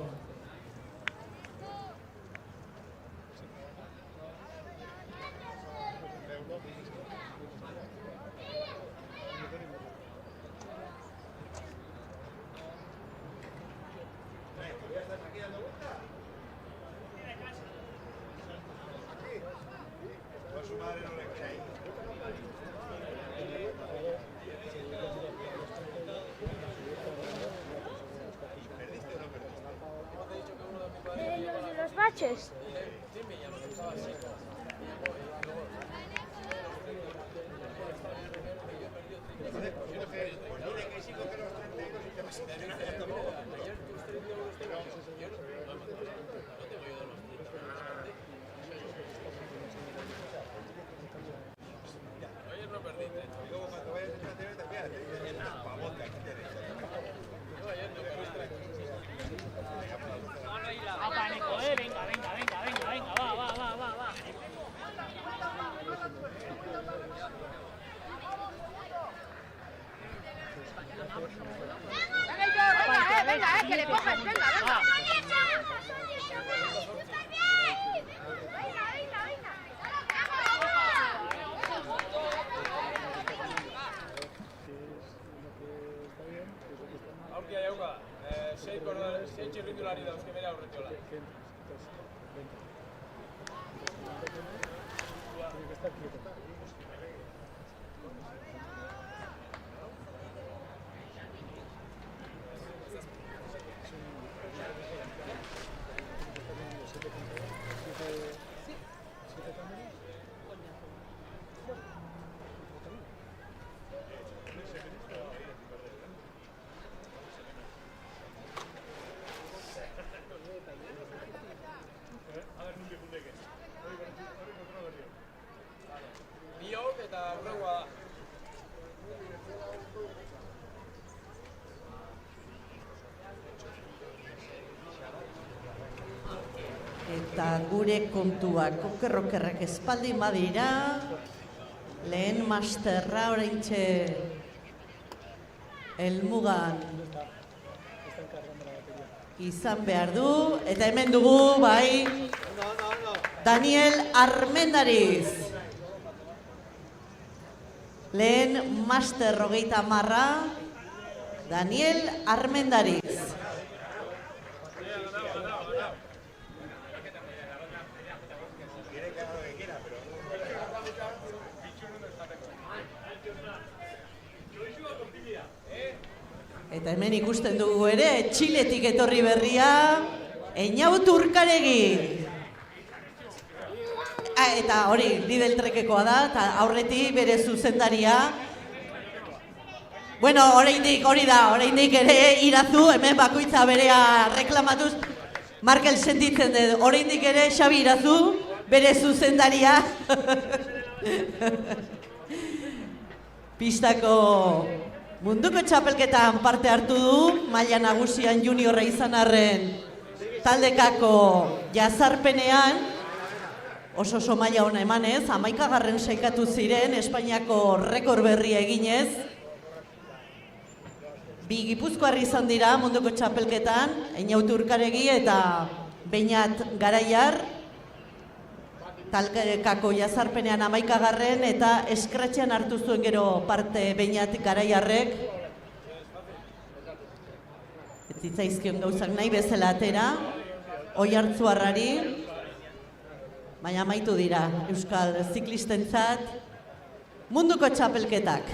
Los baches. Que le cojas, venga, venga. Aurkia jauka, 6 txirrindulari dauzke bere aurretiola. Biok eta aurregoa da. Eta gure kontuak okerrokerrak espaldin badira, lehen masterra oraintxe helmugan izan behar du, eta hemen dugu, bai, Daniel Armendariz. Lehen master 30, Daniel Armendariz. Eta hemen ikusten dugu ere, Txiletik etorri berria, Einaut Urkaregi. Eta hori, Lidl Trekekoa da, eta aurretik bere zuzendaria. Bueno, oraindik hori da, oraindik ere Irazu, hemen bakoitza berea reklamatuz, Markel sentitzen dut, oraindik ere Xabi Irazu, bere zuzendaria. Pistako munduko txapelketan parte hartu du, maila nagusian juniorra izan arren taldekako jazarpenean, oso maila ona emanez, 11. sailkatu ziren, Espainiako rekor berria eginez. 2 gipuzkoarri izan dira munduko txapelketan, Einaut Urkaregi eta Beñat Garaiar, talkako jazarpenean 11. eta eskratxean hartu zuen gero parte Beñat Garaiarrek. Ez zitzaizkion gauzak nahi bezala atera, Oiartzuarrari, baina amaitu dira euskal ziklistentzat munduko txapelketak.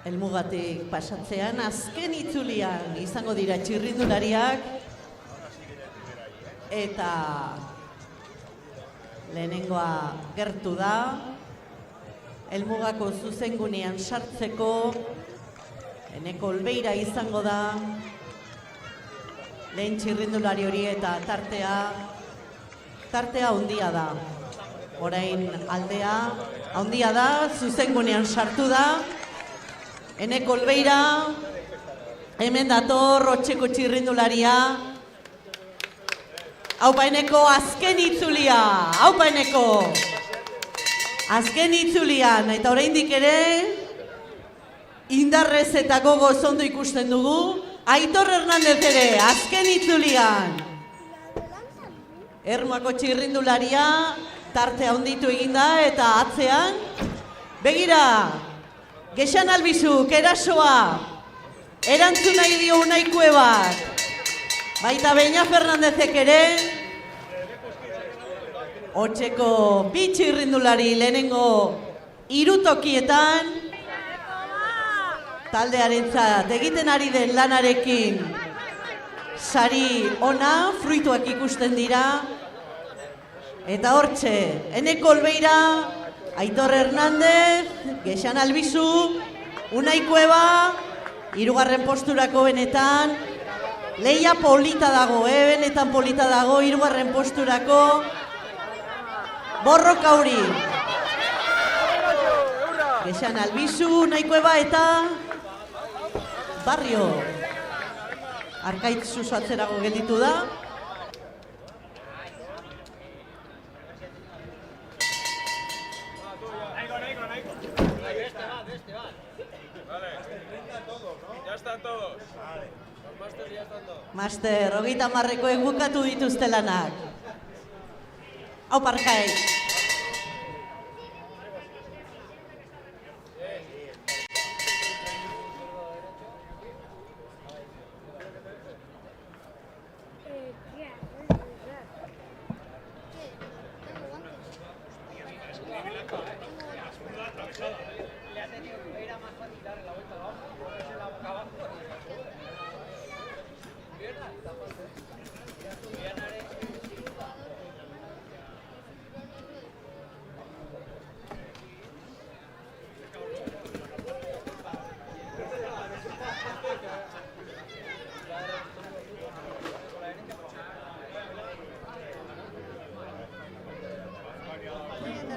Helmugatik pasatzean, azken itzulian izango dira txirrindulariak eta lehenengoa gertu da. Helmugako zuzengunean sartzeko Eneko Olbeira izango da lehen txirrindulari hori eta tartea handia da. Orain aldea handia da, zuzengunean sartu da. Eneko Olbeira, hemen dator, Rotxeko txirrindularia. Haupa Eneko, azken itzulia, haupa Eneko. Azken itzulian, eta oraindik ere, indarrez eta gogoz ondo ikusten dugu, Aitor Hernandez ere, azken itzulian. Ermuako txirrindularia, tartea handitu eginda, eta atzean, begira, Gexan Albizuk, erasoa, erantzun nahi dio Unai Kuebak, baita Beña Fernandezek ere, Otxeko bi txirrindulari lehenengo 3 tokietan, taldearentzat egiten ari den lanarekin sari ona, fruituak ikusten dira, eta hortxe, Eneko Olbeira, Aitor Hernandez, Gexan Albizu, Unai Kueba, 3. posturako benetan, lehia polita dago, benetan polita dago, 3. posturako, Borroka hori. Gexan Albizu, Unai Kueba eta Barrio. Arkaitz Suso atzerago gelditu da. Master, 30ekoek bukatu dituzte lanak. Hau parkai.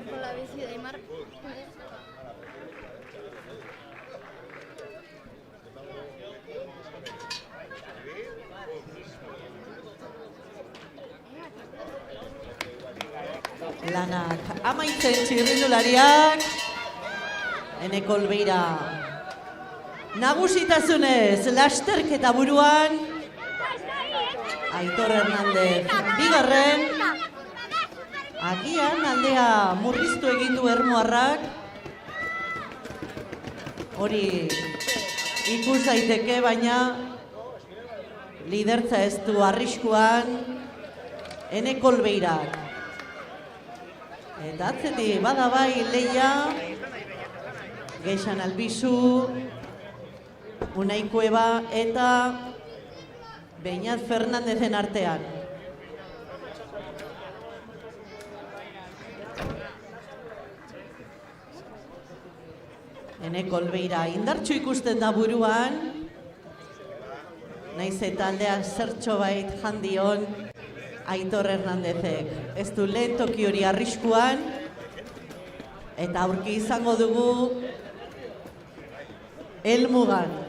Con la bici de Aymar. Lanak amaitzen txirrindulariak. Eneko Olbeira. Nagusitasunez, lasterketa buruan. Aitor Hernandez, bigarren. Agian aldea murriztu egin du ermuarrak. Hori ikus daiteke, baina lidertza ez du arriskuan Eneko Olbeirak. Eta atzetik bada bai Leia, Geixan Albizu, Unai Kueba eta Beñat Fernandezen artean. Eneko Olbeira indartsu ikusten da buruan, naiz eta aldean zertxo bait jandion Aitor Hernandezek. Ez du lehen toki hori arriskuan, eta aurki izango dugu helmugan.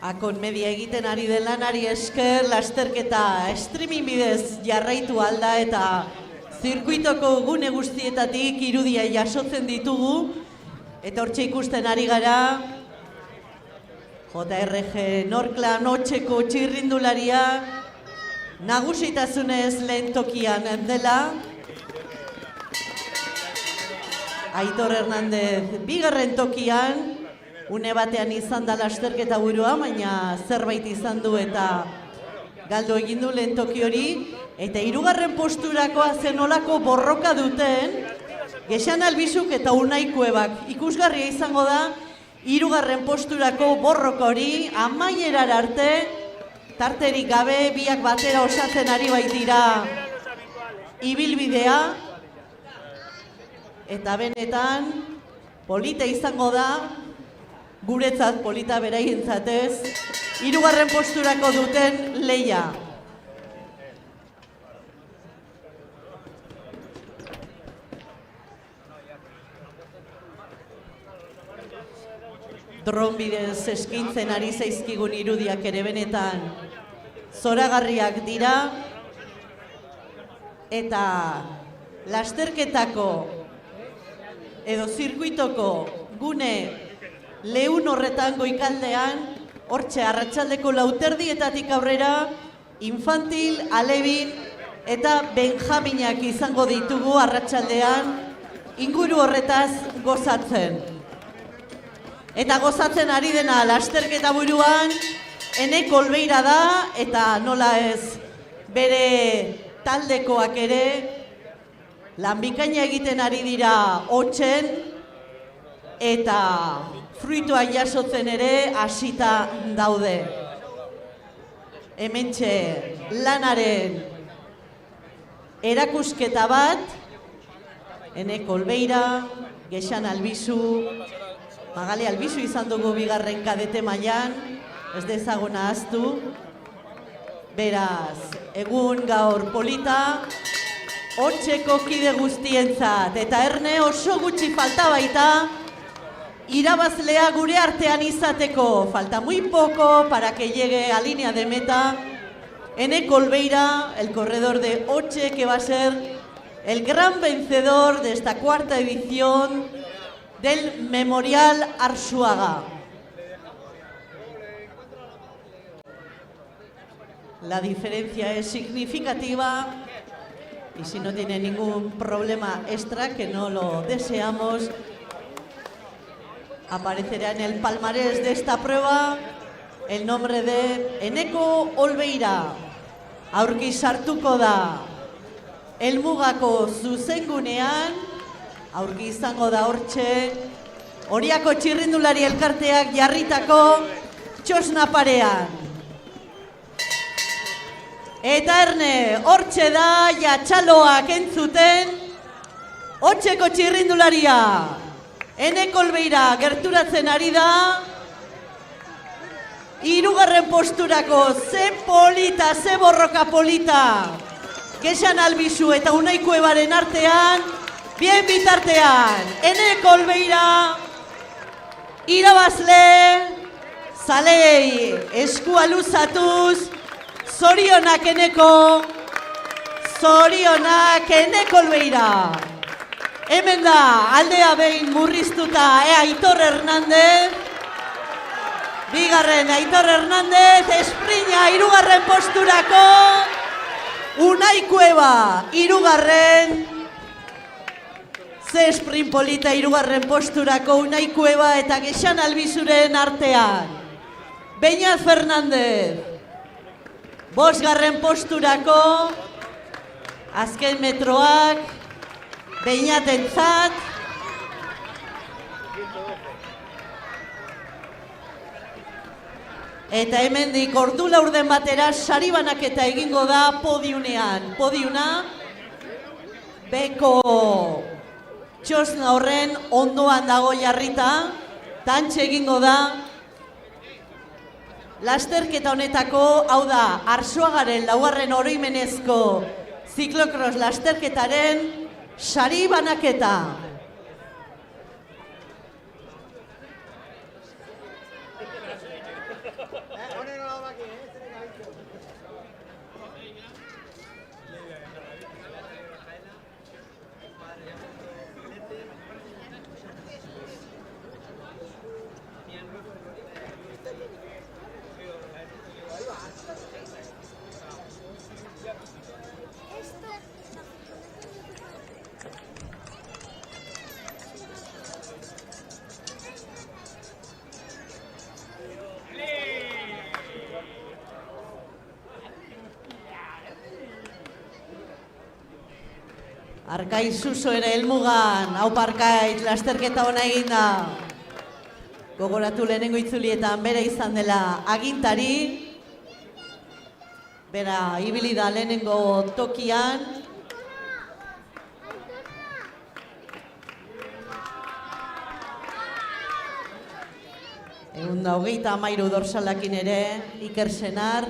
Akon media egiten ari den lanari esker, lasterketa streaming bidez jarraitu alda eta zirkuitoko gune guztietatik irudia jasotzen ditugu. Eta hortxe ikusten ari gara JRG Norclan Otxeko txirrindularia nagusitasunez lehen tokian dela. Aitor Hernandez bigarren tokian, une batean izan da lasterketa burua, baina zerbait izan du eta galdu egin du lehen toki hori. Eta hirugarren posturakoa zen olako borroka duten Geixan Albizuk eta Unai Kuebak. Ikusgarria izango da hirugarren posturako borroka hori amaierara arte, tarterik gabe biak batera osatzen ari baitira ibilbidea. Eta benetan polita izango da, guretzat polita beraientzatez, hirugarren posturako duten lehia. Dron bidez eskintzen ari zaizkigun irudiak ere benetan zoragarriak dira. Eta lasterketako edo zirkuitoko gune lehun horretan goikaldean, hortxe arratsaldeko 4:00 aurrera, infantil, alebin eta benjaminak izango ditugu arratsaldean inguru horretaz gozatzen. Eta gozatzen ari dena lasterketa buruan Eneko Olbeira da, eta nola ez bere taldekoak ere lan bikaina egiten ari dira Otxen eta fruitua jasotzen ere hasita daude. Hementxe lanaren erakusketa bat, Eneko Olbeira, Gexan Albizu, Magali Albizu izan dugu bigarren kadete mailan, ez dezaguna ahaztu. Beraz, egun gaur polita, hortzeko kide guztientzat, eta Erne oso gutxi falta baita, irabazlea gure artean izateko. Falta muy poco para que llegue a línea de meta Eneko Olbeira, el corredor de Otxe, que va a ser el gran vencedor de esta cuarta edición del Memorial Arzuaga. La diferencia es significativa y si no tiene ningún problema extra, que no lo deseamos, aparecerá en el palmarés de esta prueba el nombre de Eneko Olbeira. Aurki sartuko da helmugako zuzengunean, aurki izango da hortxe Oriako txirrindulari elkarteak jarritako txosna parean. Eta Erne, hortxe da jatxaloak entzuten Otxeko txirrindularia. Eneko Olbeira gerturatzen ari da, hirugarren posturako, ze polita, ze borroka polita, Gexan Albizu eta Unai Kuebaren artean, bien bitartean, Eneko Olbeira, irabazle, zalei eskua luzatuz, zorionak Eneko, zorionak Eneko Olbeira. Hemen da, aldea behin murriztuta, Aitor Hernández. Bigarren Aitor Hernández, esprina hirugarren posturako. Unai Kueba, hirugarren. Ze esprin polita hirugarren posturako Unai Kueba eta Gexan Albizuren artean. Beñat Fernández, bosgarren posturako. Azken metroak. Beñatentzat, eta hemendik ordu laurden batera sari banaketa egingo da podiunean. Podiuna, beko txosna horren ondoan dago jarrita, tantxe egingo da. Lasterketa honetako, hau da, Arzuagaren laugarren oroimenezko ziklokros lasterketaren sari banaketa. Arkaiz Suso ere helmugan, hau Arkaiz, lasterketa ona eginda. Gogoratu lehenengo itzulietan bere izan dela agintari. Bera ibili da lehenengo tokian. Egun da 33 dorsalakin ere, Iker Senar,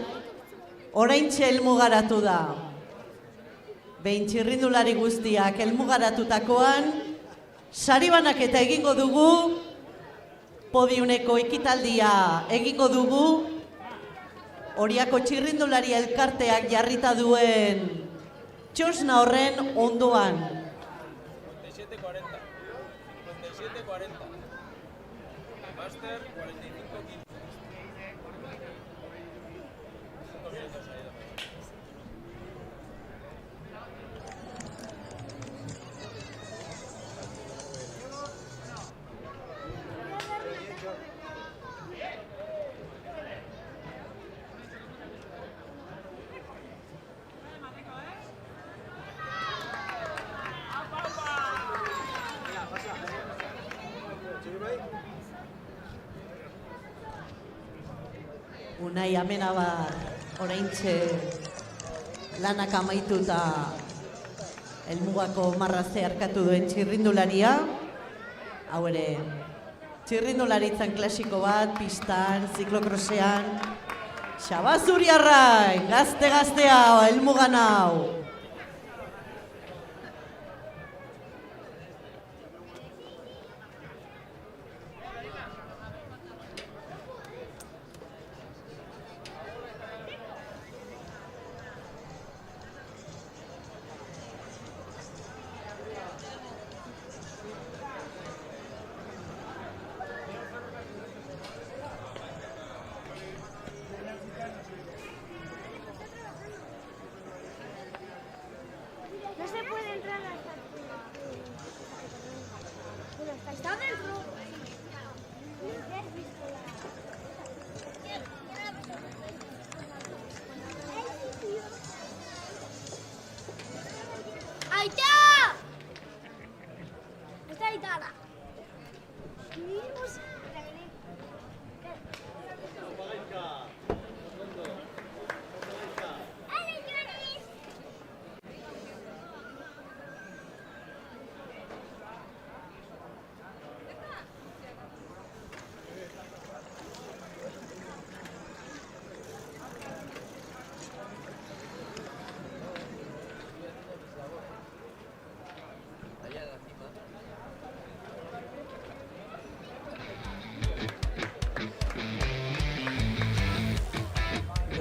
oraintxe helmugaratu da. Behin txirrindulari guztiak helmugaratutakoan, sari banaketa egingo dugu, podiuneko ekitaldia egingo dugu, Oriako txirrindulari elkarteak jarrita duen txosna horren ondoan. 57-40. 57-40. Master 45-15. Unai Amenabar oraintxe lanak amaitu eta helmugako marra zeharkatu duen txirrindularia. Hau ere, txirrindularitzan klasiko bat, pistan, ziklokrosean. Xabaz Uriarrain, gazte-gaztea, helmugan hau. No se puede entrar hasta pero está dentro. ¡Ahí está! Está Aitana.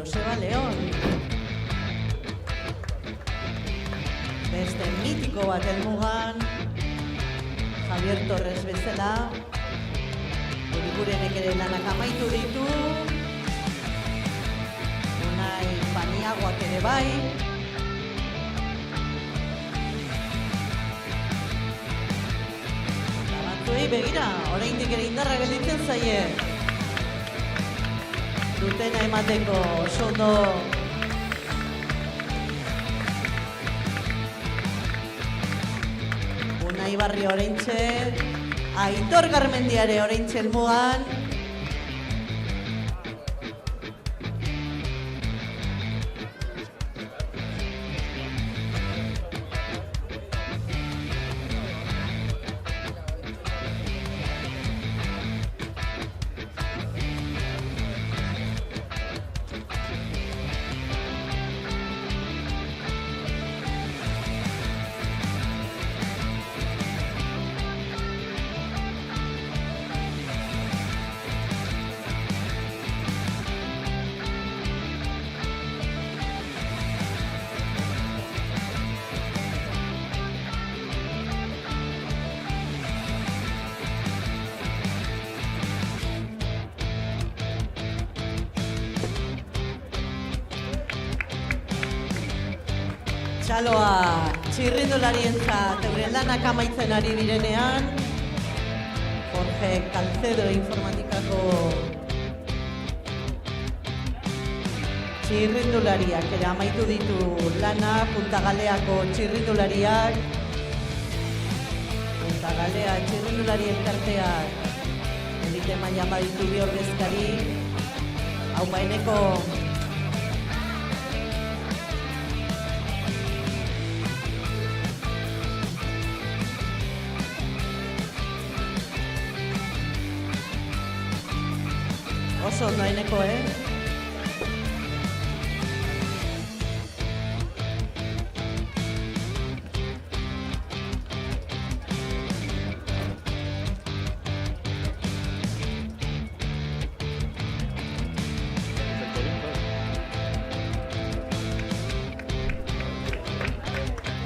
Joseba León. Beste mitiko bat helmugan, Javier Torres bezala. Urigurenek ere lanak amaitu ditu. Unai Paniagoak ere bai. Eta batzuei begira, oraindik ere indarra gelditzen zaie. Dutena emateko oso ondo. Unai Barri oraintxe, Aitor Garmendiare oraintxe helmugan. Txaloa txirrindularientzat euren lanak amaitzen ari direnean, Jorge Calcedo informatikako txirrindulariak ere amaitu ditu lana, Punta Galeako txirrindulariak, Punta Galea txirrindulari elkarteak elite mailan baditu bi ordezkari, hau baineko oso ondo haineko,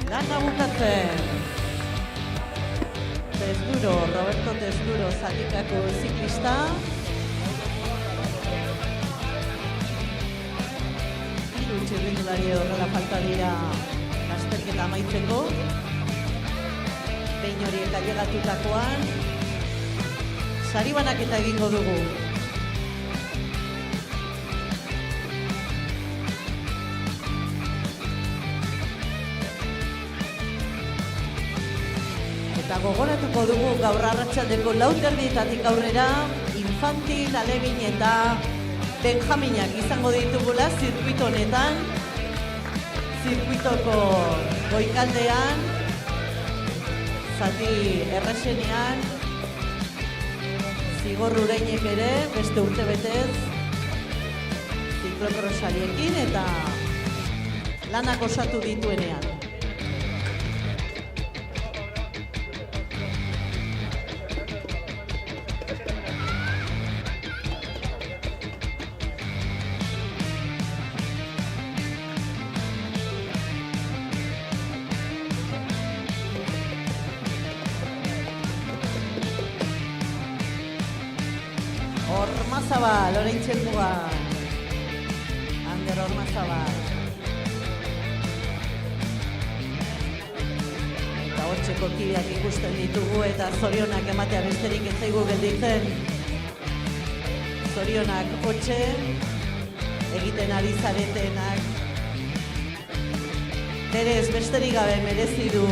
Lana bukatzen. Testuro, Roberto Testuro, zatikako ziklista. Txirrindulari horrela falta dira lasterketa amaitzeko. Behin horiek ailegatutakoan sari banaketa egingo dugu. Eta gogoratuko dugu gaur arratsaldeko 4:00 aurrera infantil, alegin eta Benjaminak izango ditugula zirkuito honetan, zirkuitoko goikaldean, zati erresenean, Zigor Ureinek ere beste urtebetez ziklokrosariekin eta lanak osatu dituenean. Ormazabal, orain txelmuga. Ander Ormazabal. Eta hortxeko kideak ikusten ditugu eta zorionak ematea besterik ez zaigu gelditzen. Zorionak hotxe, egiten ari zaretenak. Berez, besterik gabe merezi du.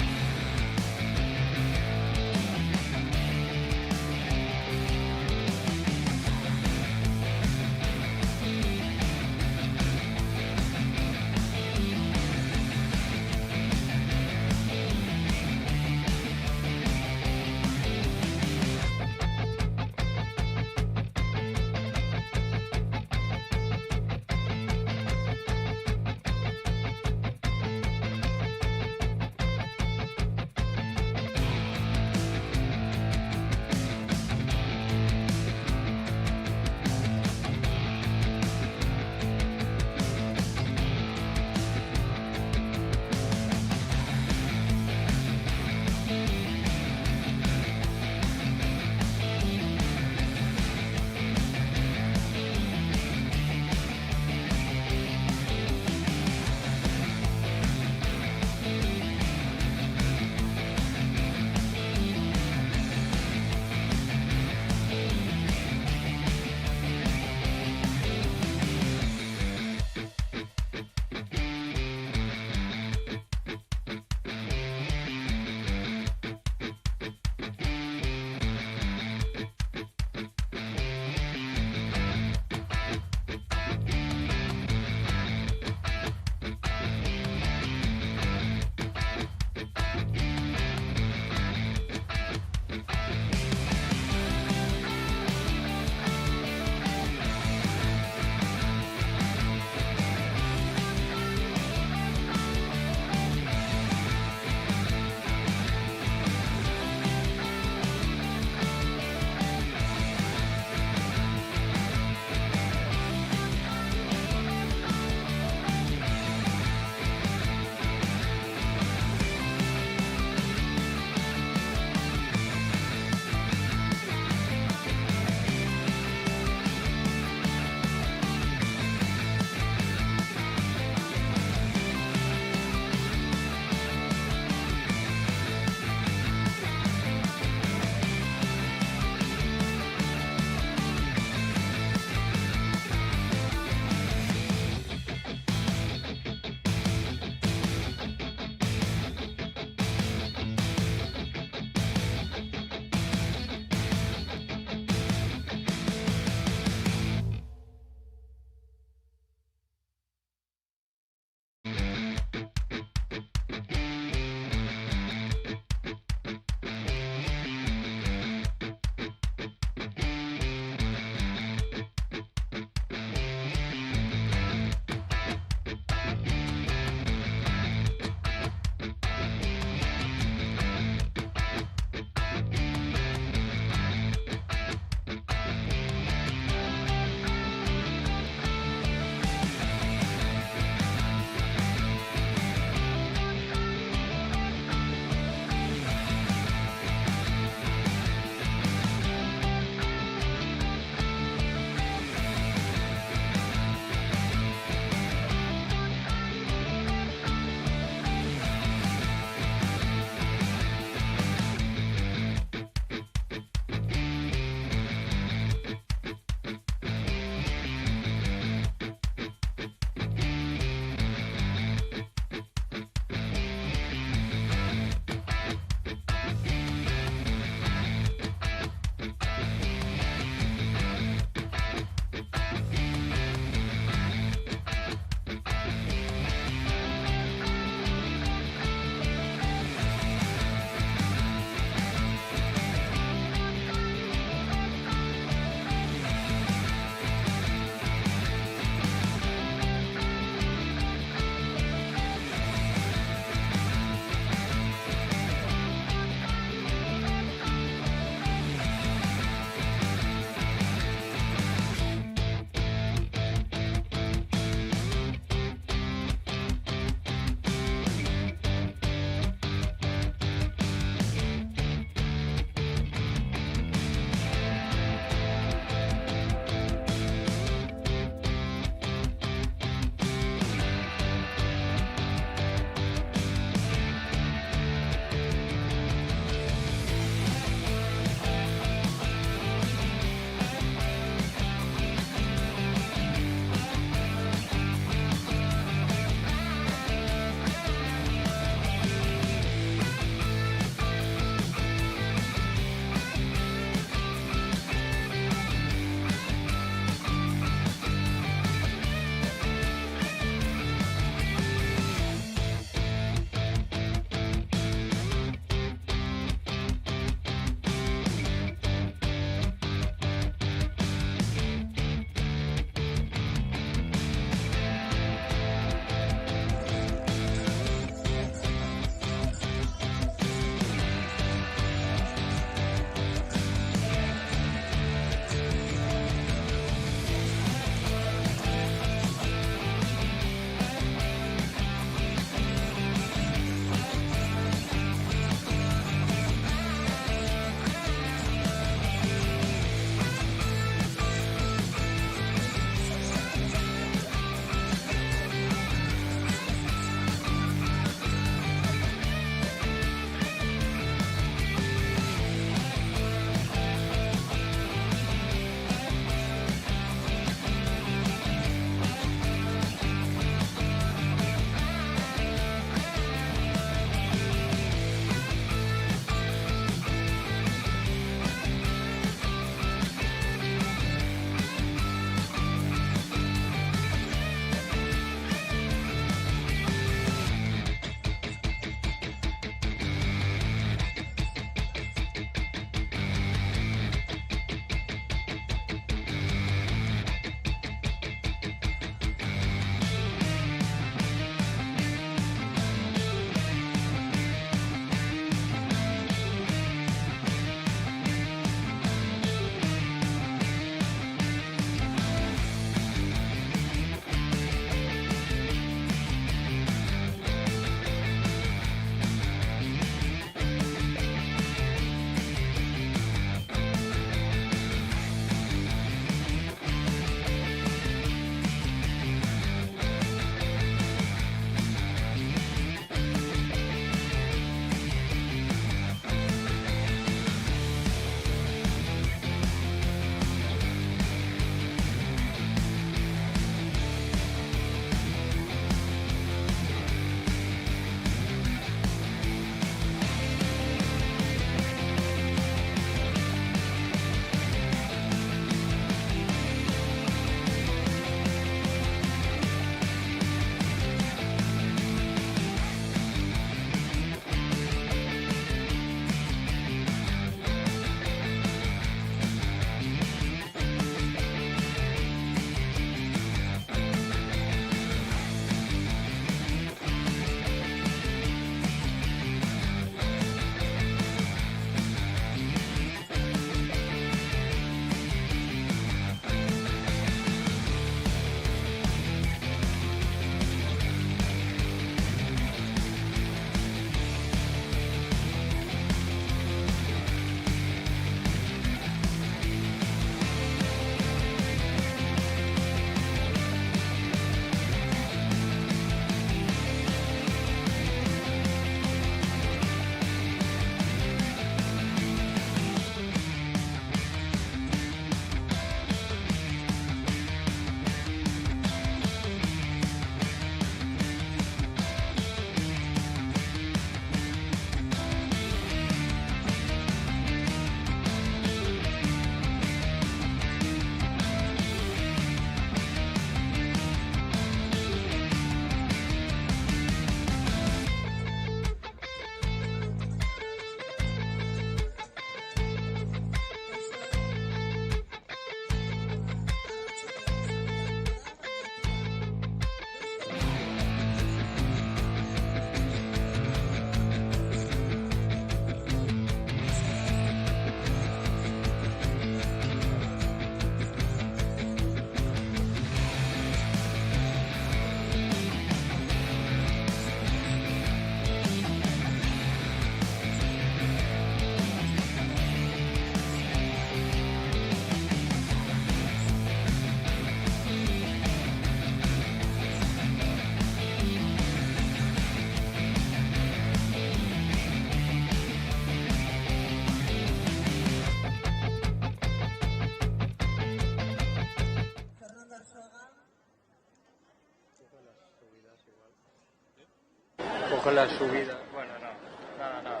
Coge la subida. Bueno, no. Nada.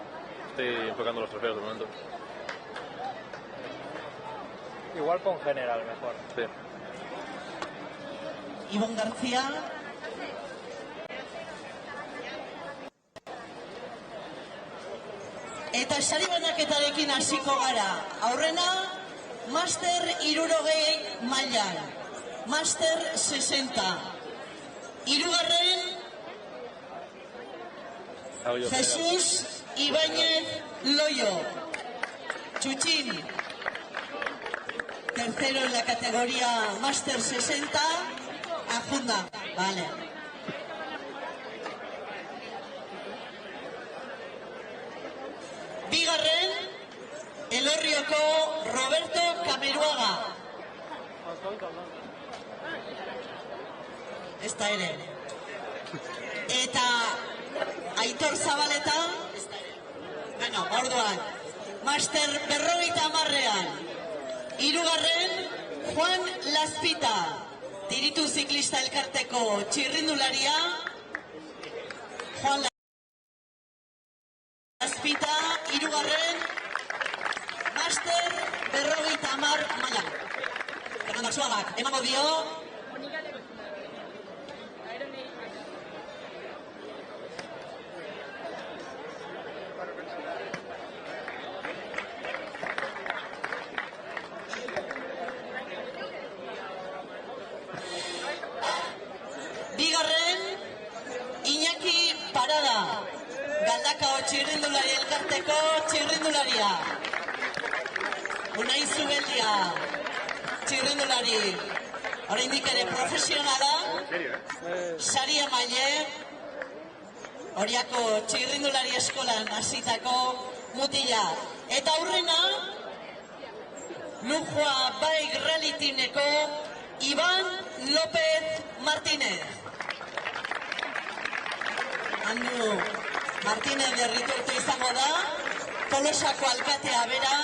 Estoy enfocando los trofeos de momento. Igual pon general mejor. Sí. Ibon García. Eta sari banaketarekin hasiko gara. Aurrena, Master 60 mailan. Master 60. Hirugarren, Jesús Ibáñez Loyo. Chuchín. Tercero en la categoría Master 60. Ajunda. Vale. Bigarren, Elorrioko Roberto Cameruaga. Esta ere. Eta Aitor Zabaleta. Bueno, orduan. Master 50 Hirugarren, Juan Laspita. Tiritu ziklista elkarteko txirrindularia. Juan Laspita, hirugarren, Master 50 maila. Fernando Arzuagak, emango dio. Bigarren, Iñaki Parada. Galdakao txirrindulari elkarteko txirrindularia. Unai Zubeldia txirrindulari. Oraindik ere profesionala. Sari emaile. Horiako txirrindulari eskolan hasitako mutila. Eta aurrena, Lujua Bike Rally Teameko Iban López Martínez. Andu Martínez derritutu izango da, Tolosako alkatea bera,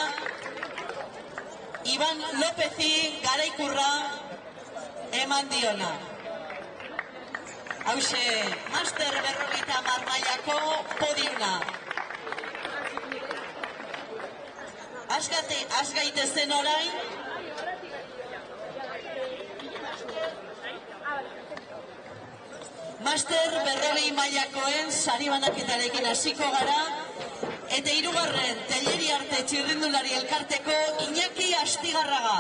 Iban Lópezi garaikurra eman diona. Hauxe, Master 50 mailako podiumna. Az gaitezen orain, Master 50 mailakoen sari banaketarekin hasiko gara, eta hirugarren Telleri Arte txirrindulari elkarteko Iñaki Astigarraga.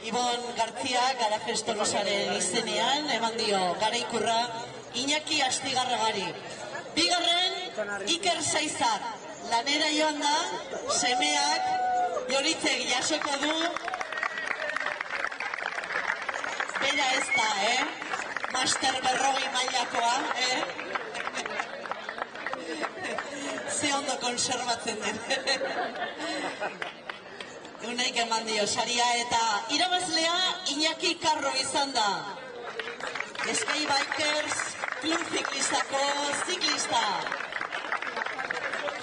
Ibon García Garajes Tolosaren izenean eman dio garaikurra Iñaki Astigarragari. Bigarren, Iker Saizar. Lanera joan da, semeak Joritzek jasoko du. Bera ez da, Master 50 mailakoa, Ze ondo konservatzen den. Unaik eman dio saria eta irabazlea Iñaki Karro izan da. Sky Bikers Klub Ziklistako ziklista.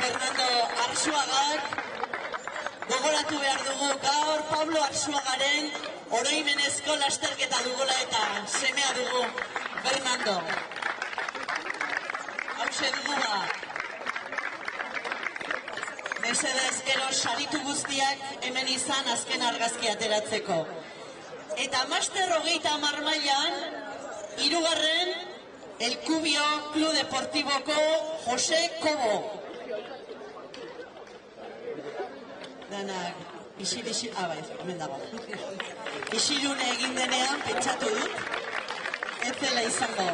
Fernando Arzuagak, gogoratu behar dugu gaur Pablo Arzuagaren oroimenezko lasterketa dugula eta semea dugu Fernando. Hauxe dugu mesedez gero saritu guztiak hemen izan azken argazki ateratzeko. Eta Master 50 mailan, hirugarren, El Cubio Club Deportivoko Jose Kobo. Danak, bai, hemen dago. Isilune egin denean, pentsatu dut, ez zela izango.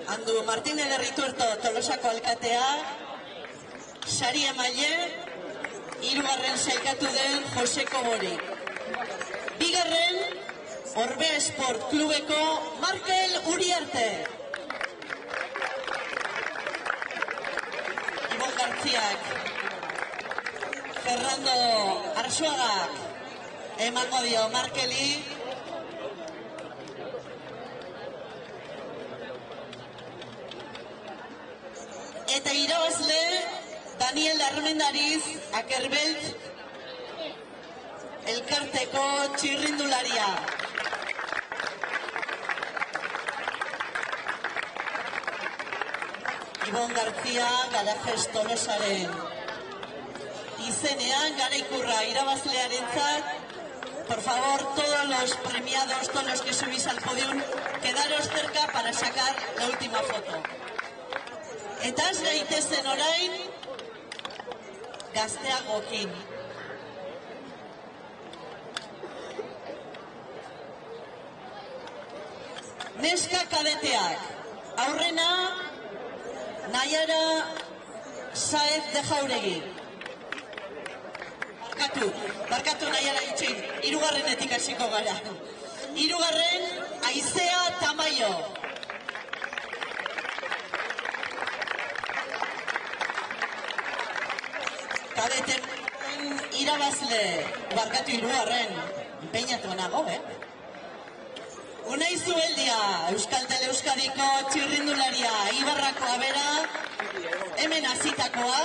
Andu Martínez de Rituerto Tolosako alkatea, sari emaile, hirugarren sailkatu den Jose Kobori. Bigarren, Orbea Sport Klubeko Markel Uriarte. Ibon Garziak, Fernando Arzuagak, emango dio Markeli. Eta irabazle Daniel Armendariz Akerbelt elkarteko txirrindularia. Ibon García Garajes Tolosaren izenean Garaikurra irabazlearentzat. Por favor, todos los premiados, todos los que subís al podium, quedaros cerca para sacar la última foto. Eta az gaitezen orain gazteagokin. Neska kadeteak, aurrena Naiara Saez de Jauregi. Barkatu Naiara itxin, hirugarrenetik hasiko gara. Hirugarren, Aizea Tamayo. Kadeten irabazle, barkatu hirugarren, peinatu nago, Unai Zubeldia, Euskal Teleuskadiko txirrindularia, Ibarrakoa bera, hemen azitakoa,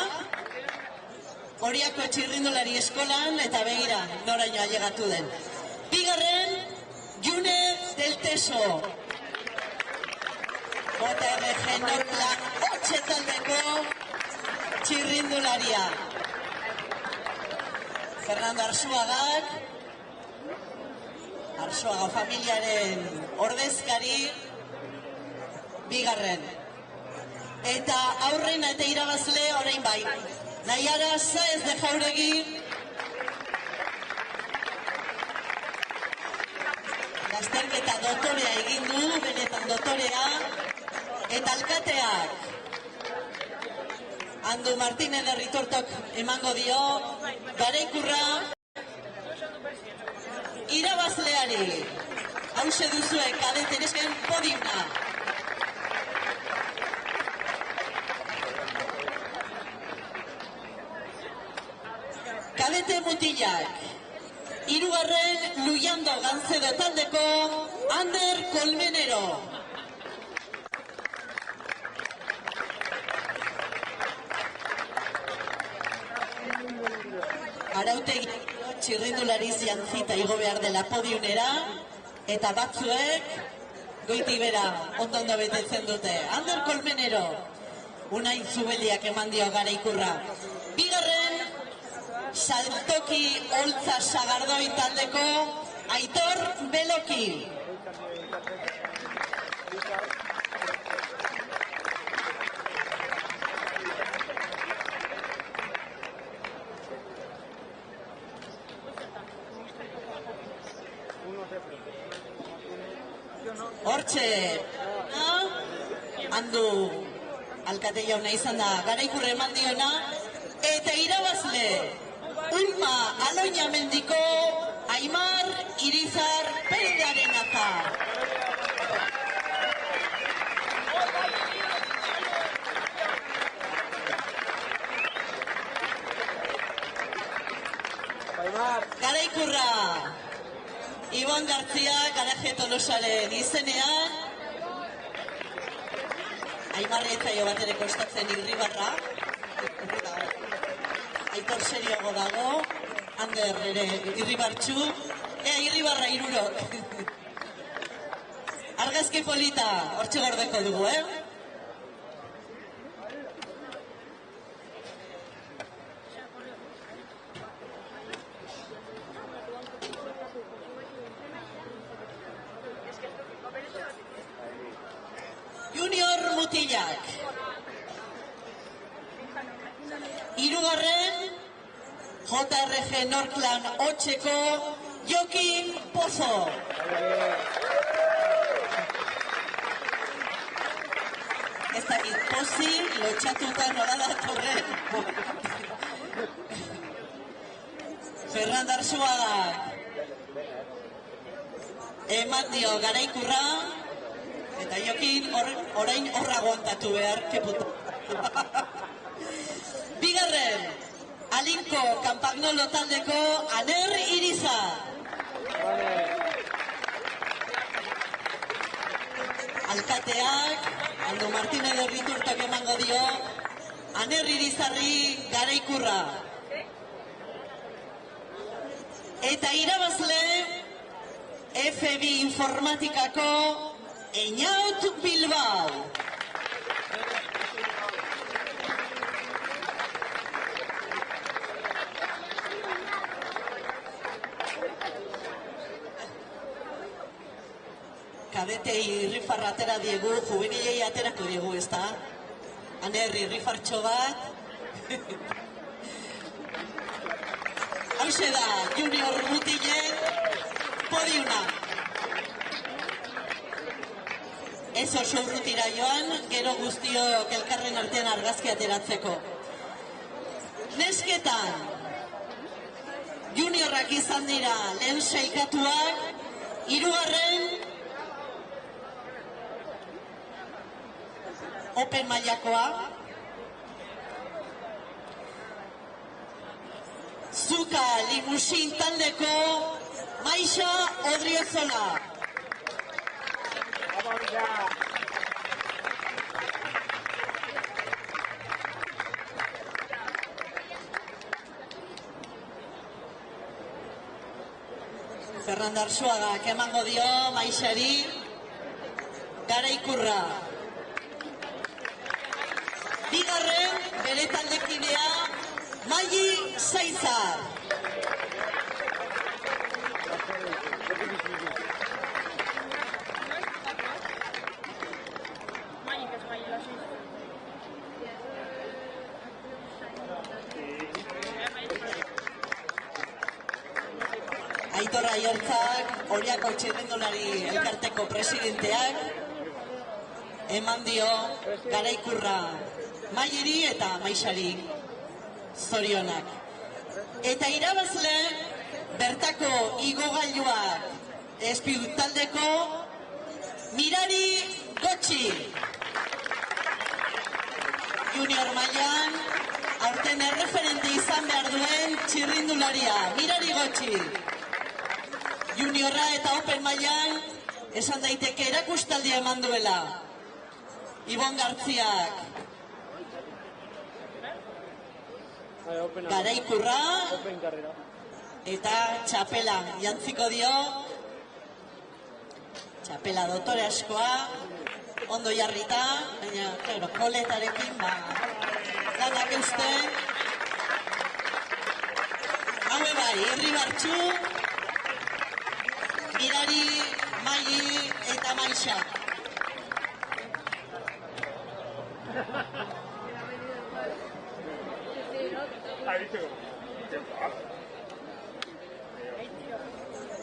Oriako txirrindulari eskolan, eta begira, noraino ailegatu den. Bigarren, June del Teso. JRG Norklan, 8 taldeko txirrindularia. Fernando Arzuagak, Arzuaga familiaren ordezkari, bigarren. Eta aurrena eta irabazle orain bai. Naiara Saez de Jauregi. Lasterketa dotorea egin du, benetan dotorea. Eta alkateak. Andu Martínez de Ritortok emango dio. Garaikurra. Irabazleari. Hauxe duzue kadeten esken podiumna. Kadete mutilak. Hirugarren Luyando Gancedo taldeko Ander Colmenero. Arautegi txirrindulariz jantzita igo behar dela podiunera, eta batzuek goiti bera ondo betetzen dute. Ander Colmenero, Unai Zubeliak eman dio Garaikurra. Bigarren, Saltoki Oltza Sagardoi taldeko Aitor Beloki. Hortxe, Andu alkate jauna izan da Garaikurra eman diona, eta irabazle Ulma Aloñamendiko Aimar Irizar Perdearen aza. Garaikurra Ibon García Garaje Tolosaren izenean. Aimarra etzaio bat ere kostatzen Irribarra. Aitor serioago dago, Ander ere Irribartxu, Irribarra irurok. Argazki polita, hortxe gordeko dugu, Junior mutilak. Hirugarren, JRG Norklan 8ko Jokin Pozo. Ez dakit pozi, lotxatuta nola datorren. Fernando Arzuaga eman dio Garaikurra, eta Jokin orain horra aguantatu behar, keputa. Bigarren, Alinko Campagnolo taldeko Aner Irizar. Alkateak, Andu Martínez de Riturtok emango dio, Aner Irizarri Garaikurra. Eta irabazle FB Informatikako Einaut Bilbao. Kadetei irrifarra atera diegu, juvenilei aterako diegu, ezta? Aner irrifartxo bat. Hauxe da, junior mutilen podiuna. Ez oso urrutira joan, gero guztiok elkarren artean argazki ateratzeko. Nesketan, juniorrak izan dira lehen sailkatuak, hirugarren Open mailakoa. Zuka limusin taldeko Maixa Odriozola. Fernando Arzuagak emango dio Maixari Garaikurra. Bigarren bere taldekidea Maili Zaizar. Aitor Aiortzak, Oriako txirrindulari elkarteko presidenteak, eman dio Garaikurra Mailiri eta Maixari zorionak. Eta irabazle bertako igogailuak espidutaldeko Mirari Gotxi. Junior mailan aurten erreferente izan behar duen txirrindularia, Mirari Gotxi. Juniorra eta Open mailan esan daiteke erakustaldia eman duela. Ibon Gartziak. Garaikurra eta txapela jantziko dio. Txapela dotore askoa, ondo jarrita, baina, claro, koletarekin, lanak eusten. Haue bai, Irribartxu, Mirari, Maili eta Maixa.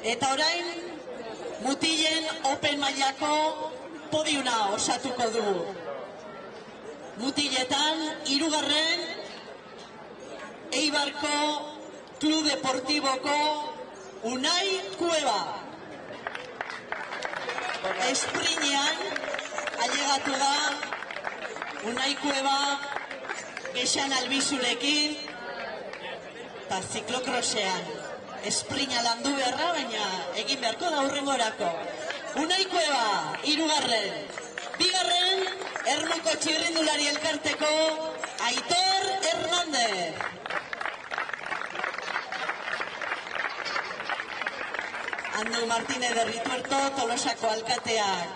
Eta orain, mutilen Open mailako podiuna osatuko du. Mutiletan, hirugarren, Eibarko Klub Deportiboko Unai Kueba. Esprinean, ailegatu da, Unai Kueba, Gexan Albizurekin, eta ziklokrosean. Esprina landu beharra, baina egin beharko da hurrengorako. Unai Kueba, hirugarren. Bigarren, Ermuko txirrindulari elkarteko Aitor Hernández. Andu Martínez de Rituerto, Tolosako alkateak,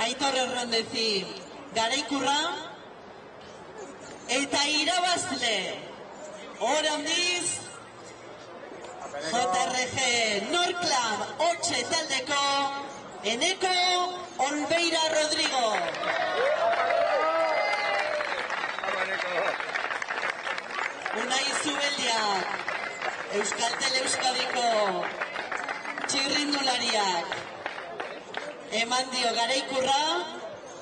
Aitor Hernándezi Garaikurra. Eta irabazle, hor handiz, JRG Norclam Otxe taldeko Eneko Olbeira Rodrigo. Unai Zubeldiak, Euskaltel Euskadiko txirrindulariak, eman dio Garaikurra,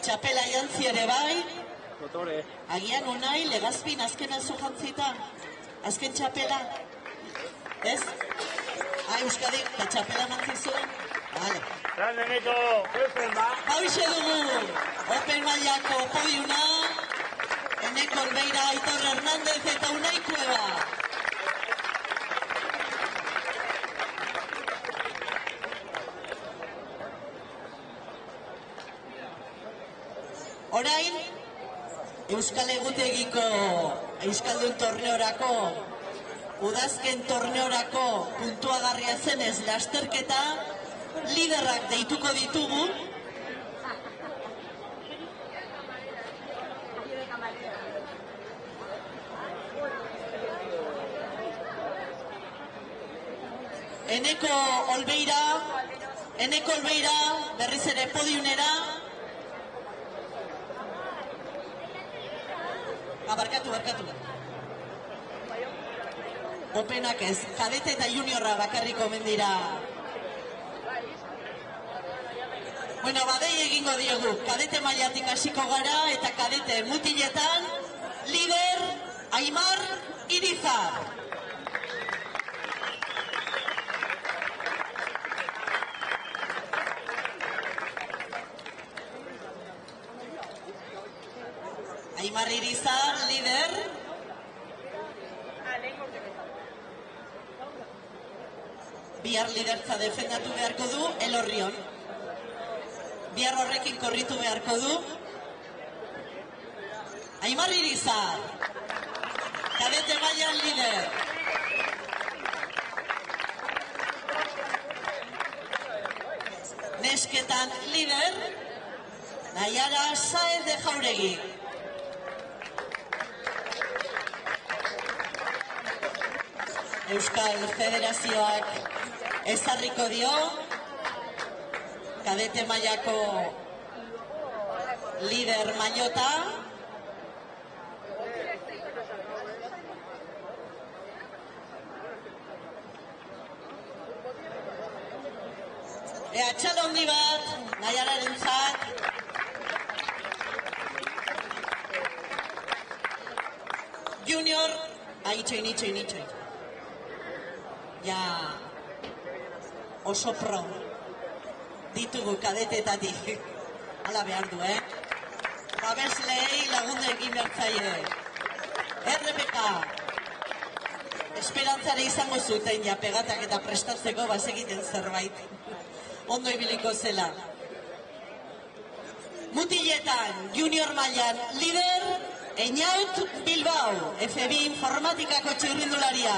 txapela jantzi ere bai. Agian Unai Legazpin azkena zu jantzita, azken txapela. Ez? Euskadik, eta txapela mantzizuen? Vale. Hauxe dugu, Open mailako podiuna, Eneko Olbeira, Aitor Hernández eta Unai Kueba. Orain, Euskal Egutegiko Euskaldun torneorako, udazken torneorako puntuagarria zenez lasterketa, liderrak deituko ditugu. Eneko Olbeira, berriz ere podiunera. Barkatu. Openak ez, kadete eta juniorra bakarrik omen dira. Bueno, badei egingo diegu, kadete mailatik hasiko gara eta kadete mutiletan, lider Aimar Irizar. Aimar Irizar, lider. Bihar lidertza defendatu beharko du Elorrion. Bihar horrekin korritu beharko du. Aimar Irizar, kadete mailan lider. Nesketan lider, Naiara Saez de Jauregi. Euskal Federazioak ezarriko dio kadete mailako lider maillota. Txalo handi bat, Naiararentzat. Junior, itxoin. Ja, oso pro ditugu kadetetatik. Hala behar du, Babeslei lagunde egin bertzaile. RPK. Esperantzare izango zuten ja pegatak eta prestatzeko bazegiten zerbait. Ondo ibiliko zela. Mutiletan, junior mailan, lider, Eñaut Bilbao, FB informatikako txirrindularia.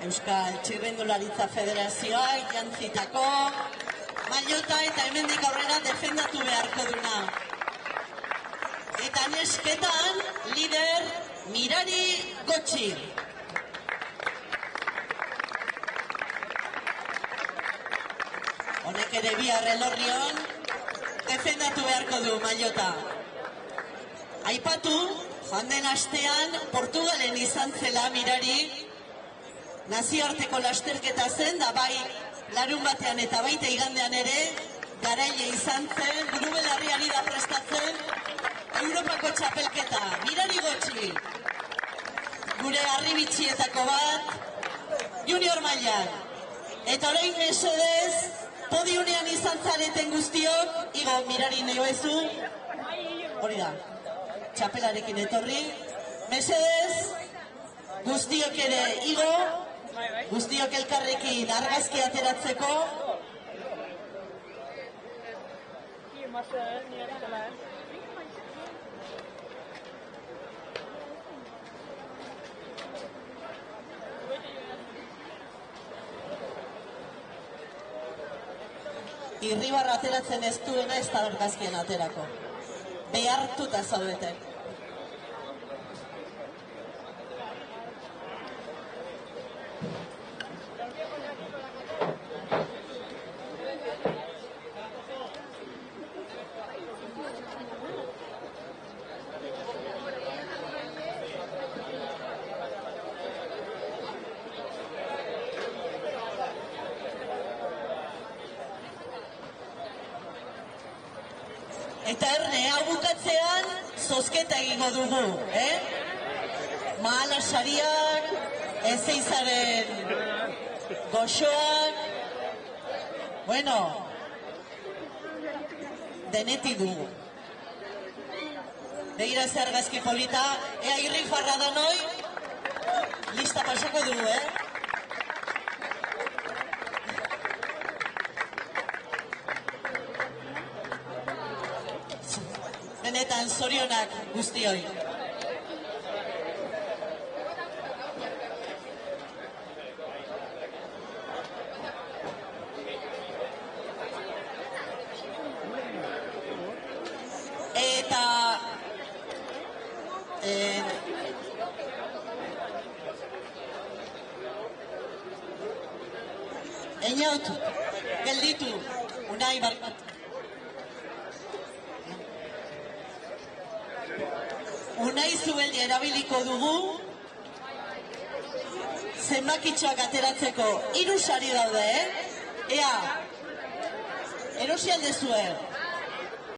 Euskal Txirrindularitza Federazioak jantzitako maillota eta hemendik aurrera defendatu beharko duna. Eta nesketan, lider Mirari Gotxi. Honek ere bihar Elorrion defendatu beharko du maillota. Aipatu, joan den astean Portugalen izan zela Mirari, nazioarteko lasterketa zen, da bai larun batean eta baita igandean ere, garaile izan zen, buru belarriari da prestatzen, Europako txapelketa, Mirari Gotxi. Gure arribitxietako bat, junior mailan. Eta orain mesedez, podiunean izan zareten guztiok, igo Mirari nahi bezu, hori da, txapelarekin etorri, mesedez, guztiok ere igo, guztiok elkarrekin argazki ateratzeko. Irribarra ateratzen ez duena ez da argazkien aterako. Behartuta zaudete. Eta erne, hau bukatzean, zozketa egingo dugu, Mahala sariak, ezeizaren goxoak, bueno, deneti dugu. Begira ze argazki polita, ea irri jarra da noi, lista pasako dugu, Benetan, zorionak guztioi. Eta Einaut, gelditu, Unai barkatu. Unai Zubeldia erabiliko dugu, zenbakitxoak ateratzeko 3 sari daude, Ea, erosi aldezue.